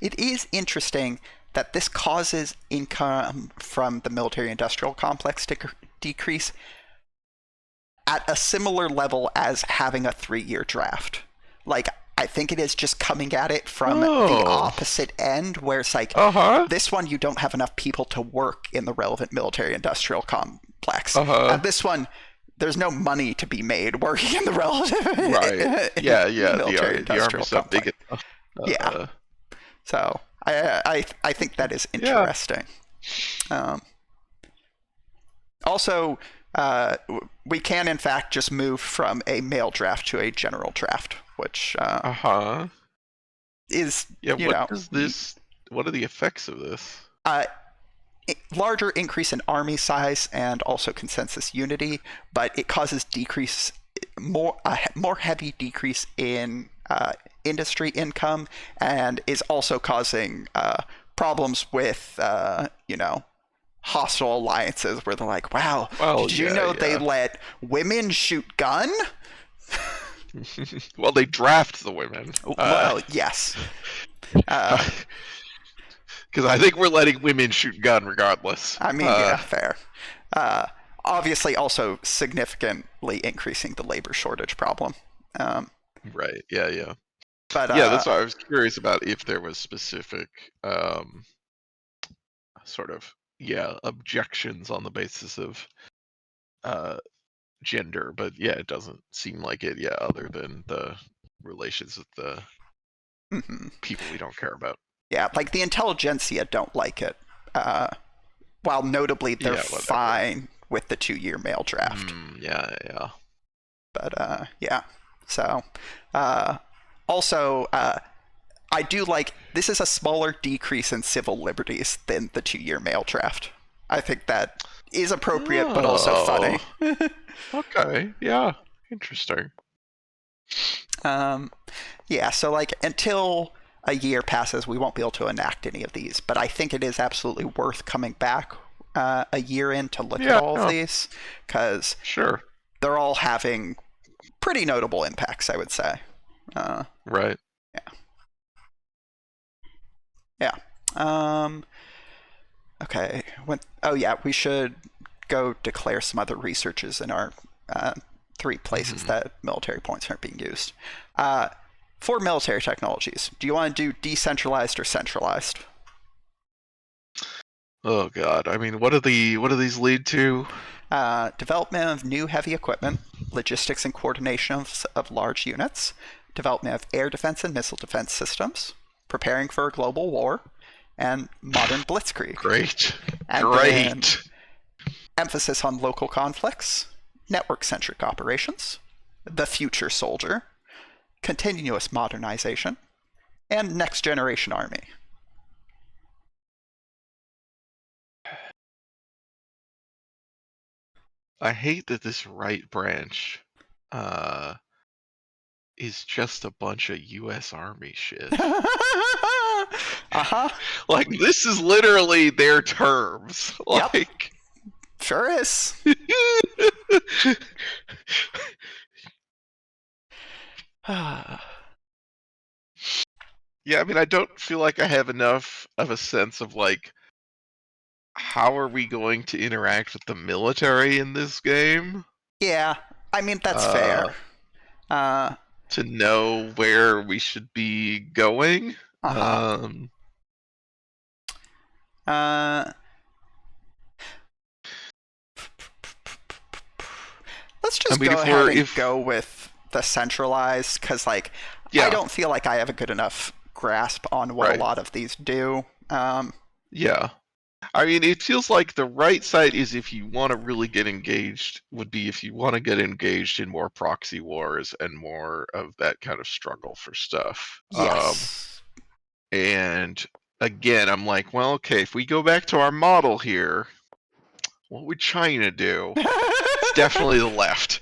It is interesting that this causes income from the military-industrial complex to decrease at a similar level as having a 3-year draft. Like, I think it is just coming at it from the opposite end, where it's like, this one, you don't have enough people to work in the relevant military-industrial complex. And this one, there's no money to be made working in the relevant military-industrial complex. Yeah. So I think that is interesting. Yeah. Also, we can in fact just move from a male draft to a general draft, which is what are the effects of this? Larger increase in army size and also consensus unity, but it causes more heavy decrease in industry income, and is also causing problems with hostile alliances where they're like, wow, did you know they let women shoot gun? Well, they draft the women. Well, yes. Because I think we're letting women shoot gun regardless. I mean, fair. Obviously, also significantly increasing the labor shortage problem. Right. Yeah. But that's why I was curious about if there was specific sort of objections on the basis of gender, but it doesn't seem like it. Other than the relations with the people we don't care about. Yeah, like the intelligentsia don't like it. While notably they're fine with the 2-year male draft. Yeah. But so also I do like this is a smaller decrease in civil liberties than the 2-year male draft. I think that is appropriate, but also funny. Okay, yeah, interesting. So like until a year passes, we won't be able to enact any of these, but I think it is absolutely worth coming back a year in to look at all of these, because they're all having pretty notable impacts, I would say. Right. Yeah. Okay. We should go declare some other researches in our 3 places that military points aren't being used. For military technologies, do you want to do decentralized or centralized? Oh God! I mean, what do these lead to? Development of new heavy equipment, logistics and coordination of large units, development of air defense and missile defense systems, preparing for a global war, and modern blitzkrieg. Great. Emphasis on local conflicts, network-centric operations, the future soldier, continuous modernization, and next generation army. I hate that this right branch is just a bunch of U.S. Army shit. Uh-huh. Like, this is literally their terms. Yep. Like, sure is. Yeah, I mean, I don't feel like I have enough of a sense of, like, how are we going to interact with the military in this game? Yeah, I mean, that's fair. To know where we should be going. Uh-huh. Let's just go ahead and go with the centralized, because, like, I don't feel like I have a good enough grasp on what a lot of these do. Yeah. I mean, it feels like the right side is if you want to really get engaged, would be if you want to get engaged in more proxy wars and more of that kind of struggle for stuff. Yes. And again, I'm like, well, okay, if we go back to our model here, what would China do? It's definitely the left.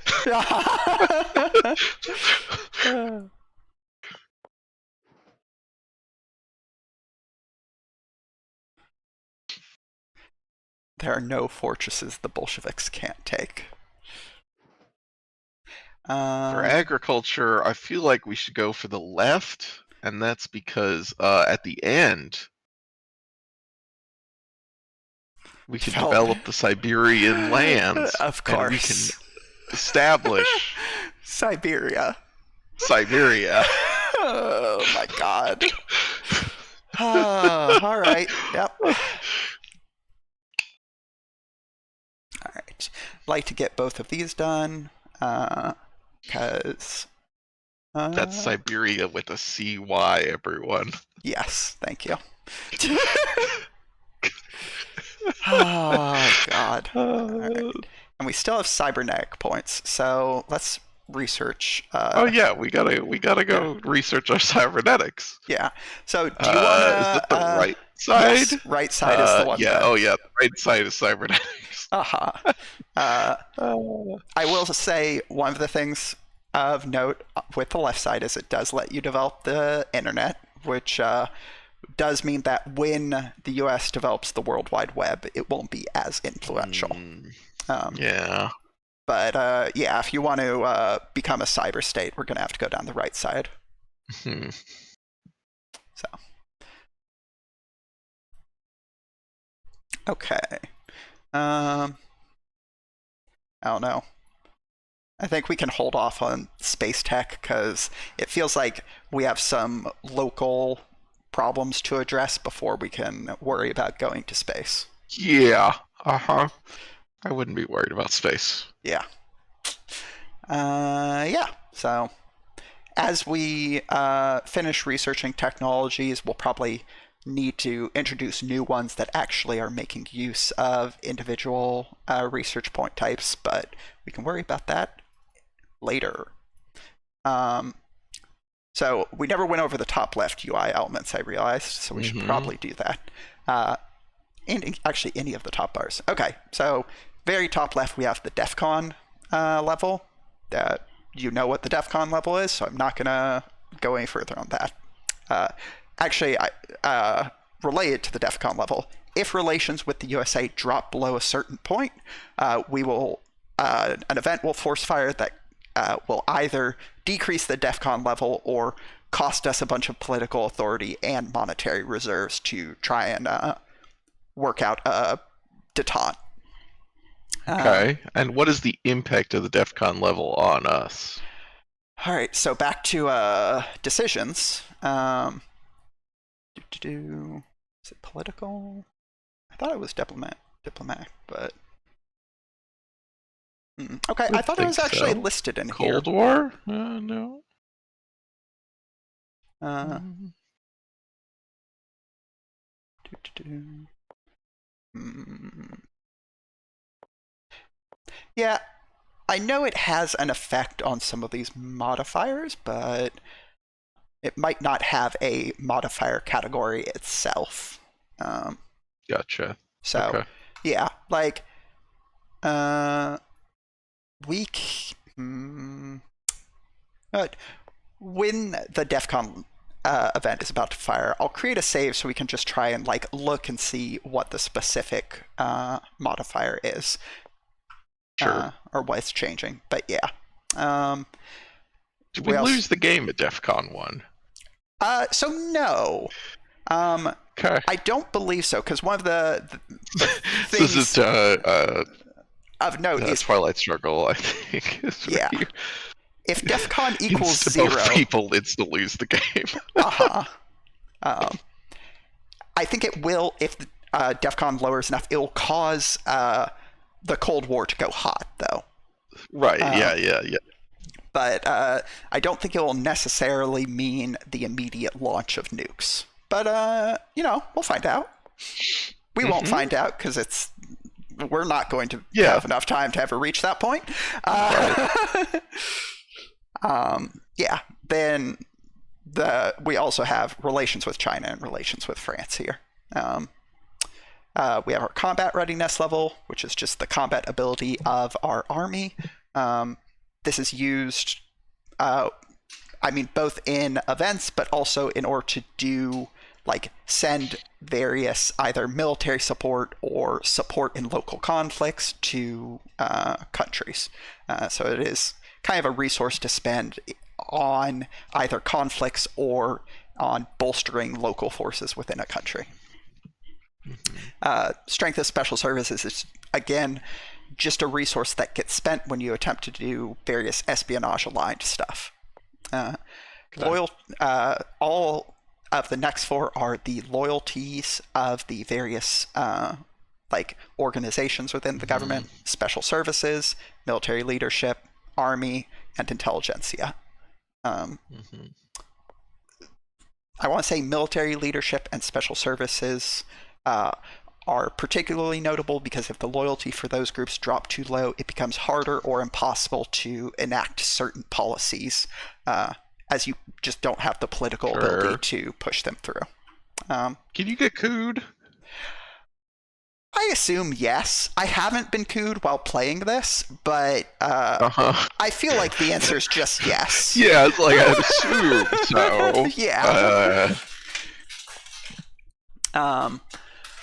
There are no fortresses the Bolsheviks can't take. For agriculture, I feel like we should go for the left, and that's because at the end, we can develop the Siberian lands. Of course. And we can establish Siberia. Oh my god. All right. Yep. All right. Like to get both of these done, because that's Siberia with a CY, everyone. Yes, thank you. Oh god. Right. And we still have cybernetic points, so let's research. Oh yeah, we gotta go research our cybernetics. Yeah. So do you want to? Is that the right side? Yes, right side is the one. Yeah. Oh yeah, the right side is cybernetics. I will say one of the things of note with the left side is it does let you develop the internet, which does mean that when the U.S. develops the World Wide Web, it won't be as influential. Yeah. But yeah, if you want to become a cyber state, we're going to have to go down the right side. So. Okay. I don't know. I think we can hold off on space tech because it feels like we have some local problems to address before we can worry about going to space. Yeah. I wouldn't be worried about space. Yeah. Yeah. So as we finish researching technologies, we'll probably need to introduce new ones that actually are making use of individual research point types, but we can worry about that later. So we never went over the top left UI elements, I realized, so we should probably do that. And actually any of the top bars. Okay, so very top left we have the DEF CON level. You know what the DEF CON level is, so I'm not going to go any further on that. Actually, related to the DEF CON level, if relations with the USA drop below a certain point, we will an event will force fire that will either decrease the DEF CON level or cost us a bunch of political authority and monetary reserves to try and work out a detente. Okay, and what is the impact of the DEF CON level on us? All right, so back to decisions. Is it political? I thought it was diplomatic, but okay. I thought it was actually listed in here. Cold War? No. Yeah, I know it has an effect on some of these modifiers, but it might not have a modifier category itself. Gotcha. So, Okay. yeah, like, weak. But when the DEF CON event is about to fire, I'll create a save so we can just try and like look and see what the specific modifier is. Sure. Or what's changing. But yeah. Did we lose the game at DEF CON 1? So no. Okay. I don't believe so, because one of the things this is of note is Twilight Struggle, I think. Yeah. If DEF CON equals 0, both people needs to lose the game. I think it will, if DEF CON lowers enough, it will cause the Cold War to go hot, though. Right, yeah. But I don't think it will necessarily mean the immediate launch of nukes. But, we'll find out. We won't find out, because we're not going to have enough time to ever reach that point. Yeah, then we also have relations with China and relations with France here. We have our combat readiness level, which is just the combat ability of our army. This is used, both in events, but also in order to do, send various either military support or support in local conflicts to countries. So it is kind of a resource to spend on either conflicts or on bolstering local forces within a country. Strength of special services is, again, just a resource that gets spent when you attempt to do various espionage-aligned stuff. All of the next 4 are the loyalties of the various organizations within the government: special services, military leadership, army, and intelligentsia. I want to say military leadership and special services are particularly notable because if the loyalty for those groups drop too low, it becomes harder or impossible to enact certain policies, as you just don't have the political ability to push them through. Can you get cooed? I assume yes. I haven't been cooed while playing this, but I feel like the answer is just yes. Yeah, it's like I assume so. Yeah.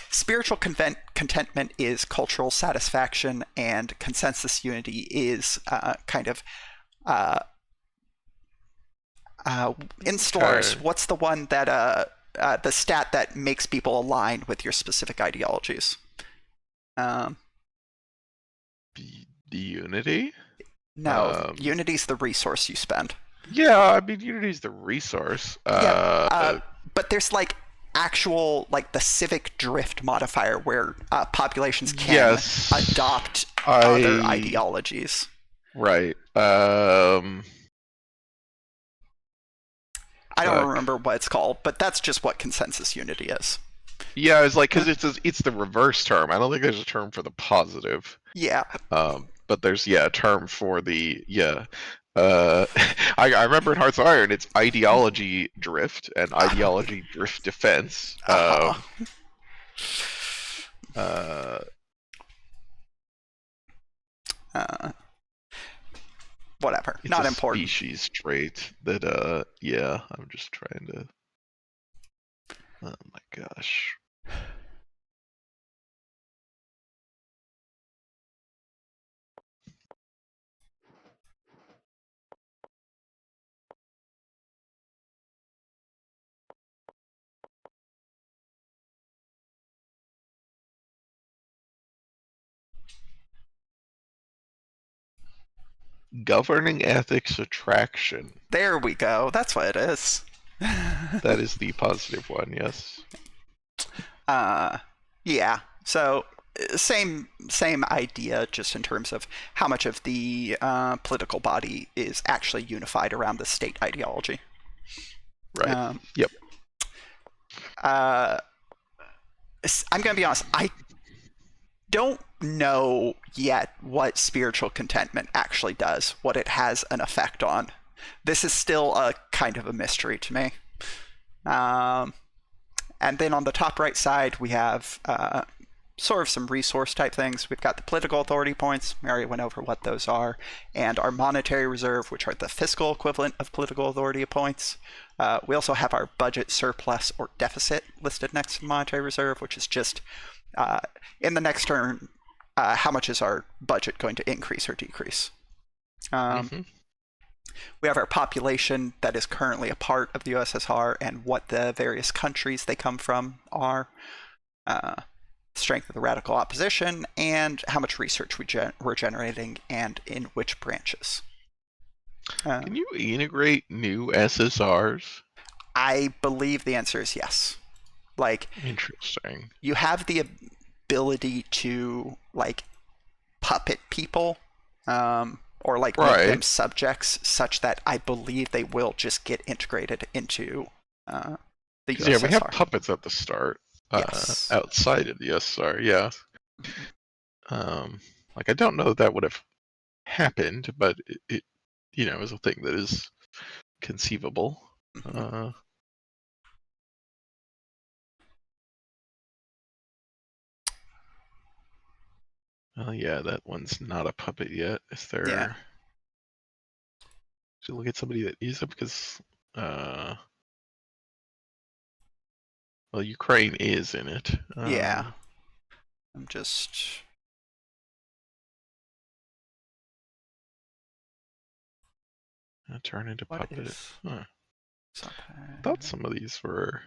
Spiritual contentment is cultural satisfaction, and consensus unity is in stores. What's the one that the stat that makes people align with your specific ideologies? The unity? No, unity's the resource you spend. Yeah, unity's the resource. But there's actual the civic drift modifier where populations can adopt other ideologies. Right. I don't remember what it's called, but that's just what consensus unity is. Yeah, it's because it's the reverse term. I don't think there's a term for the positive. Yeah. But there's a term for the I remember in Hearts of Iron, it's ideology drift and ideology drift defense. Whatever. It's not a important. Species trait that I'm just trying to. Oh my gosh. Governing ethics attraction. There we go. That's what it is. That is the positive one, yes. Yeah. So same idea, just in terms of how much of the political body is actually unified around the state ideology. Right. Yep. I'm going to be honest. don't know yet what spiritual contentment actually does, what it has an effect on. This is still a kind of a mystery to me. And then on the top right side, we have sort of some resource type things. We've got the political authority points. Mary went over what those are. And our monetary reserve, which are the fiscal equivalent of political authority points. We also have our budget surplus or deficit listed next to monetary reserve, which is just in the next turn, how much is our budget going to increase or decrease? We have our population that is currently a part of the USSR and what the various countries they come from are, strength of the radical opposition, and how much research we're generating and in which branches. Can you integrate new SSRs? I believe the answer is yes. Like, interesting. You have the ability to like puppet people, or like make them subjects, such that I believe they will just get integrated into the USSR. Yeah, we have puppets at the start. Yes. Outside of the USSR, yeah. Like I don't know that would have happened, but it is a thing that is conceivable. Well, yeah, that one's not a puppet yet. Is there? Yeah. Should look at somebody that is, because well, Ukraine is in it. Yeah. I'm just. Turn into puppet. Huh. I thought some of these were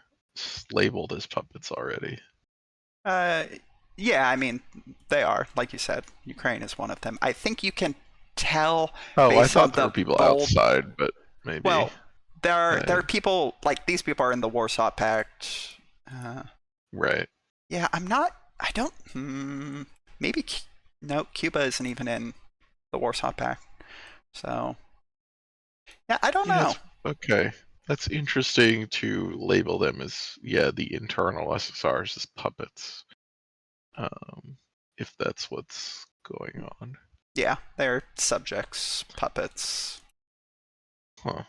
labeled as puppets already. Yeah, I mean, they are. Like you said, Ukraine is one of them. I think you can tell. Oh, I thought there were people outside, but maybe. Well, there are people, like these people are in the Warsaw Pact. Right. Yeah, I don't. Maybe. No, Cuba isn't even in the Warsaw Pact. So. Yeah, I don't know. Okay. That's interesting to label them as, the internal SSRs as puppets. If that's what's going on. Yeah, they're subjects, puppets. Huh.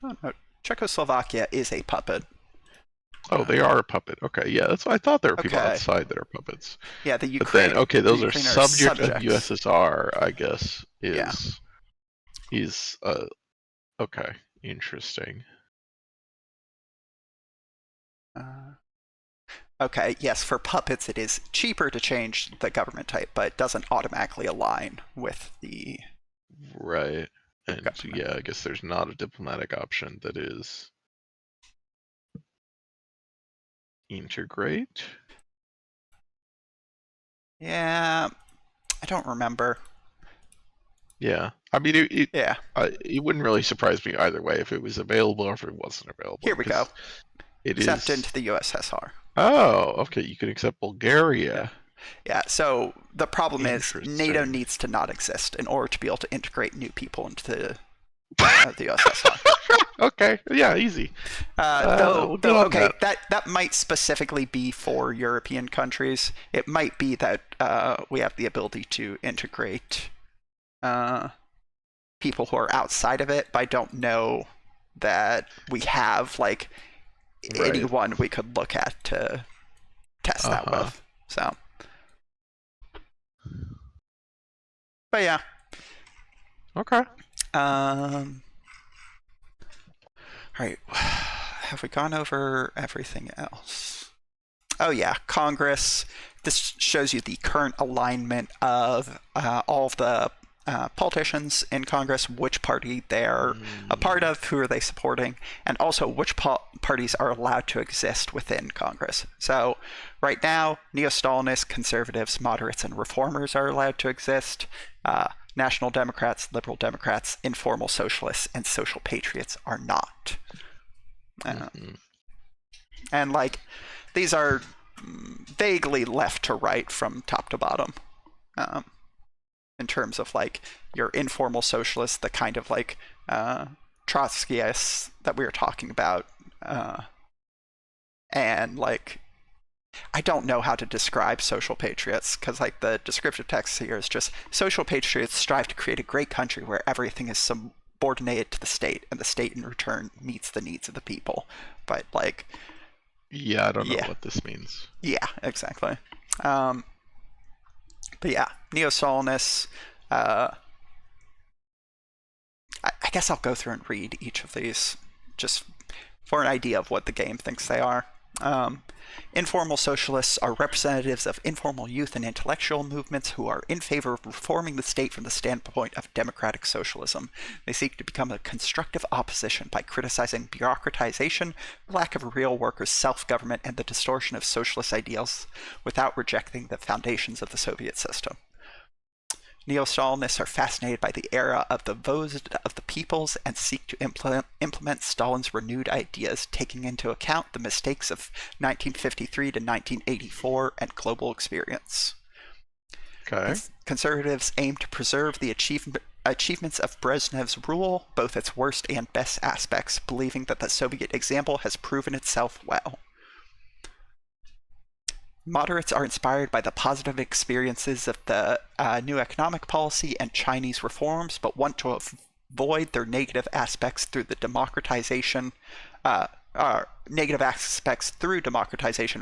Oh, no. Czechoslovakia is a puppet. Oh, they are a puppet. Okay, yeah, that's what I thought. There were people outside that are puppets. Yeah, the Ukraine. But then, those are subject of USSR, I guess. Is okay, interesting. Okay, yes, for puppets it is cheaper to change the government type, but it doesn't automatically align with the. Right, and government. I guess there's not a diplomatic option that is. Integrate? Yeah, I don't remember. Yeah, I mean, it wouldn't really surprise me either way if it was available or if it wasn't available. Here we go. It accept into the USSR. Oh, okay. You can accept Bulgaria. Yeah. So the problem is NATO needs to not exist in order to be able to integrate new people into the USSR. Okay. Yeah. Easy. Okay. That might specifically be for European countries. It might be that we have the ability to integrate people who are outside of it, but I don't know that we have anyone we could look at to test that with. So, but yeah. Okay. All right. Have we gone over everything else? Oh yeah, Congress. This shows you the current alignment of all of the politicians in Congress, which party they're a part of, who are they supporting, and also which parties are allowed to exist within Congress. So right now, neo-Stalinists, conservatives, moderates, and reformers are allowed to exist. National Democrats, liberal Democrats, informal socialists, and social patriots are not. And like these are vaguely left to right from top to bottom. Um, in terms of like your informal socialists, the kind of like Trotskyists that we were talking about, and like I don't know how to describe social patriots because like the descriptive text here is just social patriots strive to create a great country where everything is subordinated to the state and the state in return meets the needs of the people. But like, yeah, I don't know what this means. Yeah, exactly. But yeah, neo-Stalinists. I guess I'll go through and read each of these just for an idea of what the game thinks they are. Informal socialists are representatives of informal youth and intellectual movements who are in favor of reforming the state from the standpoint of democratic socialism. They seek to become a constructive opposition by criticizing bureaucratization, lack of real workers' self-government, and the distortion of socialist ideals without rejecting the foundations of the Soviet system. Neo-Stalinists are fascinated by the era of the votes of the peoples and seek to implement Stalin's renewed ideas, taking into account the mistakes of 1953 to 1984 and global experience. Okay. Conservatives aim to preserve the achievements of Brezhnev's rule, both its worst and best aspects, believing that the Soviet example has proven itself well. Moderates are inspired by the positive experiences of the new economic policy and Chinese reforms, but want to avoid their negative aspects through the democratization,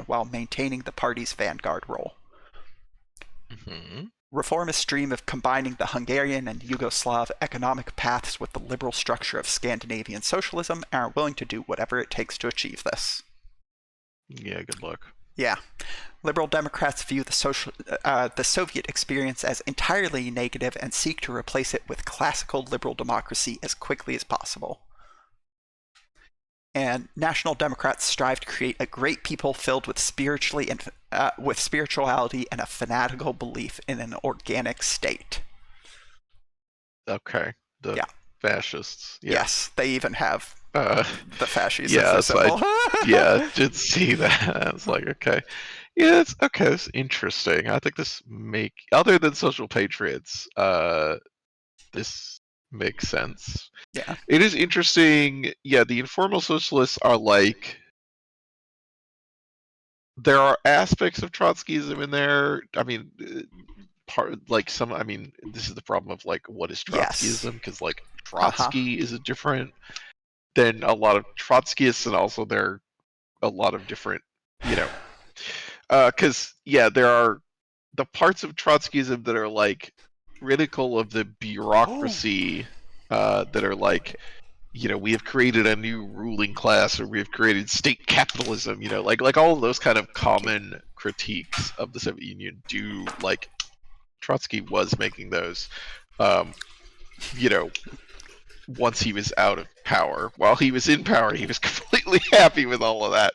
while maintaining the party's vanguard role. Mm-hmm. Reformists dream of combining the Hungarian and Yugoslav economic paths with the liberal structure of Scandinavian socialism and are willing to do whatever it takes to achieve this. Yeah, good luck. Yeah. Liberal Democrats view the Soviet experience as entirely negative and seek to replace it with classical liberal democracy as quickly as possible. And National Democrats strive to create a great people filled with spirituality and a fanatical belief in an organic state. Okay. The fascists. Yeah. Yes, they even have the fascists. Yeah, I did see that. I was like, okay. Yeah, it's interesting. I think other than social patriots, this makes sense. Yeah. It is interesting. Yeah, the informal socialists are like, there are aspects of Trotskyism in there. I mean, this is the problem of like, what is Trotskyism? Because like Trotsky is a different than a lot of Trotskyists, and also there are a lot of different, because there are the parts of Trotskyism that are like critical of the bureaucracy, that are like, we have created a new ruling class, or we have created state capitalism, like all of those kind of common critiques of the Soviet Union. Like Trotsky was making those, once he was out of power. While he was in power, he was completely happy with all of that.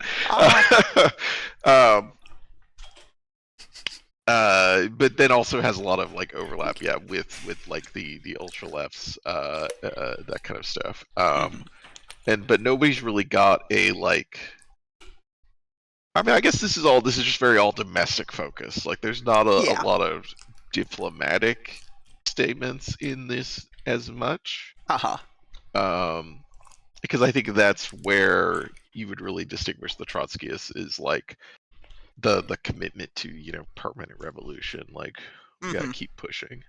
But then also has a lot of like overlap, with like the ultra lefts, that kind of stuff. But nobody's really got a like. I mean, I guess this is just very all domestic focus. Like, there's not a lot of diplomatic statements in this as much. Because I think that's where you would really distinguish the Trotskyists, is like the commitment to permanent revolution. Like, we gotta keep pushing.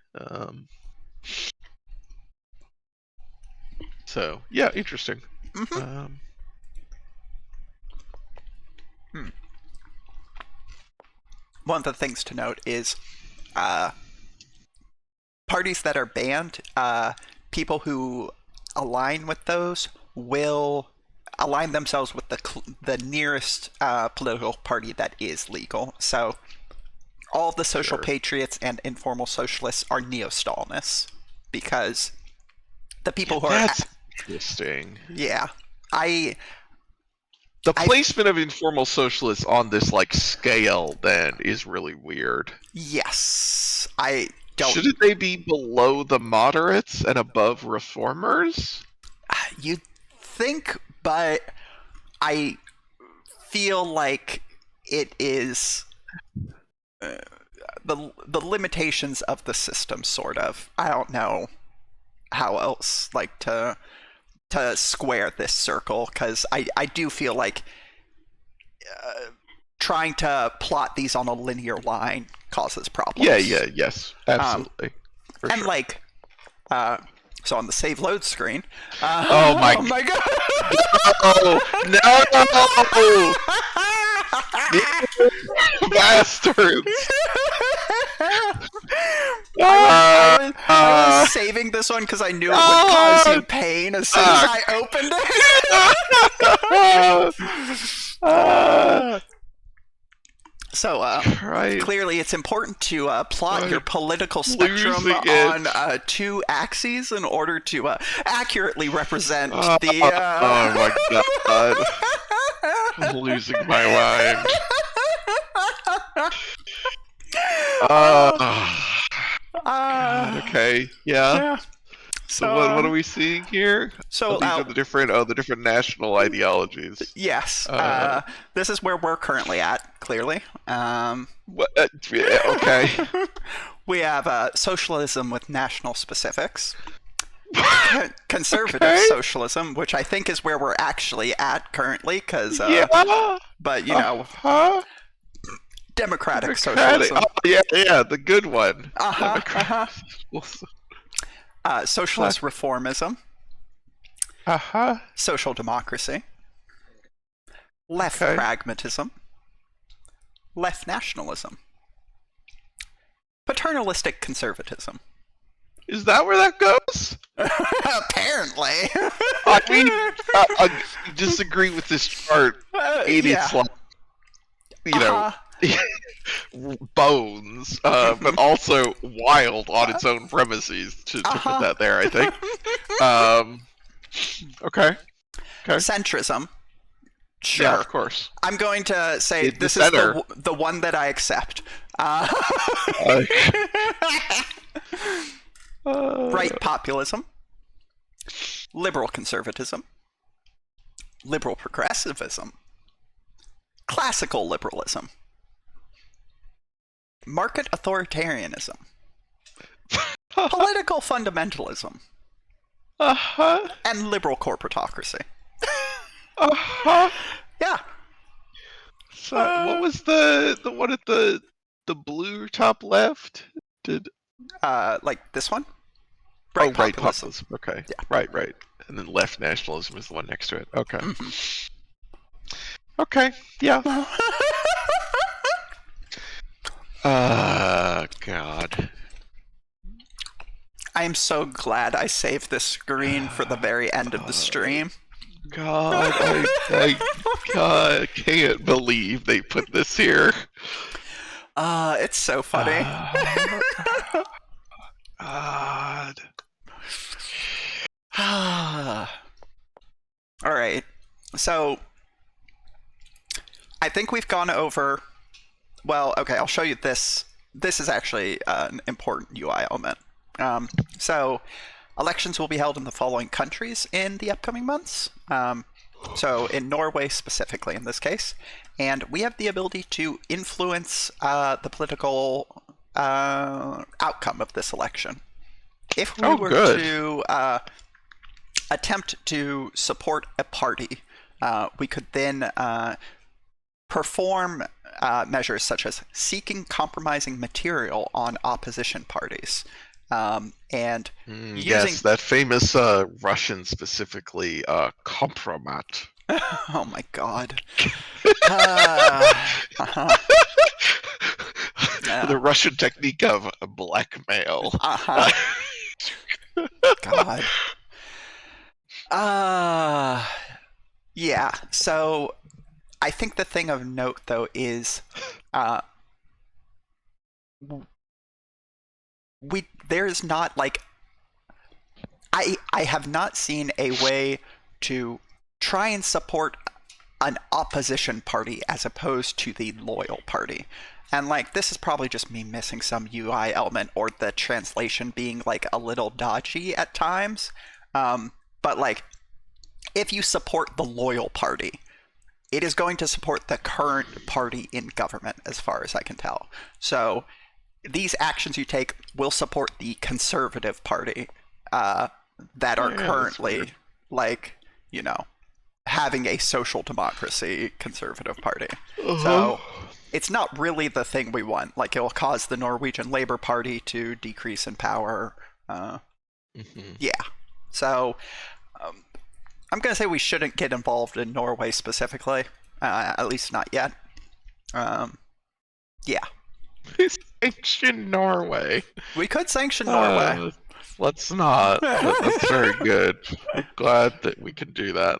So yeah, interesting. One of the things to note is parties that are banned, people who align with those will align themselves with the nearest political party that is legal. So all of the social patriots and informal socialists are neo-Stalinists, because the people who that's interesting. Yeah. The placement of informal socialists on this like scale then is really weird. Yes. Shouldn't they be below the moderates and above reformers? You'd think, but I feel like it is the limitations of the system, sort of. I don't know how else like to square this circle, because I do feel like trying to plot these on a linear line causes problems. Yes, absolutely. And sure. Like, so on the save load screen. Oh my god! No! Bastards! I was saving this one because I knew it would cause you pain as soon as I opened it. So, clearly it's important to plot your political spectrum on 2 axes in order to accurately represent the... Oh my god. I'm losing my mind. God, okay, yeah. So what are we seeing here? So these are the different national ideologies. Yes, this is where we're currently at. Clearly, okay. We have socialism with national specifics, conservative socialism, which I think is where we're actually at currently. Because but you know, democratic socialism. Oh, yeah, the good one. Socialist reformism, social democracy, left pragmatism, left nationalism, paternalistic conservatism. Is that where that goes? Apparently. I mean, I disagree with this chart. It's like, you know, bones, but also wild on its own premises to put that there, I think. Okay. Centrism. Sure. Yeah, of course. I'm going to say this is the one that I accept. Right populism, liberal conservatism, liberal progressivism, classical liberalism, market authoritarianism, political fundamentalism, and liberal corporatocracy. Yeah. So what was the one at the blue top left? Like this one? Right populism. Okay. Yeah. Right. And then left nationalism is the one next to it. Okay. Okay. Yeah. God. I am so glad I saved this screen for the very end of the stream. God, I can't believe they put this here. It's so funny. God. All right. So I think we've gone over. Well, okay. I'll show you this. This is actually an important UI element. So elections will be held in the following countries in the upcoming months. So in Norway specifically in this case. And we have the ability to influence the political outcome of this election. If we were to attempt to support a party, we could then perform measures such as seeking compromising material on opposition parties. And yes, that famous Russian specifically, compromat. Oh my god. The Russian technique of blackmail. God. Yeah, so I think the thing of note though is there's not like I have not seen a way to try and support an opposition party as opposed to the loyal party. And like this is probably just me missing some UI element or the translation being like a little dodgy at times. But like if you support the loyal party, it is going to support the current party in government, as far as I can tell. So these actions you take will support the Conservative Party that are currently, like, you know, having a social democracy Conservative Party. So it's not really the thing we want. Like, it will cause the Norwegian Labour Party to decrease in power. Yeah. So I'm going to say we shouldn't get involved in Norway specifically, at least not yet. Yeah. Sanction Norway. We could sanction Norway. Let's not. That's very good. I'm glad that we can do that.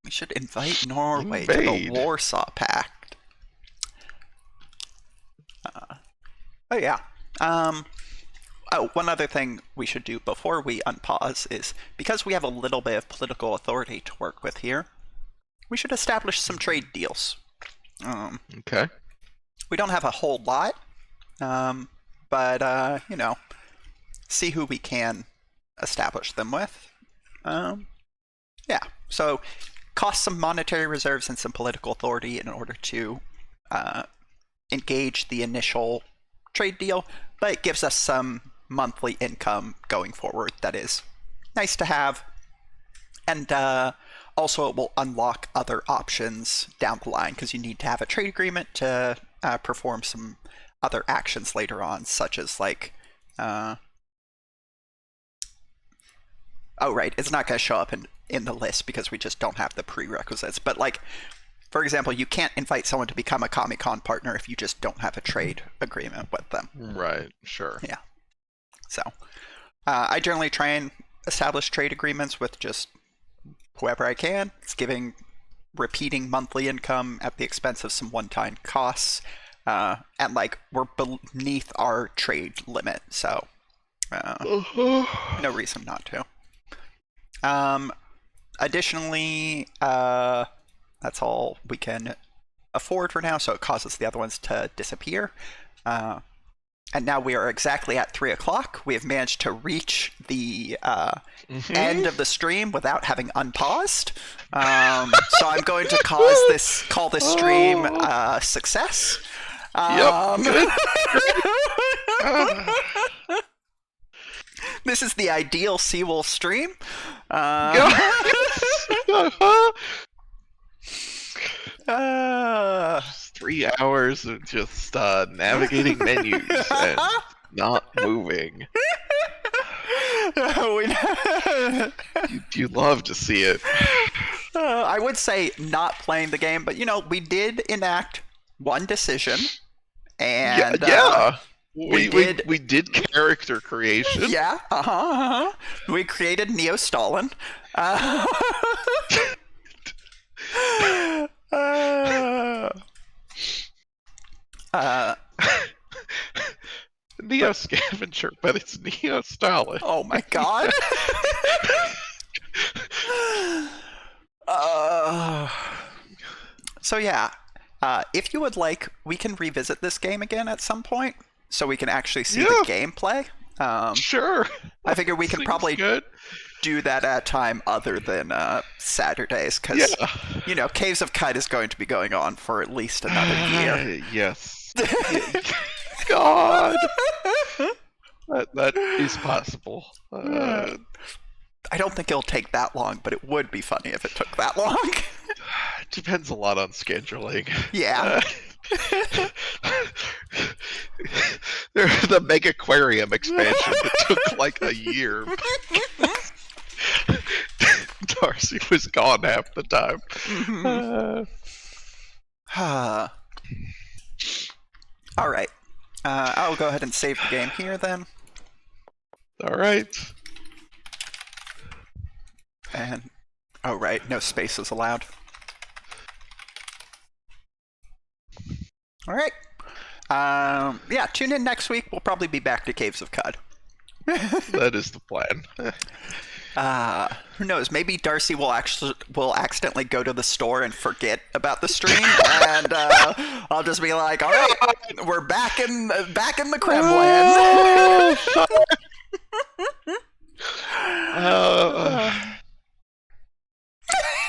We should invite Norway to the Warsaw Pact. Oh yeah. Oh, one other thing we should do before we unpause is, because we have a little bit of political authority to work with here, we should establish some trade deals. Okay. We don't have a whole lot, but, you know, see who we can establish them with. Yeah, so cost some monetary reserves and some political authority in order to engage the initial trade deal, but it gives us some monthly income going forward that is nice to have. And also it will unlock other options down the line, because you need to have a trade agreement to perform some other actions later on, such as, like, oh right, it's not going to show up in the list because we just don't have the prerequisites, but, like, for example, you can't invite someone to become a Comic-Con partner if you just don't have a trade agreement with them. Right, sure. Yeah. So I generally try and establish trade agreements with just whoever I can. It's giving repeating monthly income at the expense of some one-time costs. And, like, we're beneath our trade limit, so no reason not to. Additionally, that's all we can afford for now, so it causes the other ones to disappear. And now we are exactly at 3 o'clock. We have managed to reach the end of the stream without having unpaused. So I'm going to call this stream success. This is the ideal Seawolf stream. 3 hours of just navigating menus and not moving. You love to see it. I would say not playing the game, but, you know, we did enact one decision, and we did character creation. Yeah, we created Neo Stalin. Neo Scavenger, but it's Neo Stalin. Oh my god. So yeah, if you would like, we can revisit this game again at some point, so we can actually see the gameplay. Sure. I figure we can probably do that at a time other than Saturdays, because you know, Caves of Kite is going to be going on for at least another year. Yes. God. That is possible. I don't think it'll take that long, but it would be funny if it took that long. It depends a lot on scheduling. Yeah. The Mega Aquarium expansion that took like a year. Darcy was gone half the time. All right. I'll go ahead and save the game here then. All right. And, oh right, no spaces allowed. All right. Yeah, tune in next week. We'll probably be back to Caves of Cud. That is the plan. Who knows? Maybe Darcy will accidentally go to the store and forget about the stream, and I'll just be like, "All right, we're back in the Kremlin."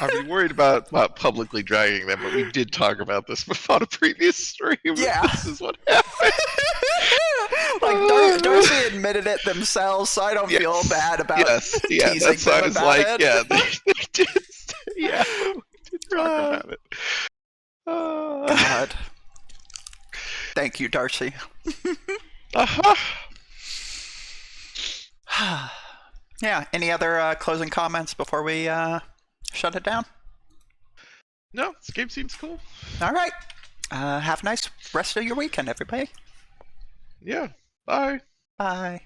I'm about publicly dragging them, but we did talk about this before a previous stream. Yeah. This is what happened. Like, Darcy admitted it themselves, so I don't feel bad about teasing that's them what I was about like. it. Yeah, they did. Yeah, we did talk about it. God. Thank you, Darcy. Yeah, any other closing comments before we shut it down? No, this game seems cool. All right. Have a nice rest of your weekend, everybody. Yeah, bye. Bye.